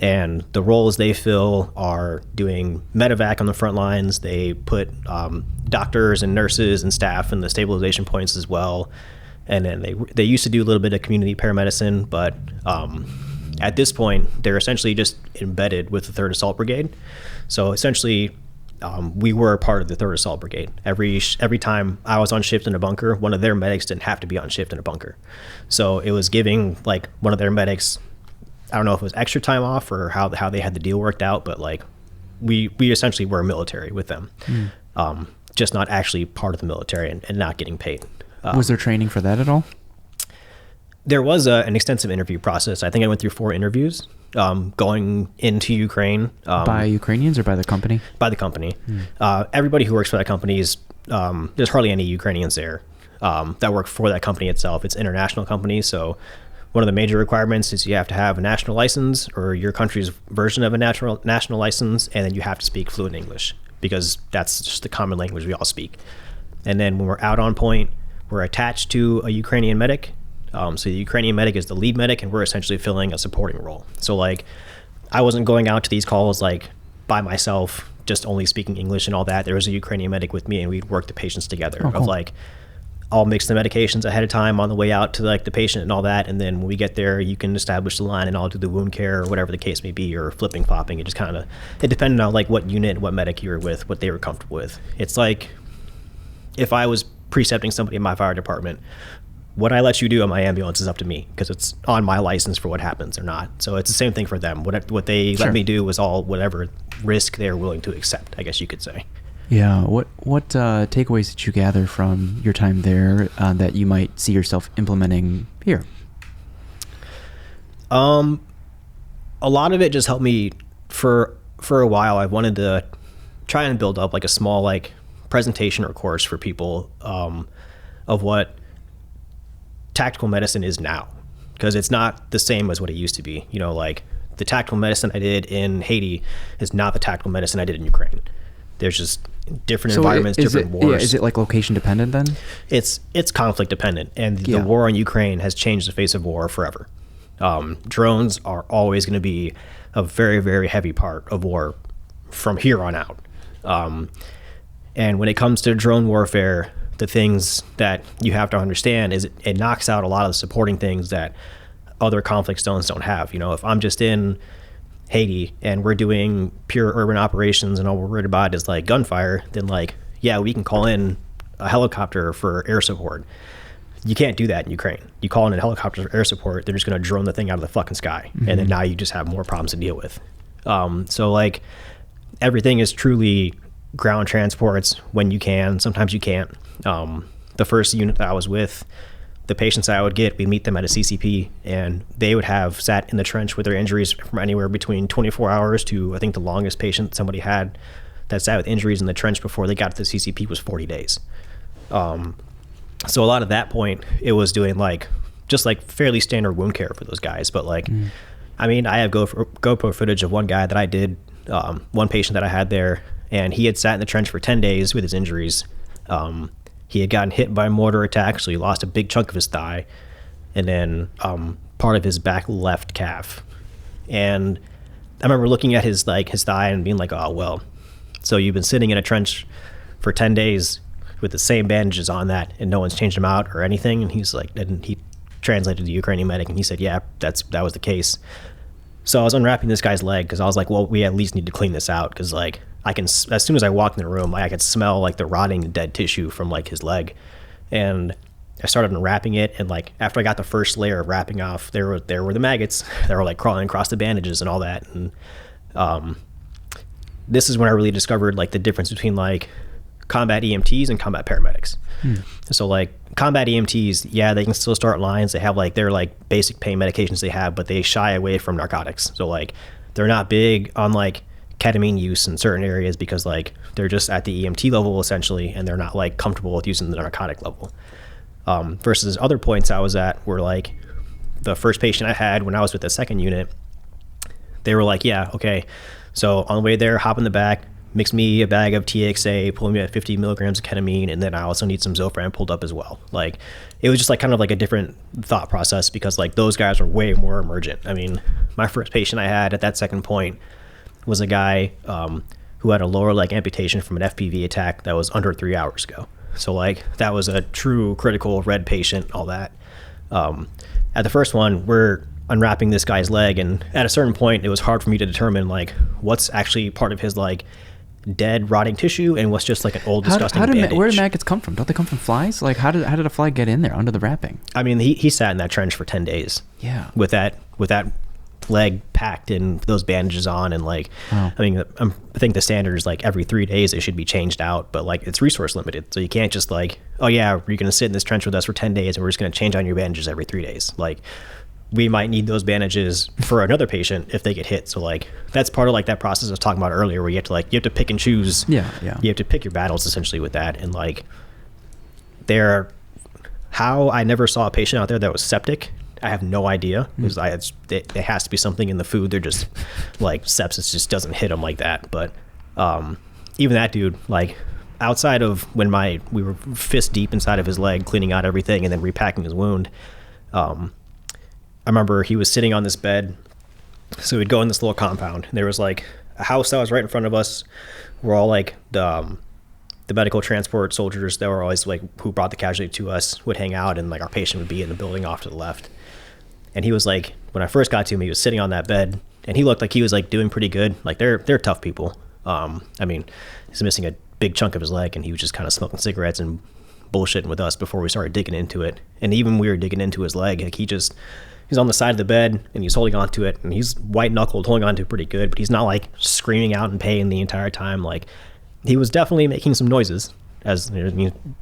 And the roles they fill are doing medevac on the front lines. They put doctors and nurses and staff in the stabilization points as well. And then they used to do a little bit of community paramedicine, but at this point, they're essentially just embedded with the 3rd Assault Brigade. So essentially, we were a part of the 3rd Assault Brigade. Every time I was on shift in a bunker, one of their medics didn't have to be on shift in a bunker. So it was giving like one of their medics, I don't know if it was extra time off or how they had the deal worked out, but like we essentially were military with them, just not actually part of the military and not getting paid. Was there training for that at all? There was an extensive interview process. I think I went through 4 interviews going into Ukraine. By Ukrainians or by the company? By the company. Everybody who works for that company is, there's hardly any Ukrainians there that work for that company itself. It's an international company, so one of the major requirements is you have to have a national license or your country's version of a national license, and then you have to speak fluent English because that's just the common language we all speak. And then when we're out on point, we're attached to a Ukrainian medic. So the Ukrainian medic is the lead medic, and we're essentially filling a supporting role. So like, I wasn't going out to these calls like by myself, just only speaking English and all that. There was a Ukrainian medic with me, and we'd work the patients together. Oh, cool. Of like, I'll mix the medications ahead of time on the way out to like the patient and all that. And then when we get there, you can establish the line and I'll do the wound care or whatever the case may be, or flipping, flopping. It just kind of, it depended on like what unit, what medic you were with, what they were comfortable with. It's like if I was precepting somebody in my fire department, what I let you do on my ambulance is up to me because it's on my license for what happens or not. So it's the same thing for them. What they Sure. let me do was all whatever risk they're willing to accept, I guess you could say. Yeah. What takeaways did you gather from your time there that you might see yourself implementing here? A lot of it just helped me for a while. I wanted to try and build up like a small like presentation or course for people of what tactical medicine is now, because it's not the same as what it used to be. You know, like the tactical medicine I did in Haiti is not the tactical medicine I did in Ukraine. There's just different environments, different wars. Yeah, is it like location dependent then? It's conflict dependent, and the war in Ukraine has changed the face of war forever. Drones are always going to be a very, very heavy part of war from here on out. And when it comes to drone warfare, the things that you have to understand is it knocks out a lot of the supporting things that other conflict zones don't have. You know, if I'm just in Haiti and we're doing pure urban operations and all we're worried about is like gunfire, then like, yeah, we can call in a helicopter for air support. You can't do that in Ukraine. You call in a helicopter for air support, they're just going to drone the thing out of the fucking sky. Mm-hmm. And then now you just have more problems to deal with. So like everything is truly ground transports when you can. Sometimes you can't. The first unit that I was with, the patients I would get, we'd meet them at a CCP, and they would have sat in the trench with their injuries from anywhere between 24 hours to, I think the longest patient somebody had that sat with injuries in the trench before they got to the CCP was 40 days. So a lot of that point, it was doing like just like fairly standard wound care for those guys. But like, I mean, I have GoPro footage of one guy that I did, one patient that I had there, and he had sat in the trench for 10 days with his injuries. He had gotten hit by a mortar attack, so he lost a big chunk of his thigh, and then part of his back left calf. And I remember looking at his thigh and being like, oh, well, so you've been sitting in a trench for 10 days with the same bandages on that, and no one's changed them out or anything? And he's like, and he translated to Ukrainian medic, and he said, yeah, that was the case. So I was unwrapping this guy's leg because I was like, well, we at least need to clean this out, because like I can, as soon as I walked in the room, I could smell like the rotting dead tissue from like his leg. And I started unwrapping it, and like after I got the first layer of wrapping off, there were the maggots that were like crawling across the bandages and all that. And this is when I really discovered like the difference between like combat EMTs and combat paramedics. So like combat EMTs, yeah, they can still start lines. They have like their like basic pain medications they have, but they shy away from narcotics. So like they're not big on like ketamine use in certain areas because like they're just at the EMT level essentially, and they're not like comfortable with using the narcotic level. Versus other points I was at were like the first patient I had when I was with the second unit, they were like, yeah, okay, so on the way there, hop in the back, mix me a bag of TXA, pull me at 50 milligrams of ketamine, and then I also need some Zofran pulled up as well. Like it was just like kind of like a different thought process because like those guys were way more emergent. I mean, my first patient I had at that second point was a guy who had a lower leg amputation from an FPV attack that was under 3 hours ago. So like that was a true critical red patient, all that. At the first one, we're unwrapping this guy's leg, and at a certain point it was hard for me to determine like what's actually part of his like dead rotting tissue and what's just like an old disgusting bandage. Where do maggots come from? Don't they come from flies? Like how did a fly get in there under the wrapping? I mean, he sat in that trench for 10 days. Yeah. With that leg packed and those bandages on, and like I mean, I think the standard is like every 3 days they should be changed out, but like it's resource limited, so you can't just like, oh yeah, you're gonna sit in this trench with us for 10 days and we're just gonna change on your bandages every 3 days. Like we might need those bandages for another patient if they get hit. So like that's part of like that process I was talking about earlier, where you have to pick and choose. You have to pick your battles essentially with that. And like how I never saw a patient out there that was septic, I have no idea, because it has to be something in the food. They're just like sepsis just doesn't hit them like that. But even that dude, like outside of when we were fist deep inside of his leg, cleaning out everything and then repacking his wound, I remember he was sitting on this bed. So we'd go in this little compound, and there was like a house that was right in front of us where all like the medical transport soldiers that were always like who brought the casualty to us would hang out, and like our patient would be in the building off to the left. And he was like, when I first got to him, he was sitting on that bed, and he looked like he was like doing pretty good. Like they're tough people. I mean, he's missing a big chunk of his leg, and he was just kind of smoking cigarettes and bullshitting with us before we started digging into it. And even when we were digging into his leg, like he's on the side of the bed and he's holding onto it, and he's white knuckled, holding onto it pretty good, but he's not like screaming out in pain the entire time. Like he was definitely making some noises, as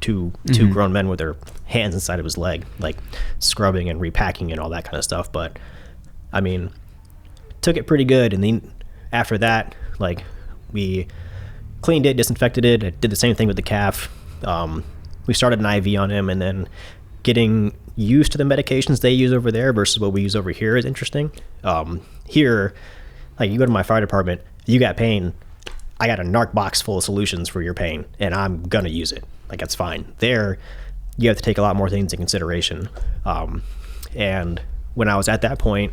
two grown men with their hands inside of his leg, like scrubbing and repacking and all that kind of stuff. But I mean, took it pretty good. And then after that, like we cleaned it, disinfected it. I did the same thing with the calf. We started an IV on him, and then getting used to the medications they use over there versus what we use over here is interesting. Here, like you go to my fire department, you got pain, I got a narc box full of solutions for your pain, and I'm gonna use it. Like that's fine. There, you have to take a lot more things into consideration. And when I was at that point,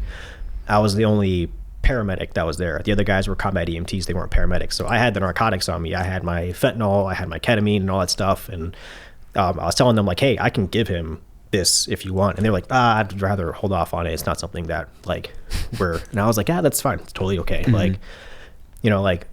I was the only paramedic that was there. The other guys were combat EMTs, they weren't paramedics. So I had the narcotics on me. I had my fentanyl, I had my ketamine and all that stuff. And I was telling them like, hey, I can give him this if you want. And they're like, I'd rather hold off on it. It's not something that like and I was like, that's fine. It's totally okay. Mm-hmm. Like, like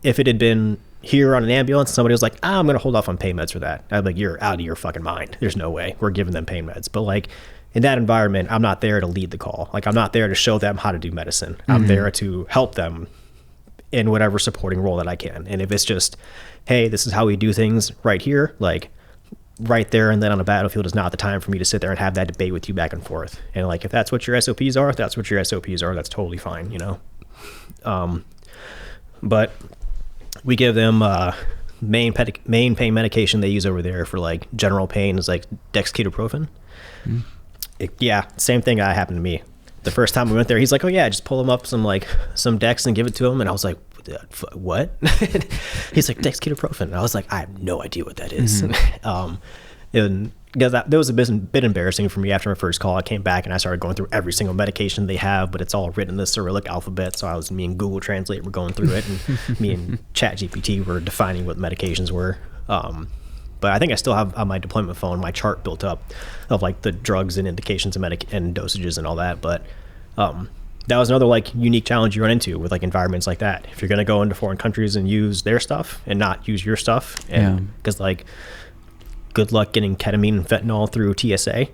if it had been here on an ambulance, somebody was like, I'm going to hold off on pain meds for that. I'd be like, you're out of your fucking mind. There's no way we're giving them pain meds. But like in that environment, I'm not there to lead the call. Like I'm not there to show them how to do medicine. Mm-hmm. I'm there to help them in whatever supporting role that I can. And if it's just, hey, this is how we do things right here, like right there and then on a battlefield is not the time for me to sit there and have that debate with you back and forth. And like, if that's what your SOPs are, that's totally fine, you know? But we give them main pain medication they use over there for like general pain is like dexketoprofen. Yeah, same thing happened to me. The first time we went there, he's like, oh yeah, just pull him up some Dex and give it to him. And I was like, what? He's like, dexketoprofen. And I was like, I have no idea what that is. And because that was a bit embarrassing for me after my first call. I came back and I started going through every single medication they have, but it's all written in the Cyrillic alphabet. So me and Google Translate were going through it, and me and ChatGPT were defining what medications were. But I think I still have on my deployment phone my chart built up of like the drugs and indications and and dosages and all that. But that was another like unique challenge you run into with like environments like that. If you're going to go into foreign countries and use their stuff and not use your stuff, and because like good luck getting ketamine and fentanyl through TSA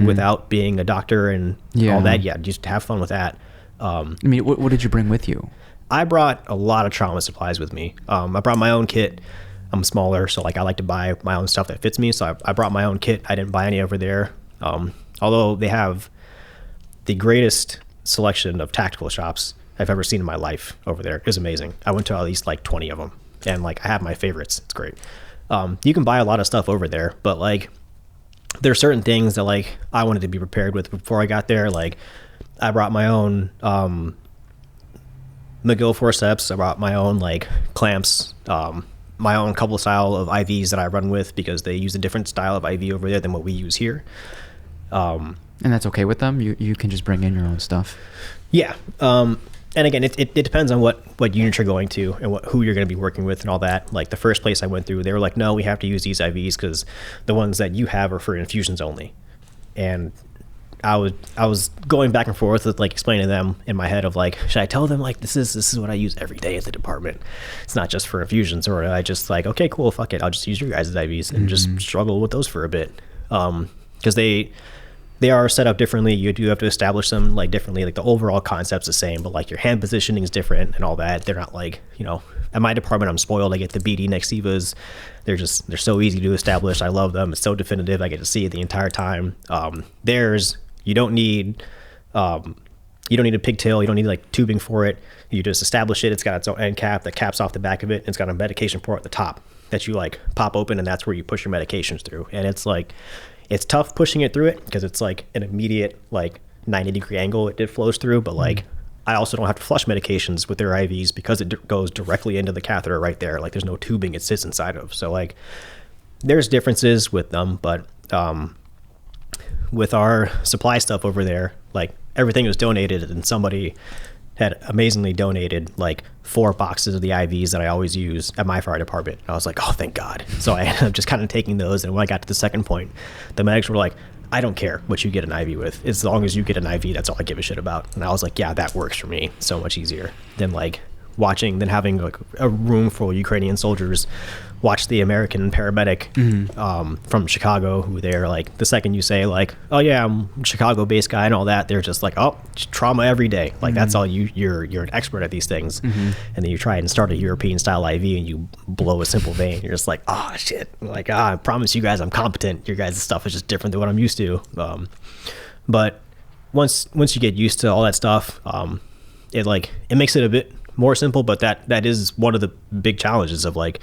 without being a doctor and all that. Yeah, just have fun with that. I mean, what did you bring with you? I brought a lot of trauma supplies with me. I brought my own kit. I'm smaller, so like I like to buy my own stuff that fits me. So I brought my own kit. I didn't buy any over there. Although they have the greatest selection of tactical shops I've ever seen in my life over there. It was amazing. I went to at least like 20 of them, and like I have my favorites. It's great. You can buy a lot of stuff over there, but like there are certain things that like I wanted to be prepared with before I got there. Like I brought my own McGill forceps. I brought my own like clamps, my own couple style of IVs that I run with because they use a different style of IV over there than what we use here. And that's okay with them? You can just bring in your own stuff? Yeah. And again, it depends on what unit you're going to and who you're going to be working with and all that. Like the first place I went through, they were like, no, we have to use these IVs because the ones that you have are for infusions only. And I was going back and forth with like explaining to them in my head of like, should I tell them like this is what I use every day at the department? It's not just for infusions, or I just like, okay, cool, fuck it, I'll just use your guys' IVs and just struggle with those for a bit. Because they are set up differently. You do have to establish them like differently. Like the overall concept's the same, but like your hand positioning is different and all that. They're not like, you know, at my department, I'm spoiled. I get the BD Nexivas. They're so easy to establish. I love them. It's so definitive. I get to see it the entire time. Theirs, you don't need a pigtail. You don't need like tubing for it. You just establish it. It's got its own end cap that caps off the back of it. It's got a medication port at the top that you like pop open, and that's where you push your medications through. And it's like, it's tough pushing it through it because it's like an immediate like 90-degree angle it flows through. But like I also don't have to flush medications with their IVs because it goes directly into the catheter right there. Like there's no tubing it sits inside of. So like there's differences with them, but with our supply stuff over there, like everything was donated, and somebody had amazingly donated like 4 boxes of the IVs that I always use at my fire department. And I was like, oh, thank God. So I ended up just kind of taking those. And when I got to the second point, the medics were like, I don't care what you get an IV with. As long as you get an IV, that's all I give a shit about. And I was like, yeah, that works for me. So much easier than like having like a room full of Ukrainian soldiers watch the American paramedic from Chicago, who they're like, the second you say like, oh yeah, I'm a Chicago-based guy and all that, they're just like, oh, trauma every day. Like that's all you're an expert at these things. And then you try and start a European style IV and you blow a simple vein. You're just like, oh shit. Like, I promise you guys I'm competent. Your guys' stuff is just different than what I'm used to. But once you get used to all that stuff, it makes it a bit more simple, but that is one of the big challenges of like,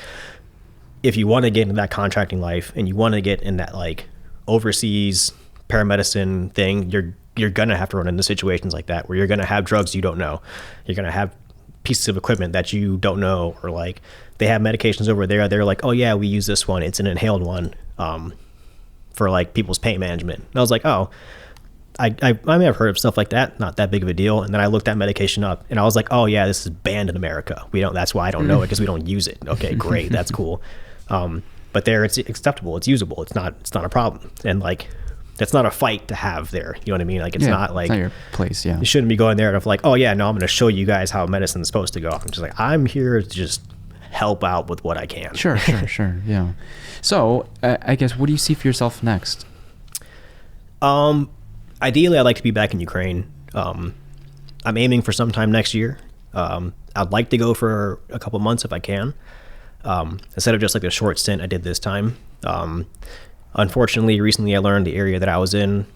if you want to get into that contracting life and you want to get in that like overseas paramedicine thing, you're gonna have to run into situations like that where you're gonna have drugs you don't know, you're gonna have pieces of equipment that you don't know, or like they have medications over there, they're like, oh yeah, we use this one, it's an inhaled one for like people's pain management. And I was like, oh, I may have heard of stuff like that, not that big of a deal. And then I looked that medication up and I was like, oh yeah, this is banned in America. That's why I don't know it, because we don't use it. Okay, great, that's cool. But there it's acceptable, it's usable, it's not a problem. And like, that's not a fight to have there. You know what I mean? Like it's not like, it's not your place. Yeah. You shouldn't be going there and like, oh yeah, no, I'm going to show you guys how medicine's supposed to go. I'm just like, I'm here to just help out with what I can. Sure. Yeah. So I guess, what do you see for yourself next? Ideally, I'd like to be back in Ukraine. I'm aiming for sometime next year. I'd like to go for a couple months if I can. instead of just like the short stint I did this time. Unfortunately, recently I learned the area that I was in,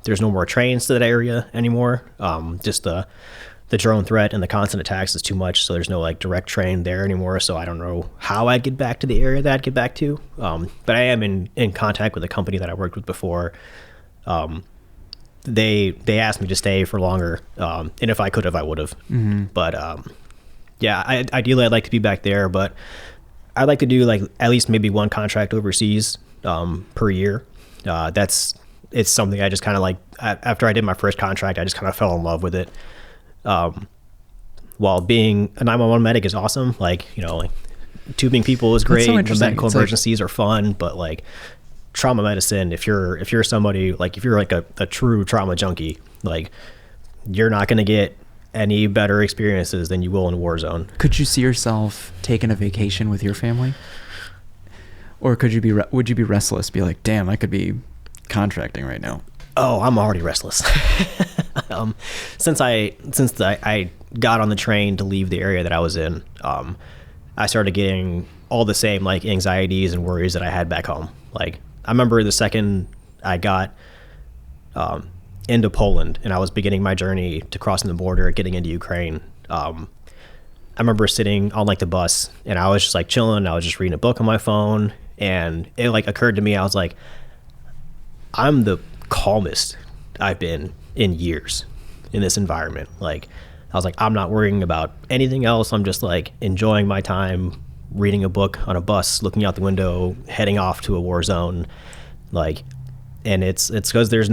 there's no more trains to that area anymore. Just the drone threat and the constant attacks is too much, so there's no like direct train there anymore. So I don't know how I'd get back to the area that I'd get back to. But I am in contact with a company that I worked with before. They asked me to stay for longer, and if I could have, I would have. But yeah, ideally I'd like to be back there, but I'd like to do like at least maybe one contract overseas per year. It's something I just kind of like. After I did my first contract, I just kind of fell in love with it. While being a 911 medic is awesome, like, you know, like tubing people is great. So the medical emergencies are fun, but like trauma medicine, if you're somebody like, if you're like a true trauma junkie, like you're not going to get any better experiences than you will in a war zone. Could you see yourself taking a vacation with your family? Or would you be restless? Be like, damn, I could be contracting right now. Oh, I'm already restless. Since I got on the train to leave the area that I was in, I started getting all the same like anxieties and worries that I had back home. Like I remember the second I got into Poland and I was beginning my journey to crossing the border, getting into Ukraine. I remember sitting on like the bus and I was just like chilling. I was just reading a book on my phone, and it like occurred to me, I was like, I'm the calmest I've been in years in this environment. Like I was like, I'm not worrying about anything else. I'm just like enjoying my time reading a book on a bus, looking out the window, heading off to a war zone. Like, and it's because there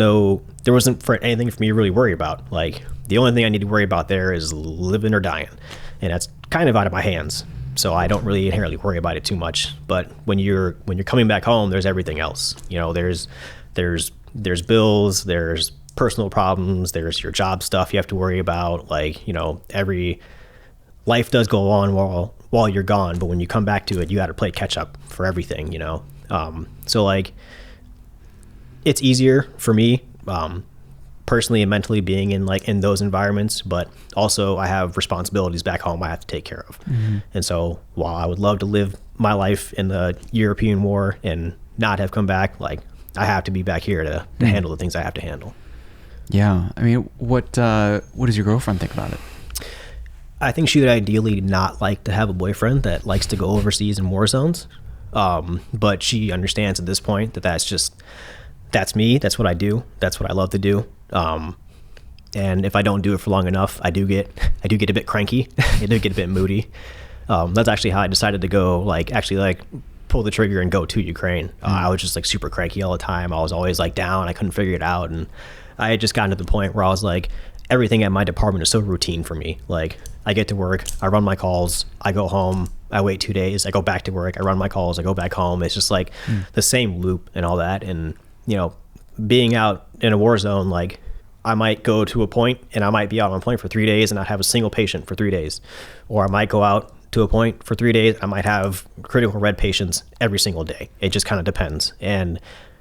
wasn't for anything for me to really worry about. Like the only thing I need to worry about there is living or dying, and that's kind of out of my hands. So I don't really inherently worry about it too much. But when you're coming back home, there's everything else. You know, there's bills, there's personal problems, there's your job stuff you have to worry about. Like, you know, every life does go on while you're gone, but when you come back to it, you got to play catch up for everything, you know? So like, it's easier for me, personally and mentally being in those environments, but also I have responsibilities back home I have to take care of. And so while I would love to live my life in the European war and not have come back, like I have to be back here to handle the things I have to handle. Yeah. I mean, what does your girlfriend think about it? I think she would ideally not like to have a boyfriend that likes to go overseas in war zones. But she understands at this point that's me. That's what I do. That's what I love to do. And if I don't do it for long enough, I do get a bit cranky. I do get a bit moody. That's actually how I decided to go, pull the trigger and go to Ukraine. I was just like super cranky all the time. I was always like down. I couldn't figure it out. And I had just gotten to the point where I was like, everything at my department is so routine for me. Like I get to work, I run my calls, I go home, I wait 2 days, I go back to work, I run my calls, I go back home. It's just like the same loop and all that. And, you know, being out in a war zone, like I might go to a point and I might be out on a point for 3 days and not have a single patient for 3 days. Or I might go out to a point for 3 days, I might have critical red patients every single day. It just kind of depends. And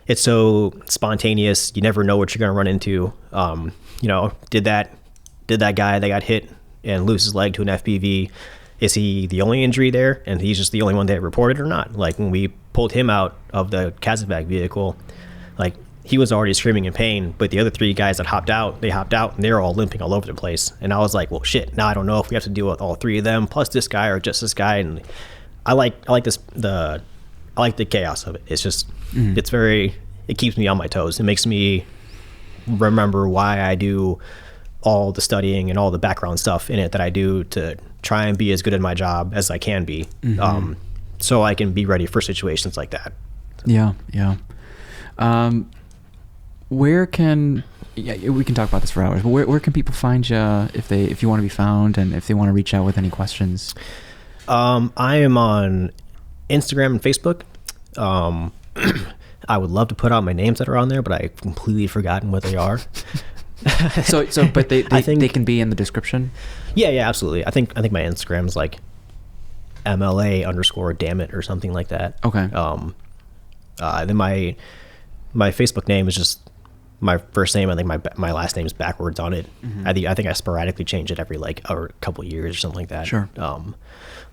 it's so spontaneous. You never know what you're going to run into. You know, did that guy that got hit and lose his leg to an FPV, is he the only injury there and he's just the only one that reported or not? Like when we pulled him out of the Kazovac vehicle, like he was already screaming in pain, but the other 3 guys that hopped out and they were all limping all over the place. And I was like, well, shit, now I don't know if we have to deal with all 3 of them plus this guy or just this guy. And I like the chaos of it. It's just, it keeps me on my toes. It makes me remember why I do all the studying and all the background stuff in it that I do to try and be as good at my job as I can be. So I can be ready for situations like that. Yeah. We can talk about this for hours, but where can people find you if you want to be found and if they want to reach out with any questions? I am on Instagram and Facebook. I would love to put out my names that are on there, but I've completely forgotten what they are. But I think they can be in the description. Yeah, absolutely. I think my Instagram's like MLA_dammit or something like that. Okay. Then my Facebook name is just my first name. I think my last name's backwards on it. Mm-hmm. I think I sporadically change it every like a couple of years or something like that. Sure.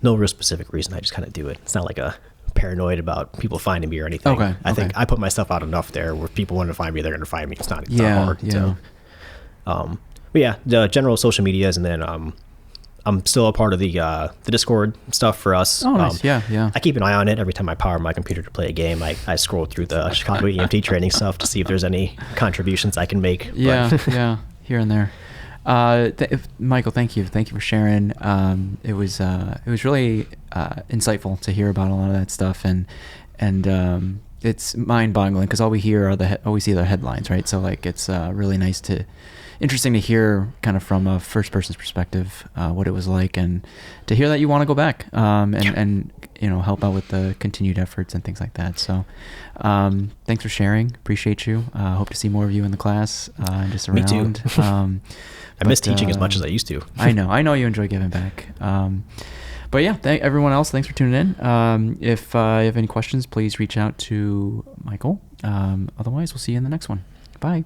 No real specific reason. I just kind of do it. It's not like a paranoid about people finding me or anything. Okay. I think I put myself out enough there where if people want to find me, they're going to find me. It's not hard. Yeah. So, but yeah, the general social medias, and then I'm still a part of the Discord stuff for us. Oh, nice. Yeah. I keep an eye on it every time I power my computer to play a game. I scroll through the Chicago EMT training stuff to see if there's any contributions I can make. Yeah, here and there. Michael, thank you for sharing. It was really insightful to hear about a lot of that stuff, and it's mind-boggling because all we hear are all we see are the headlines, right? So like it's really interesting to hear kind of from a first person's perspective what it was like, and to hear that you want to go back and help out with the continued efforts and things like that. So thanks for sharing. Appreciate you. Hope to see more of you in the class and just around. Me too. I miss teaching as much as I used to. I know you enjoy giving back. But yeah, everyone else, thanks for tuning in. If you have any questions, please reach out to Michael. Otherwise, we'll see you in the next one. Bye.